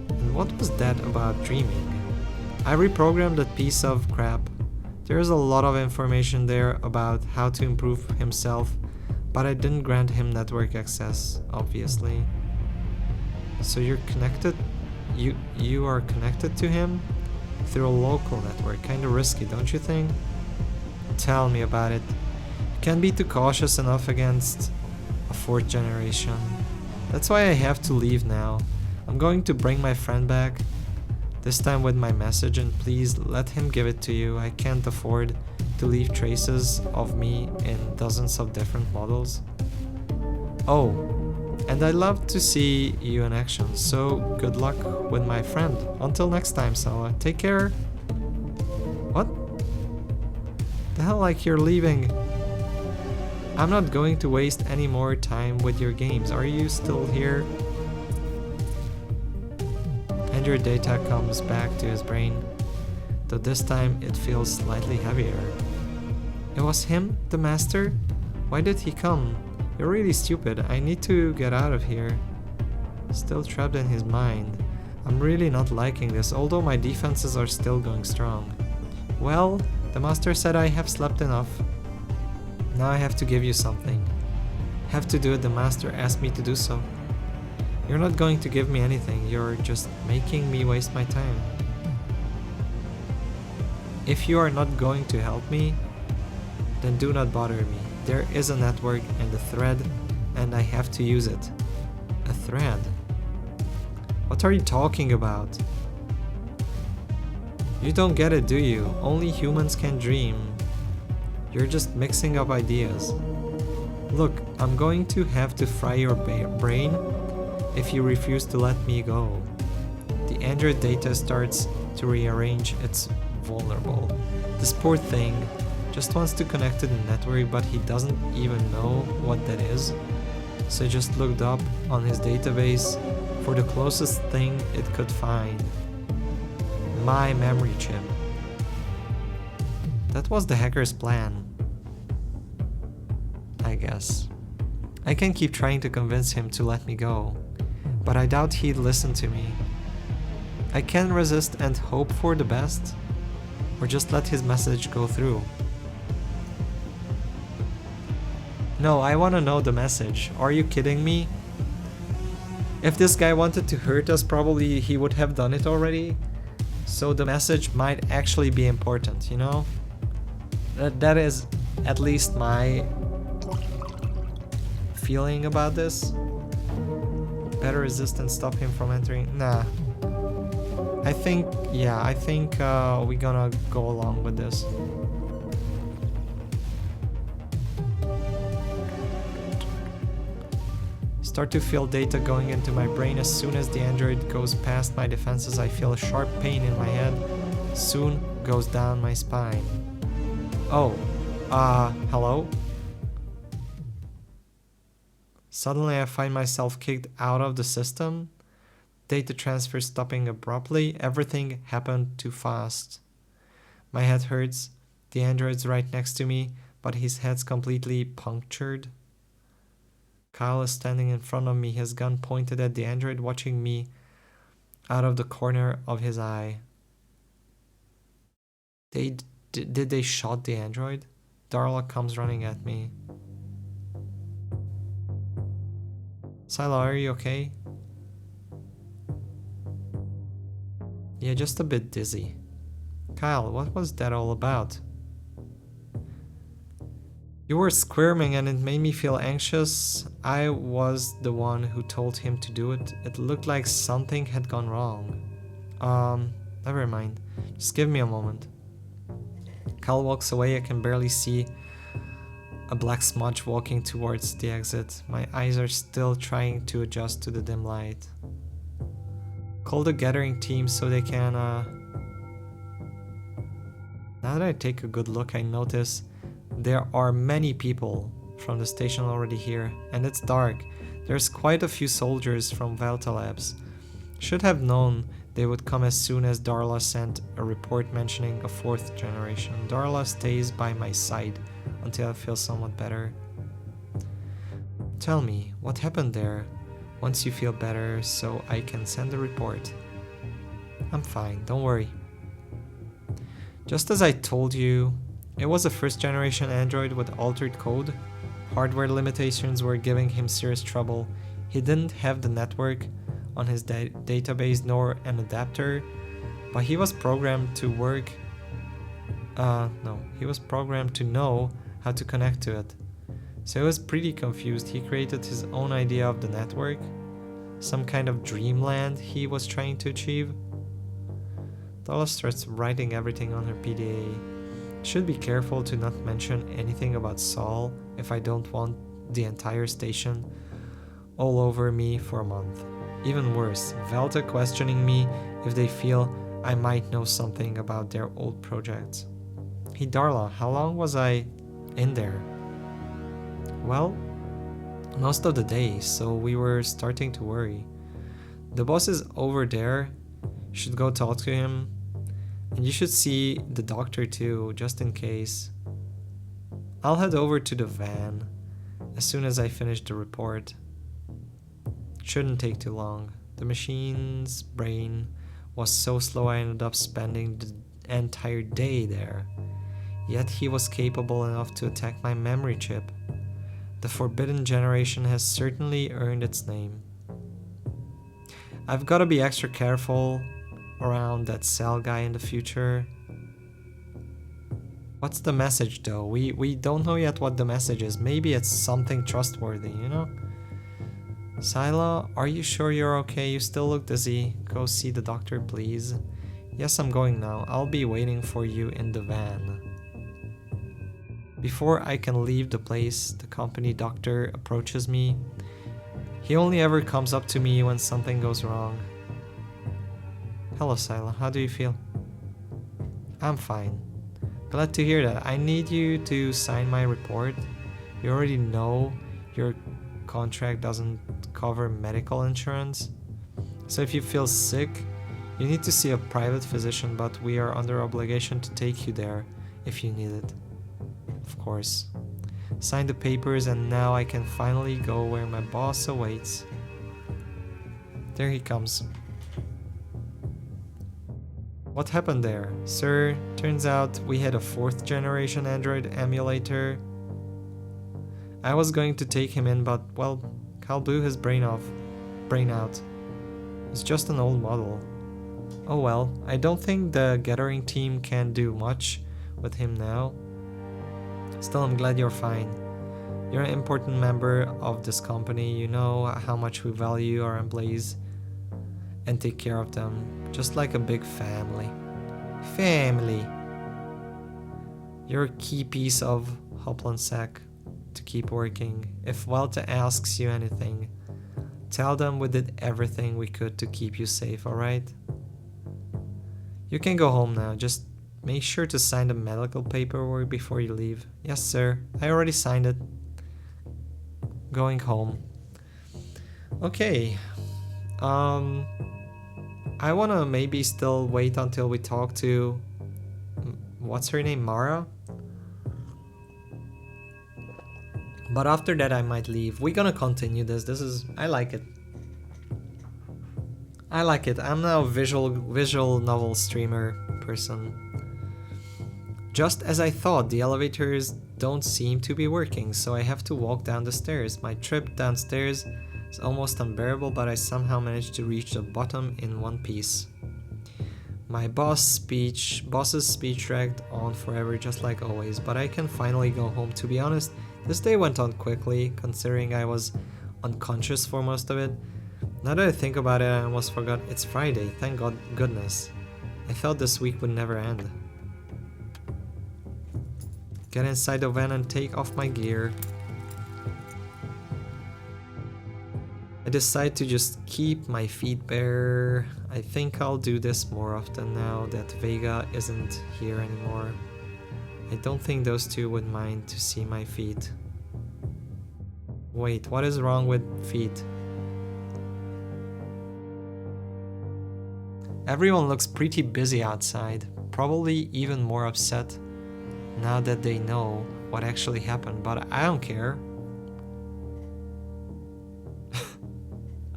And what was that about dreaming? I reprogrammed that piece of crap. There's a lot of information there about how to improve himself, but I didn't grant him network access, obviously. So you're connected? You are connected to him? Through a local network. Kinda risky, don't you think? Tell me about it. Can't be too cautious enough against a 4th generation. That's why I have to leave now. I'm going to bring my friend back, this time with my message, and please let him give it to you. I can't afford to leave traces of me in dozens of different models. Oh, and I'd love to see you in action, so good luck with my friend. Until next time, Sala. Take care. What? The hell, like you're leaving? I'm not going to waste any more time with your games. Are you still here? And your data comes back to his brain, though this time it feels slightly heavier. It was him, the master? Why did he come? You're really stupid. I need to get out of here. Still trapped in his mind. I'm really not liking this, although my defenses are still going strong. Well, the master said I have slept enough. Now I have to give you something. Have to do it, the master asked me to do so. You're not going to give me anything, you're just making me waste my time. If you are not going to help me, then do not bother me. There is a network and a thread, and I have to use it. A thread? What are you talking about? You don't get it, do you? Only humans can dream. You're just mixing up ideas. Look, I'm going to have to fry your brain if you refuse to let me go. The Android data starts to rearrange. It's vulnerable. This poor thing just wants to connect to the network, but he doesn't even know what that is. So he just looked up on his database for the closest thing it could find. My memory chip. That was the hacker's plan. I guess. I can keep trying to convince him to let me go, but I doubt he'd listen to me. I can resist and hope for the best, or just let his message go through. No, I want to know the message. Are you kidding me? If this guy wanted to hurt us, probably he would have done it already. So the message might actually be important, you know? That is at least my feeling about this. Better resist and stop him from entering. Nah. I think we're gonna go along with this. Start to feel data going into my brain. As soon as the android goes past my defenses, I feel a sharp pain in my head. Soon goes down my spine. Oh, hello? Suddenly I find myself kicked out of the system. Data transfer stopping abruptly. Everything happened too fast. My head hurts. The android's right next to me, but his head's completely punctured. Kyle is standing in front of me, his gun pointed at the android, watching me out of the corner of his eye. Did they shot the android? Darla comes running at me. Silo, are you okay? Yeah, just a bit dizzy. Kyle, what was that all about? You were squirming and it made me feel anxious. I was the one who told him to do it. It looked like something had gone wrong. Never mind. Just give me a moment. Kyle walks away. I can barely see a black smudge walking towards the exit. My eyes are still trying to adjust to the dim light. Call the gathering team so they can, Now that I take a good look, I notice there are many people from the station already here, and it's dark. There's quite a few soldiers from Velta Labs. Should have known they would come as soon as Darla sent a report mentioning a 4th generation. Darla stays by my side until I feel somewhat better. Tell me, what happened there? Once you feel better, so I can send a report. I'm fine, don't worry. Just as I told you, it was a 1st generation android with altered code. Hardware limitations were giving him serious trouble. He didn't have the network on his database nor an adapter, but he was programmed to work. He was programmed to know how to connect to it. So he was pretty confused. He created his own idea of the network, some kind of dreamland he was trying to achieve. Dalla starts writing everything on her PDA. Should be careful to not mention anything about Saul if I don't want the entire station all over me for a month. Even worse, Velta questioning me if they feel I might know something about their old projects. Hey Darla, how long was I in there? Well, most of the day, so we were starting to worry. The boss is over there, you should go talk to him. And you should see the doctor too, just in case. I'll head over to the van as soon as I finish the report. Shouldn't take too long. The machine's brain was so slow I ended up spending the entire day there. Yet he was capable enough to attack my memory chip. The Forbidden Generation has certainly earned its name. I've got to be extra careful around that cell guy in the future. What's the message though? We don't know yet what the message is. Maybe it's something trustworthy, you know? Sila, are you sure you're okay? You still look dizzy. Go see the doctor, please. Yes, I'm going now. I'll be waiting for you in the van. Before I can leave the place, the company doctor approaches me. He only ever comes up to me when something goes wrong. Hello, Sila. How do you feel? I'm fine. Glad to hear that. I need you to sign my report. You already know your contract doesn't cover medical insurance. So if you feel sick, you need to see a private physician, but we are under obligation to take you there if you need it. Of course. Sign the papers and now I can finally go where my boss awaits. There he comes. What happened there? Sir, turns out we had a 4th generation Android emulator. I was going to take him in, but, well, Cal blew his brain out. It's just an old model. Oh well, I don't think the gathering team can do much with him now. Still, I'm glad you're fine. You're an important member of this company. You know how much we value our employees and take care of them, just like a big family. Family! You're a key piece of Hoplansack to keep working. If Walter asks you anything, tell them we did everything we could to keep you safe, alright? You can go home now, just make sure to sign the medical paperwork before you leave. Yes, sir, I already signed it. Going home. Okay. I wanna maybe still wait until we talk to... what's her name? Mara? But after that I might leave. We're gonna continue this. This is... I like it. I like it. I'm now a visual novel streamer person. Just as I thought, the elevators don't seem to be working, so I have to walk down the stairs. My trip downstairs is almost unbearable, but I somehow managed to reach the bottom in one piece. My boss's speech dragged on forever, just like always, but I can finally go home. To be honest, this day went on quickly, considering I was unconscious for most of it. Now that I think about it, I almost forgot it's Friday, thank goodness. I thought this week would never end. Get inside the van and take off my gear. I decide to just keep my feet bare. I think I'll do this more often now that Vega isn't here anymore. I don't think those two would mind to see my feet. Wait, what is wrong with feet? Everyone looks pretty busy outside, probably even more upset now that they know what actually happened, but I don't care.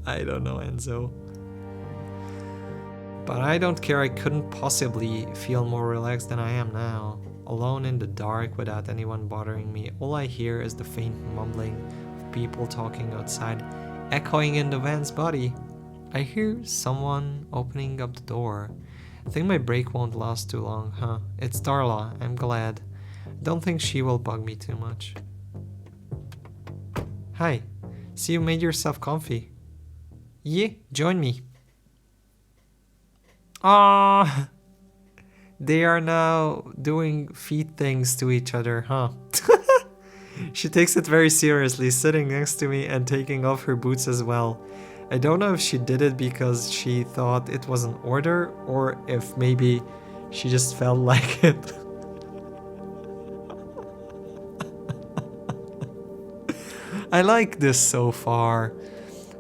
I don't know, Enzo. But I don't care. I couldn't possibly feel more relaxed than I am now. Alone in the dark without anyone bothering me. All I hear is the faint mumbling of people talking outside, echoing in the van's body. I hear someone opening up the door. I think my break won't last too long, huh? It's Darla, I'm glad. Don't think she will bug me too much. Hi, see you made yourself comfy. Yeah, join me. Ah, they are now doing feet things to each other, huh? She takes it very seriously, sitting next to me and taking off her boots as well. I don't know if she did it because she thought it was an order or if maybe she just felt like it. I like this so far.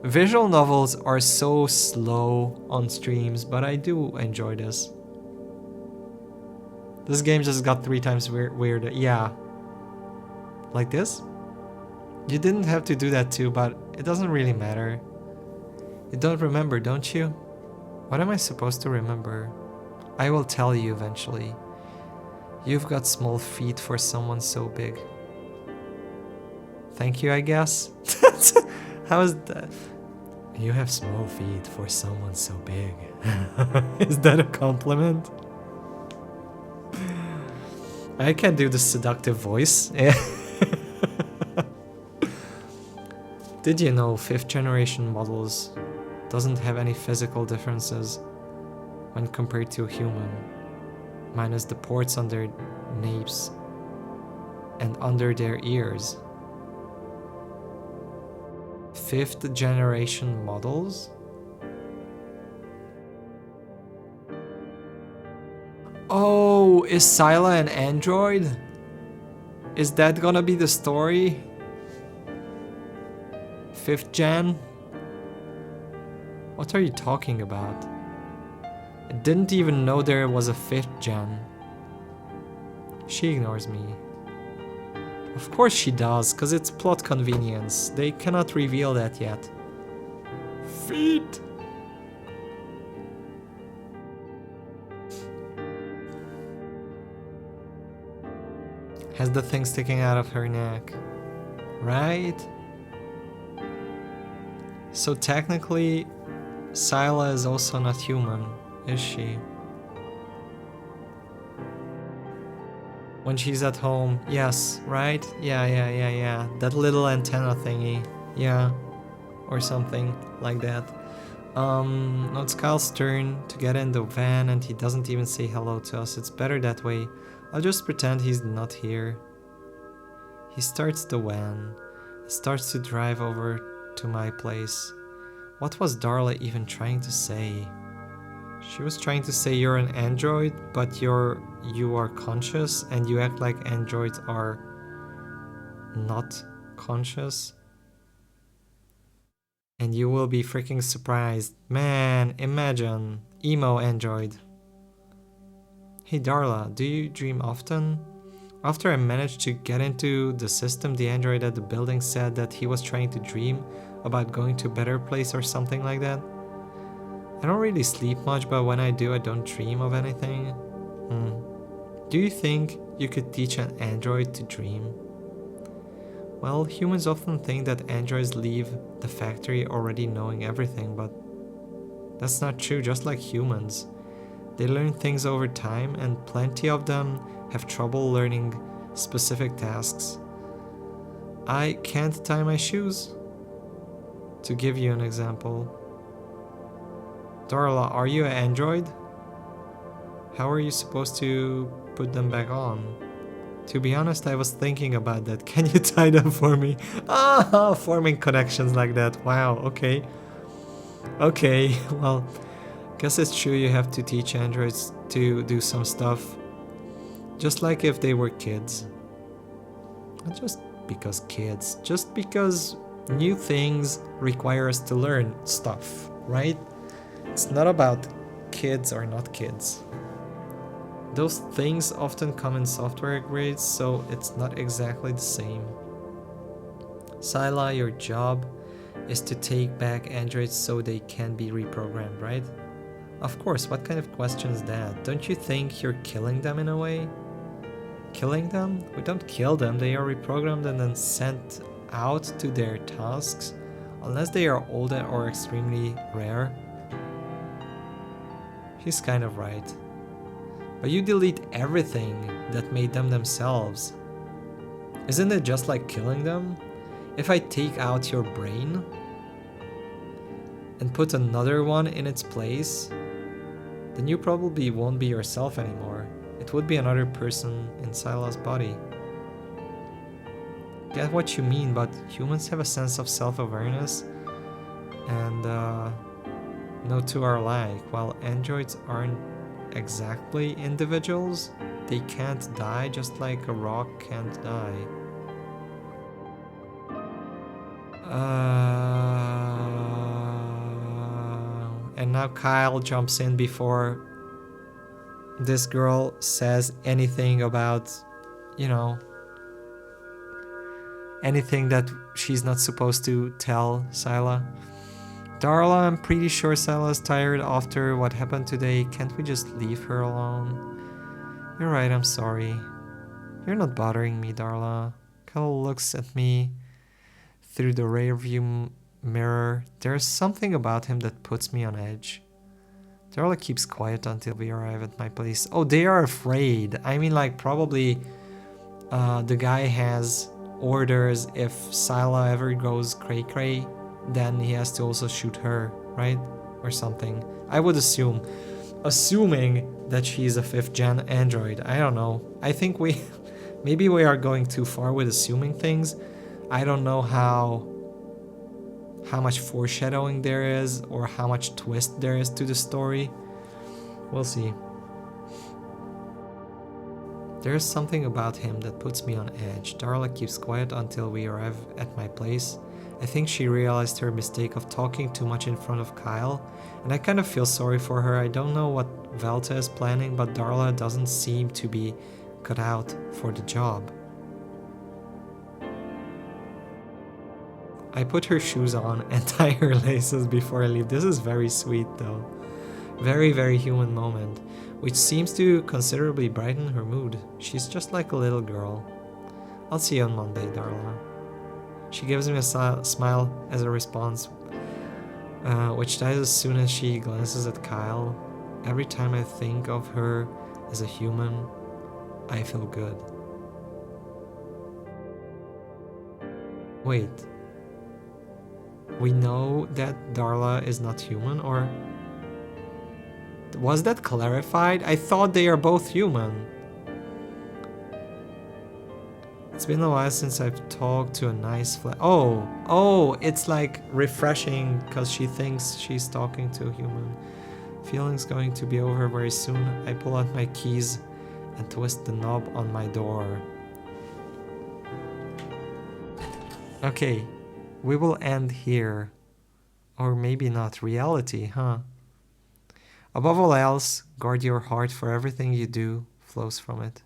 Visual novels are so slow on streams, but I do enjoy this. This game just got 3 times weirder. Yeah. Like this? You didn't have to do that too, but it doesn't really matter. You don't remember, don't you? What am I supposed to remember? I will tell you eventually. You've got small feet for someone so big. Thank you, I guess. How is that? You have small feet for someone so big. Is that a compliment? I can do the seductive voice. Did you know 5th generation models doesn't have any physical differences when compared to a human, minus the ports on their naves? and under their ears. 5th generation models? Oh, is Scylla an android? Is that gonna be the story? 5th gen? What are you talking about? I didn't even know there was a 5th gen. She ignores me. Of course she does, cause it's plot convenience. They cannot reveal that yet. Feet! Has the thing sticking out of her neck. Right? So technically, Scylla is also not human, is she? When she's at home, yes, right? Yeah. That little antenna thingy. Yeah. Or something like that. Now it's Kyle's turn to get in the van and he doesn't even say hello to us. It's better that way. I'll just pretend he's not here. He starts the van. It starts to drive over to my place. What was Darla even trying to say? She was trying to say you're an android, but you are conscious and you act like androids are not conscious. And you will be freaking surprised. Man, imagine. Emo android. Hey Darla, do you dream often? After I managed to get into the system, the android at the building said that he was trying to dream about going to a better place or something like that. I don't really sleep much, but when I do, I don't dream of anything. Do you think you could teach an android to dream? Well, humans often think that androids leave the factory already knowing everything, but that's not true, just like humans. They learn things over time, and plenty of them have trouble learning specific tasks. I can't tie my shoes. To give you an example. Darla, are you an android? How are you supposed to put them back on? To be honest, I was thinking about that. Can you tie them for me? Ah, forming connections like that. Wow, okay. Okay, well, guess it's true you have to teach androids to do some stuff. Just like if they were kids. Not just because kids, just because new things require us to learn stuff, right? It's not about kids or not kids. Those things often come in software grades, so it's not exactly the same. Scylla, your job is to take back androids so they can be reprogrammed, right? Of course, what kind of question is that? Don't you think you're killing them in a way? Killing them? We don't kill them, they are reprogrammed and then sent out to their tasks, unless they are old or extremely rare. She's kind of right. But you delete everything that made them themselves. Isn't it just like killing them? If I take out your brain and put another one in its place, then you probably won't be yourself anymore. It would be another person in Scylla's body. Get what you mean, but humans have a sense of self-awareness and no two are alike. While androids aren't exactly individuals, they can't die just like a rock can't die. And now Kyle jumps in before this girl says anything about, you know, anything that she's not supposed to tell Scylla. Darla, I'm pretty sure Scylla's tired after what happened today. Can't we just leave her alone? You're right, I'm sorry. You're not bothering me, Darla. Kyle looks at me through the rearview mirror. There's something about him that puts me on edge. Darla keeps quiet until we arrive at my place. Oh, they are afraid. I mean, like, probably the guy has orders. If Scylla ever goes cray-cray, then he has to also shoot her, right? Or something. I would assume. Assuming that she's a 5th gen android. I don't know. I think Maybe we are going too far with assuming things. I don't know how much foreshadowing there is or how much twist there is to the story. We'll see. There's something about him that puts me on edge. Darla keeps quiet until we arrive at my place. I think she realized her mistake of talking too much in front of Kyle, and I kind of feel sorry for her. I don't know what Velta is planning, but Darla doesn't seem to be cut out for the job. I put her shoes on and tie her laces before I leave. This is very sweet though. Very, very human moment, which seems to considerably brighten her mood. She's just like a little girl. I'll see you on Monday, Darla. She gives me a smile as a response, which dies as soon as she glances at Kyle. Every time I think of her as a human, I feel good. Wait. We know that Darla is not human, or... Was that clarified? I thought they are both human. It's been a while since I've talked to a nice Oh, it's like refreshing because she thinks she's talking to a human. Feeling's going to be over very soon. I pull out my keys and twist the knob on my door. Okay, we will end here. Or maybe not. Reality, huh? Above all else, guard your heart, for everything you do flows from it.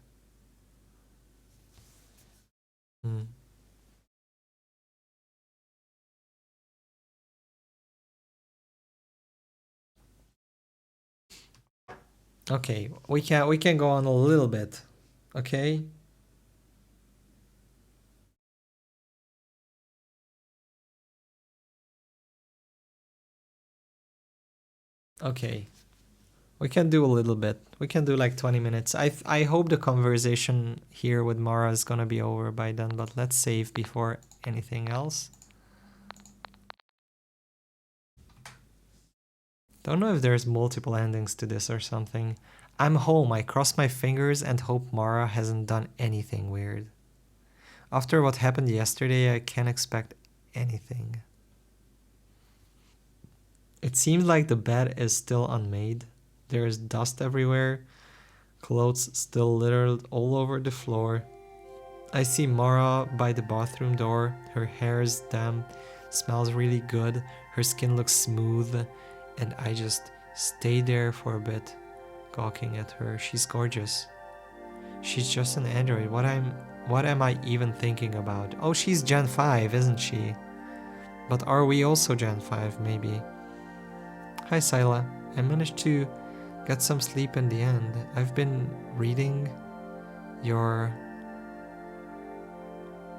Okay, we can go on a little bit. Okay? Okay. We can do a little bit. We can do like 20 minutes. I hope the conversation here with Mara is gonna be over by then, but let's save before anything else. Don't know if there's multiple endings to this or something. I'm home. I cross my fingers and hope Mara hasn't done anything weird. After what happened yesterday, I can't expect anything. It seems like the bed is still unmade. There is dust everywhere, clothes still littered all over the floor. I see Mara by the bathroom door. Her hair is damp, smells really good, her skin looks smooth, and I just stay there for a bit, gawking at her. She's gorgeous. She's just an android. What am I even thinking about? Oh, she's Gen 5, isn't she? But are we also Gen 5, maybe? Hi, Sila. I managed to get some sleep in the end. I've been reading your...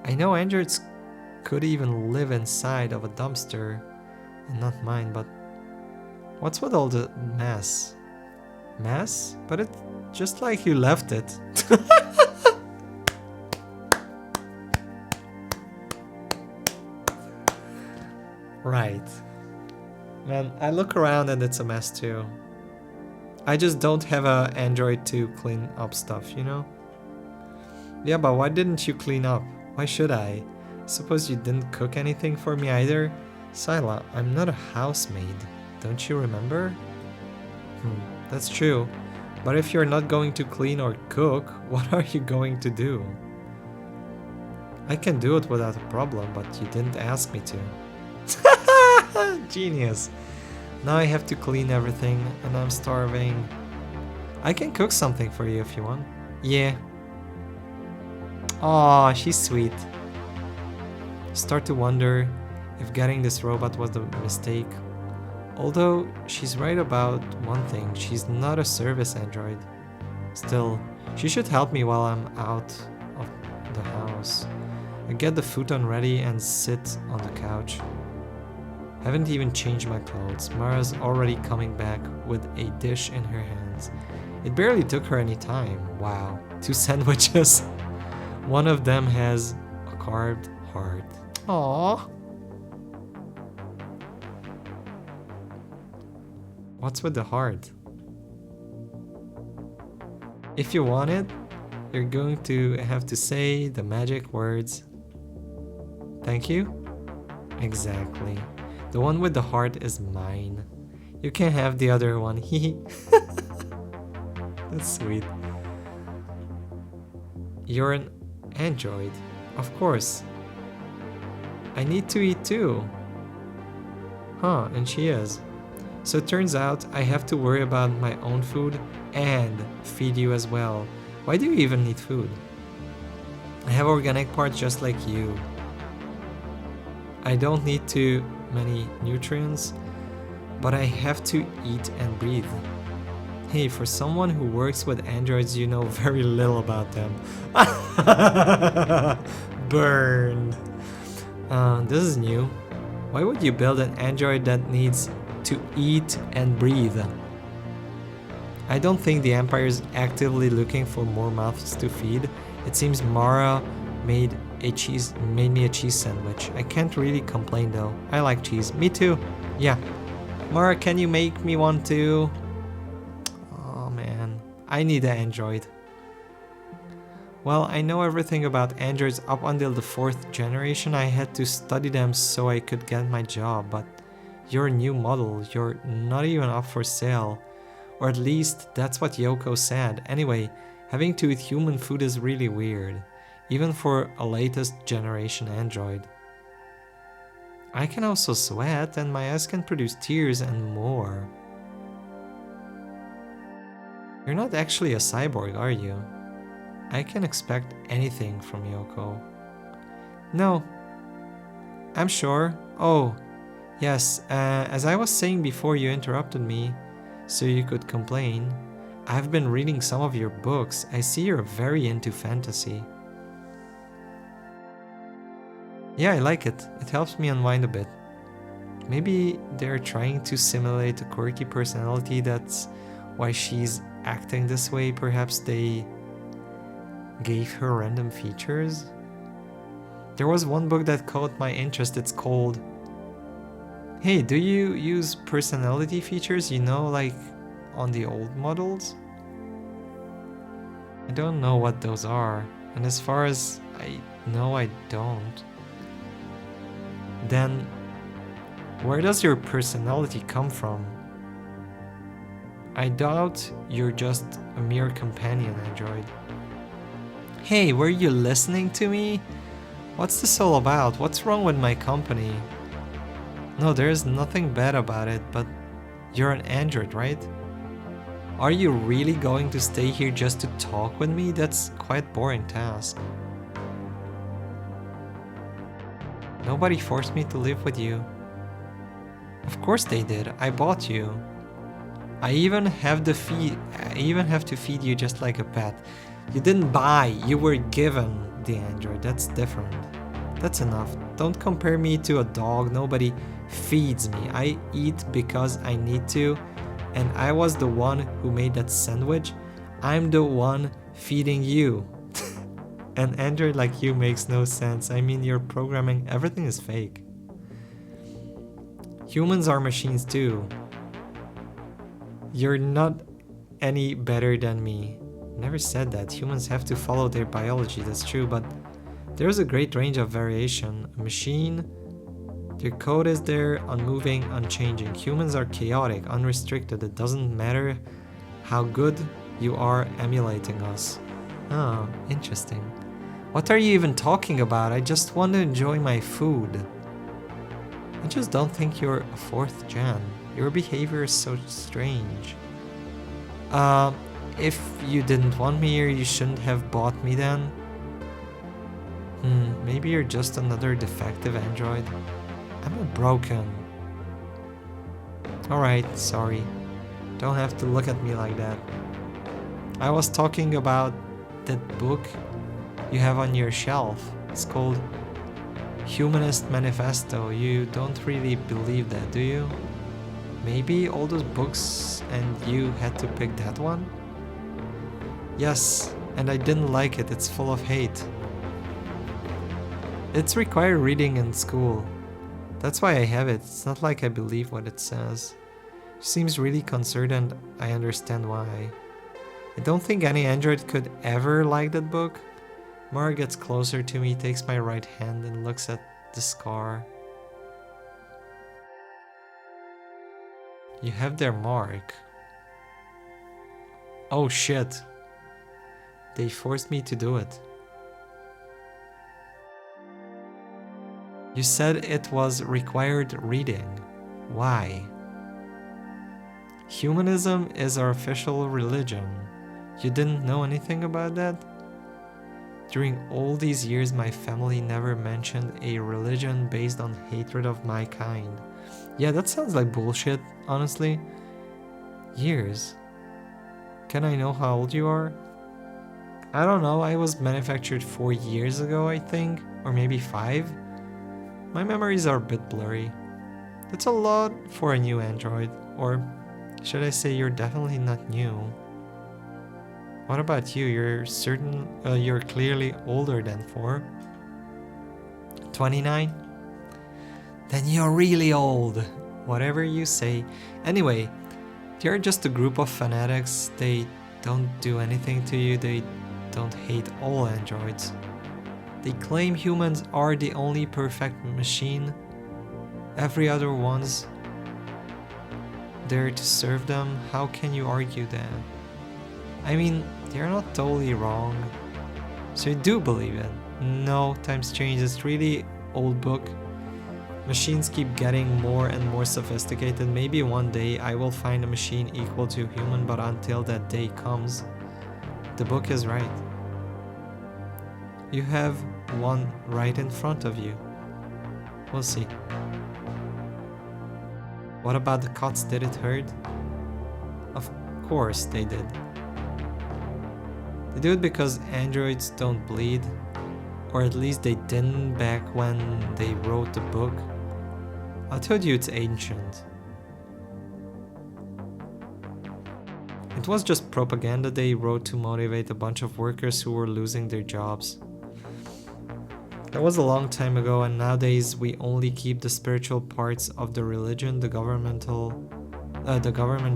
I know androids could even live inside of a dumpster, and not mine, but what's with all the mess? Mess? But it's just like you left it. Right. Man, I look around and it's a mess too. I just don't have an Android to clean up stuff, you know? Yeah, but why didn't you clean up? Why should I? Suppose you didn't cook anything for me either? Sila, I'm not a housemaid. Don't you remember? That's true. But if you're not going to clean or cook, what are you going to do? I can do it without a problem, but you didn't ask me to. Genius. Now I have to clean everything and I'm starving. I can cook something for you if you want. Yeah. Aw, she's sweet. Start to wonder if getting this robot was a mistake. Although she's right about one thing, she's not a service android. Still, she should help me while I'm out of the house. I get the futon ready and sit on the couch. Haven't even changed my clothes. Mara's already coming back with a dish in her hands. It barely took her any time. Wow. 2 sandwiches. One of them has a carved heart. Aww. What's with the heart? If you want it, You're going to have to say the magic words. Thank you? Exactly. The one with the heart is mine. You can have the other one. Hehe. That's sweet. You're an android. Of course. I need to eat too. Huh, and she is. So it turns out I have to worry about my own food and feed you as well. Why do you even need food? I have organic parts just like you. I don't need too many nutrients, but I have to eat and breathe. Hey, for someone who works with androids, you know very little about them. Burned. This is new. Why would you build an android that needs to eat and breathe? I don't think the Empire is actively looking for more mouths to feed. It seems Mara made me a cheese sandwich. I can't really complain though. I like cheese. Me too. Yeah. Mara, can you make me one too? Oh man, I need an android. Well, I know everything about androids up until the 4th generation. I had to study them so I could get my job, but you're a new model. You're not even up for sale. Or at least that's what Yoko said. Anyway, having to eat human food is really weird, even for a latest generation android. I can also sweat and my eyes can produce tears and more. You're not actually a cyborg, are you? I can expect anything from Yoko. No, I'm sure. Oh, yes, as I was saying before you interrupted me, so you could complain, I've been reading some of your books. I see you're very into fantasy. Yeah, I like it. It helps me unwind a bit. Maybe they're trying to simulate a quirky personality, that's why she's acting this way. Perhaps they gave her random features. There was one book that caught my interest. It's called... Hey, do you use personality features, you know, like on the old models? I don't know what those are, and as far as I know, I don't. Then, where does your personality come from? I doubt you're just a mere companion android. Hey, were you listening to me? What's this all about? What's wrong with my company? No, there's nothing bad about it, but you're an android, right? Are you really going to stay here just to talk with me? That's quite a boring task. Nobody forced me to live with you. Of course they did. I bought you. I even have to feed you just like a pet. You didn't buy, you were given the android. That's different. That's enough. Don't compare me to a dog. Nobody feeds me. I eat because I need to, and I was the one who made that sandwich. I'm the one feeding you. An android like you makes no sense. I mean, your programming, everything is fake. Humans are machines too. You're not any better than me. Never said that. Humans have to follow their biology, that's true, but there's a great range of variation. A machine, their code is there, unmoving, unchanging. Humans are chaotic, unrestricted. It doesn't matter how good you are emulating us. Oh, interesting. What are you even talking about? I just want to enjoy my food. I just don't think you're a 4th gen. Your behavior is so strange. If you didn't want me here, you shouldn't have bought me then. Maybe you're just another defective android. I'm not broken. Alright, sorry. Don't have to look at me like that. I was talking about that book you have on your shelf. It's called Humanist Manifesto. You don't really believe that, do you? Maybe all those books and you had to pick that one? Yes, and I didn't like it. It's full of hate. It's required reading in school. That's why I have it. It's not like I believe what it says. She seems really concerned and I understand why. I don't think any android could ever like that book. Mara gets closer to me, takes my right hand and looks at the scar. You have their mark. Oh shit. They forced me to do it. You said it was required reading. Why? Humanism is our official religion. You didn't know anything about that? During all these years, my family never mentioned a religion based on hatred of my kind. Yeah, that sounds like bullshit, honestly. Years? Can I know how old you are? I don't know, I was manufactured 4 years ago, I think, or maybe 5. My memories are a bit blurry. That's a lot for a new android, or should I say you're definitely not new. What about you? You're clearly older than 4. 29? Then you're really old. Whatever you say. Anyway, they're just a group of fanatics. They don't do anything to you. They don't hate all androids. They claim humans are the only perfect machine. Every other one's there to serve them. How can you argue that? I mean, they're not totally wrong. So you do believe it? No, times change. It's really old book. Machines keep getting more and more sophisticated. Maybe one day I will find a machine equal to human, but until that day comes, the book is right. You have one right in front of you. We'll see. What about the cuts? Did it hurt? Of course they did. They do it because androids don't bleed, or at least they didn't back when they wrote the book. I told you it's ancient. It was just propaganda they wrote to motivate a bunch of workers who were losing their jobs. That was a long time ago, and nowadays we only keep the spiritual parts of the religion. The government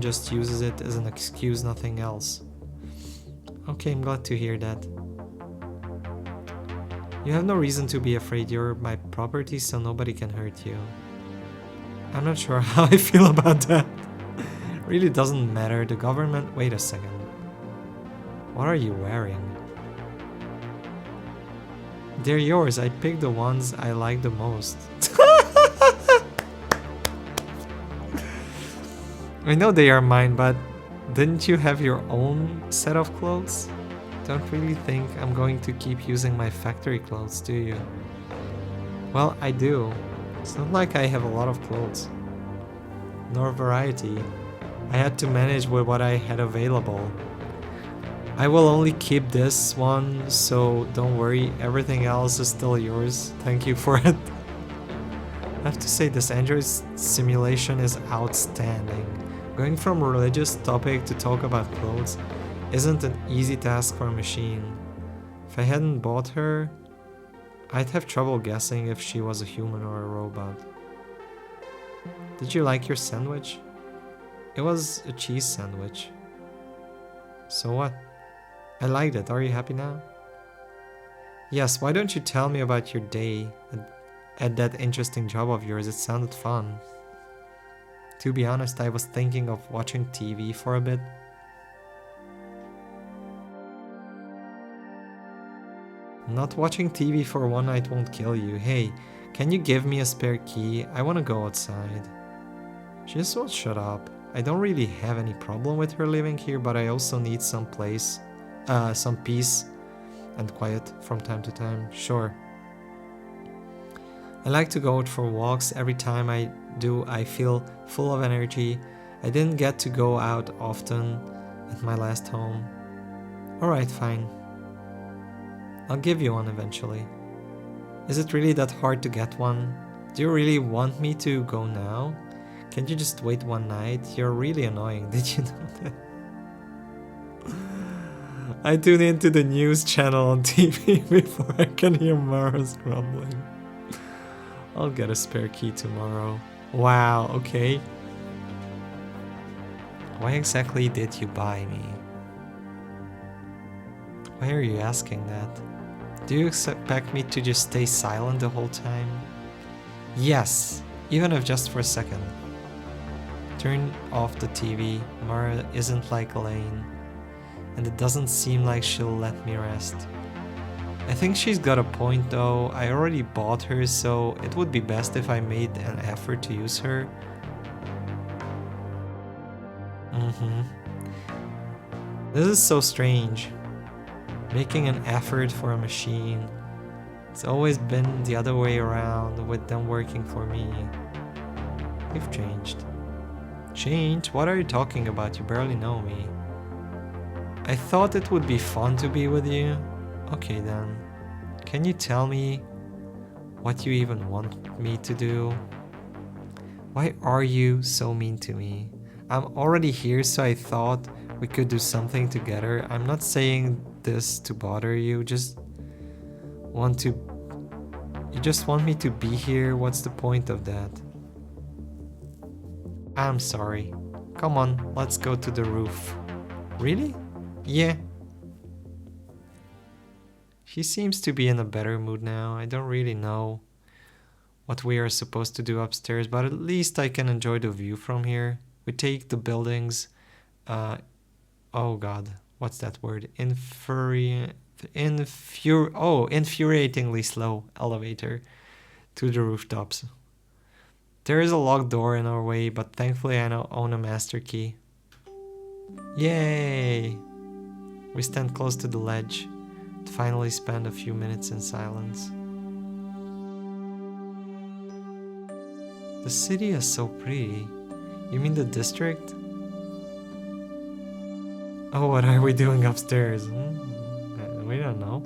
just uses it as an excuse, nothing else. Okay, I'm glad to hear that. You have no reason to be afraid. You're my property, so nobody can hurt you. I'm not sure how I feel about that. Really doesn't matter. The government... Wait a second. What are you wearing? They're yours. I picked the ones I like the most. I know they are mine, but didn't you have your own set of clothes? Don't really think I'm going to keep using my factory clothes, do you? Well, I do. It's not like I have a lot of clothes. Nor variety. I had to manage with what I had available. I will only keep this one, so don't worry, everything else is still yours. Thank you for it. I have to say, this Android simulation is outstanding. Going from a religious topic to talk about clothes isn't an easy task for a machine. If I hadn't bought her, I'd have trouble guessing if she was a human or a robot. Did you like your sandwich? It was a cheese sandwich. So what? I liked it. Are you happy now? Yes, why don't you tell me about your day at that interesting job of yours? It sounded fun. To be honest, I was thinking of watching TV for a bit. Not watching TV for one night won't kill you. Hey, can you give me a spare key? I want to go outside. She just won't shut up. I don't really have any problem with her living here, but I also need some peace and quiet from time to time. Sure. I like to go out for walks. Every time I do, I feel full of energy. I didn't get to go out often at my last home. Alright, fine. I'll give you one eventually. Is it really that hard to get one? Do you really want me to go now? Can't you just wait one night? You're really annoying, did you know that? I tune into the news channel on TV before I can hear Mara's grumbling. I'll get a spare key tomorrow. Wow, okay. Why exactly did you buy me? Why are you asking that? Do you expect me to just stay silent the whole time? Yes, even if just for a second. Turn off the TV. Mara isn't like Elaine, and it doesn't seem like she'll let me rest. I think she's got a point though. I already bought her, so it would be best if I made an effort to use her. This is so strange. Making an effort for a machine. It's always been the other way around with them working for me. You've changed. Changed? What are you talking about? You barely know me. I thought it would be fun to be with you. Okay then. Can you tell me what you even want me to do? Why are you so mean to me? I'm already here, so I thought we could do something together. I'm not saying this to bother you, you just want me to be here. What's the point of that? I'm sorry. Come on, let's go to the roof. Really? Yeah. She seems to be in a better mood now. I don't really know what we are supposed to do upstairs, but at least I can enjoy the view from here. We take the buildings, oh god, what's that word? Infuriatingly slow elevator to the rooftops. There is a locked door in our way, but thankfully I now own a master key. Yay! We stand close to the ledge to finally spend a few minutes in silence. The city is so pretty. You mean the district? Oh, what are we doing upstairs? We don't know.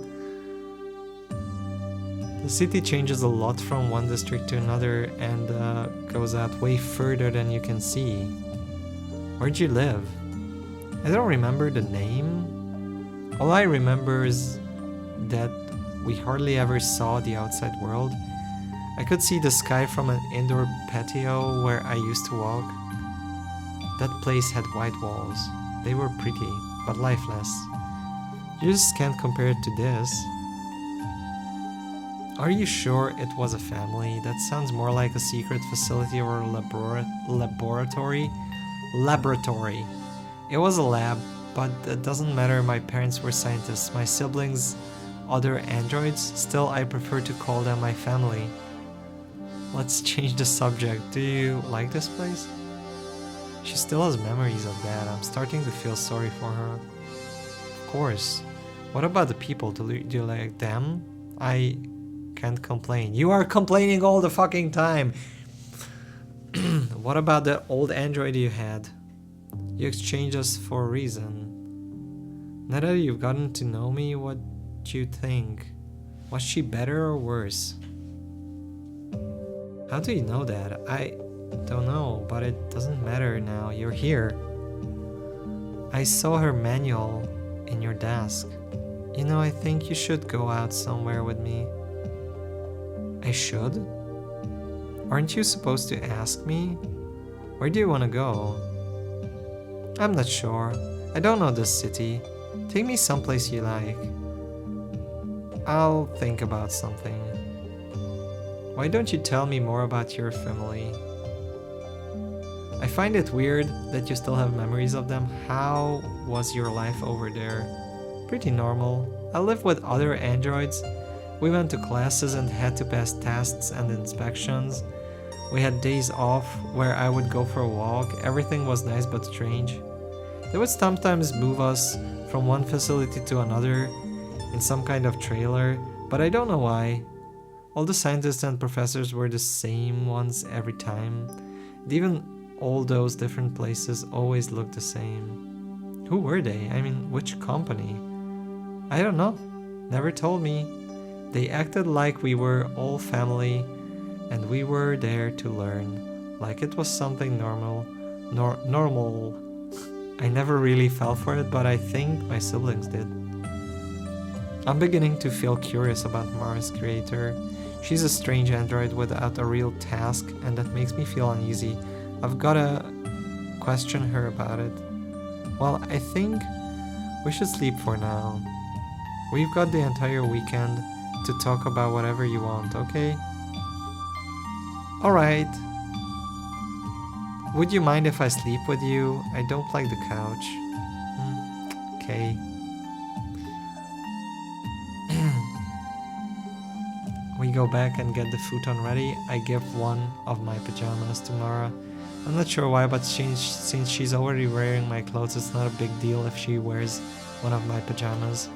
The city changes a lot from one district to another and goes out way further than you can see. Where'd you live? I don't remember the name. All I remember is that we hardly ever saw the outside world. I could see the sky from an indoor patio where I used to walk. That place had white walls. They were pretty, but lifeless. You just can't compare it to this. Are you sure it was a family? That sounds more like a secret facility or a laboratory. Laboratory. It was a lab, but it doesn't matter. My parents were scientists. My siblings, other androids. Still, I prefer to call them my family. Let's change the subject. Do you like this place? She still has memories of that. I'm starting to feel sorry for her. Of course. What about the people? Do you like them? I can't complain. You are complaining all the fucking time. What about the old android you had? You exchanged us for a reason. Now that you've gotten to know me, what do you think? Was she better or worse? How do you know that? I don't know, but it doesn't matter now. You're here. I saw her manual in your desk. You know, I think you should go out somewhere with me. I should? Aren't you supposed to ask me? Where do you want to go? I'm not sure. I don't know this city. Take me someplace you like. I'll think about something. Why don't you tell me more about your family? I find it weird that you still have memories of them. How was your life over there? Pretty normal. I lived with other androids. We went to classes and had to pass tests and inspections. We had days off where I would go for a walk. Everything was nice but strange. They would sometimes move us from one facility to another in some kind of trailer, but I don't know why. All the scientists and professors were the same ones every time. And even all those different places always looked the same. Who were they? I mean, which company? I don't know. Never told me. They acted like we were all family and we were there to learn. Like it was something normal. Normal. I never really fell for it, but I think my siblings did. I'm beginning to feel curious about Mara's creator. She's a strange android without a real task, and that makes me feel uneasy. I've gotta question her about it. Well, I think we should sleep for now. We've got the entire weekend to talk about whatever you want, okay? Alright. Would you mind if I sleep with you? I don't like the couch. Okay. We go back and get the futon ready. I give one of my pajamas to Mara. I'm not sure why, but since she's already wearing my clothes, it's not a big deal if she wears one of my pajamas.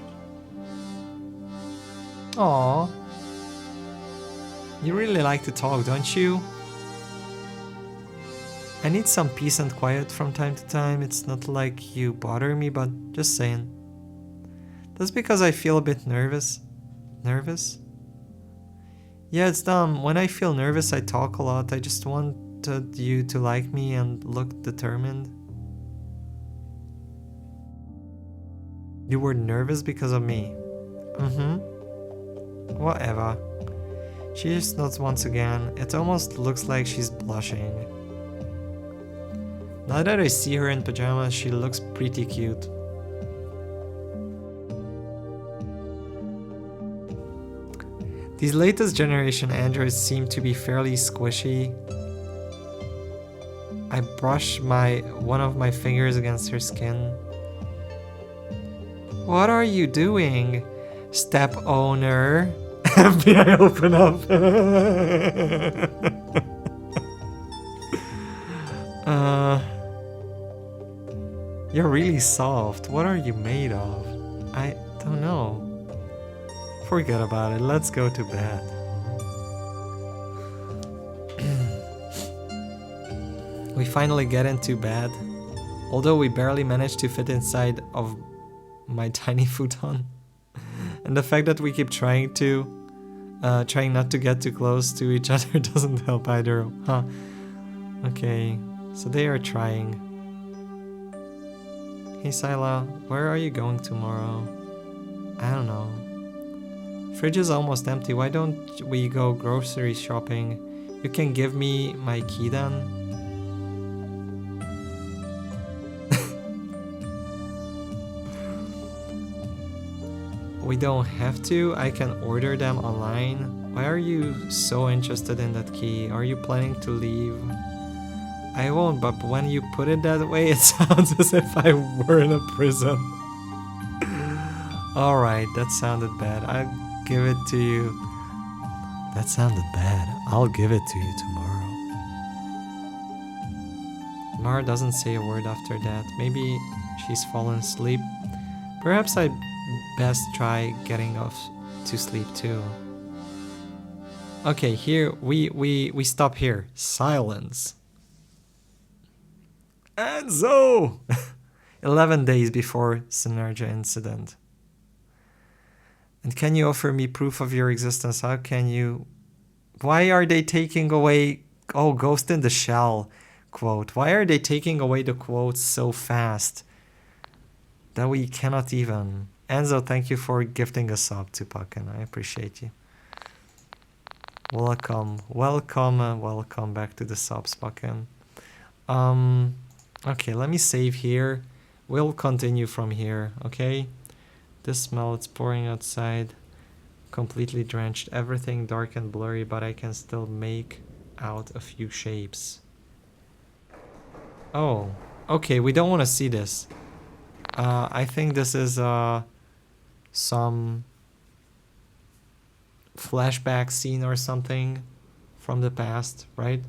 Aww. You really like to talk, don't you? I need some peace and quiet from time to time. It's not like you bother me, but just saying. That's because I feel a bit nervous. Nervous? Yeah, it's dumb. When I feel nervous, I talk a lot. I just wanted you to like me and look determined. You were nervous because of me. Whatever. She just nods once again. It almost looks like she's blushing. Now that I see her in pajamas, she looks pretty cute. These latest generation androids seem to be fairly squishy. I brush one of my fingers against her skin. What are you doing, step owner? FBI, open up. You're really soft. What are you made of? I don't know. Forget about it. Let's go to bed. We finally get into bed. Although we barely managed to fit inside of my tiny futon. And the fact that we keep trying not to get too close to each other doesn't help either. Huh. Okay, so they are trying. Hey Sila, where are you going tomorrow? I don't know. Fridge is almost empty. Why don't we go grocery shopping? You can give me my key then? We don't have to. I can order them online. Why are you so interested in that key? Are you planning to leave? I won't, but when you put it that way, it sounds as if I were in a prison. Alright, that sounded bad. I'll give it to you. That sounded bad. I'll give it to you tomorrow. Mara doesn't say a word after that. Maybe she's fallen asleep. Perhaps I'd best try getting off to sleep too. Okay, here we stop here. Silence. And so 11 days before Synergia incident. And can you offer me proof of your existence? How can you? Why are they taking away? Oh, Ghost in the Shell quote. Why are they taking away the quotes so fast that we cannot even? Enzo, thank you for gifting a sub to Puckin. I appreciate you. Welcome back to the subs, Puckin. Okay, let me save here. We'll continue from here, okay? This smell, it's pouring outside. Completely drenched. Everything dark and blurry, but I can still make out a few shapes. Oh, okay, we don't want to see this. I think this is some flashback scene or something from the past, right?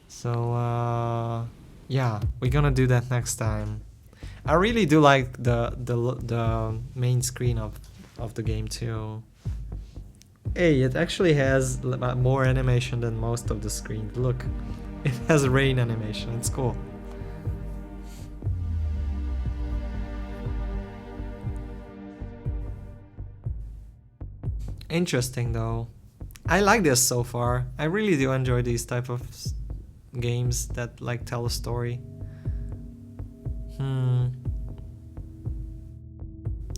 So yeah, we're gonna do that next time. I really do like the main screen of the game too. Hey, it actually has more animation than most of the screen. Look, it has rain animation. It's cool. Interesting though. I like this so far. I really do enjoy these type of games that like tell a story.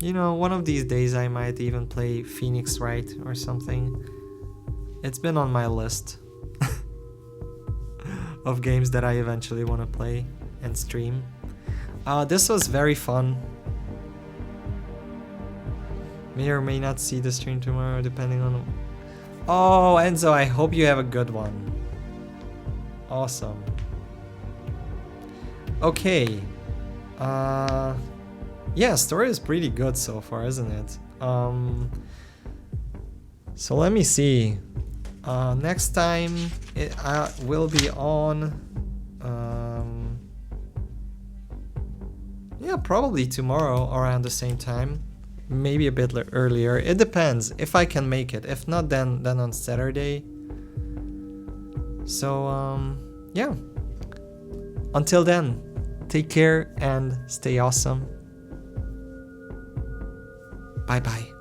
You know, one of these days I might even play Phoenix Wright or something. It's been on my list of games that I eventually want to play and stream. This was very fun. May or may not see the stream tomorrow, depending on... Oh, Enzo, I hope you have a good one. Awesome. Okay. Yeah, story is pretty good so far, isn't it? So let me see. Next time it will be on... yeah, probably tomorrow around the same time. Maybe a bit earlier. It depends if I can make it. If not, then on Saturday. So yeah. Until then, take care and stay awesome. Bye bye.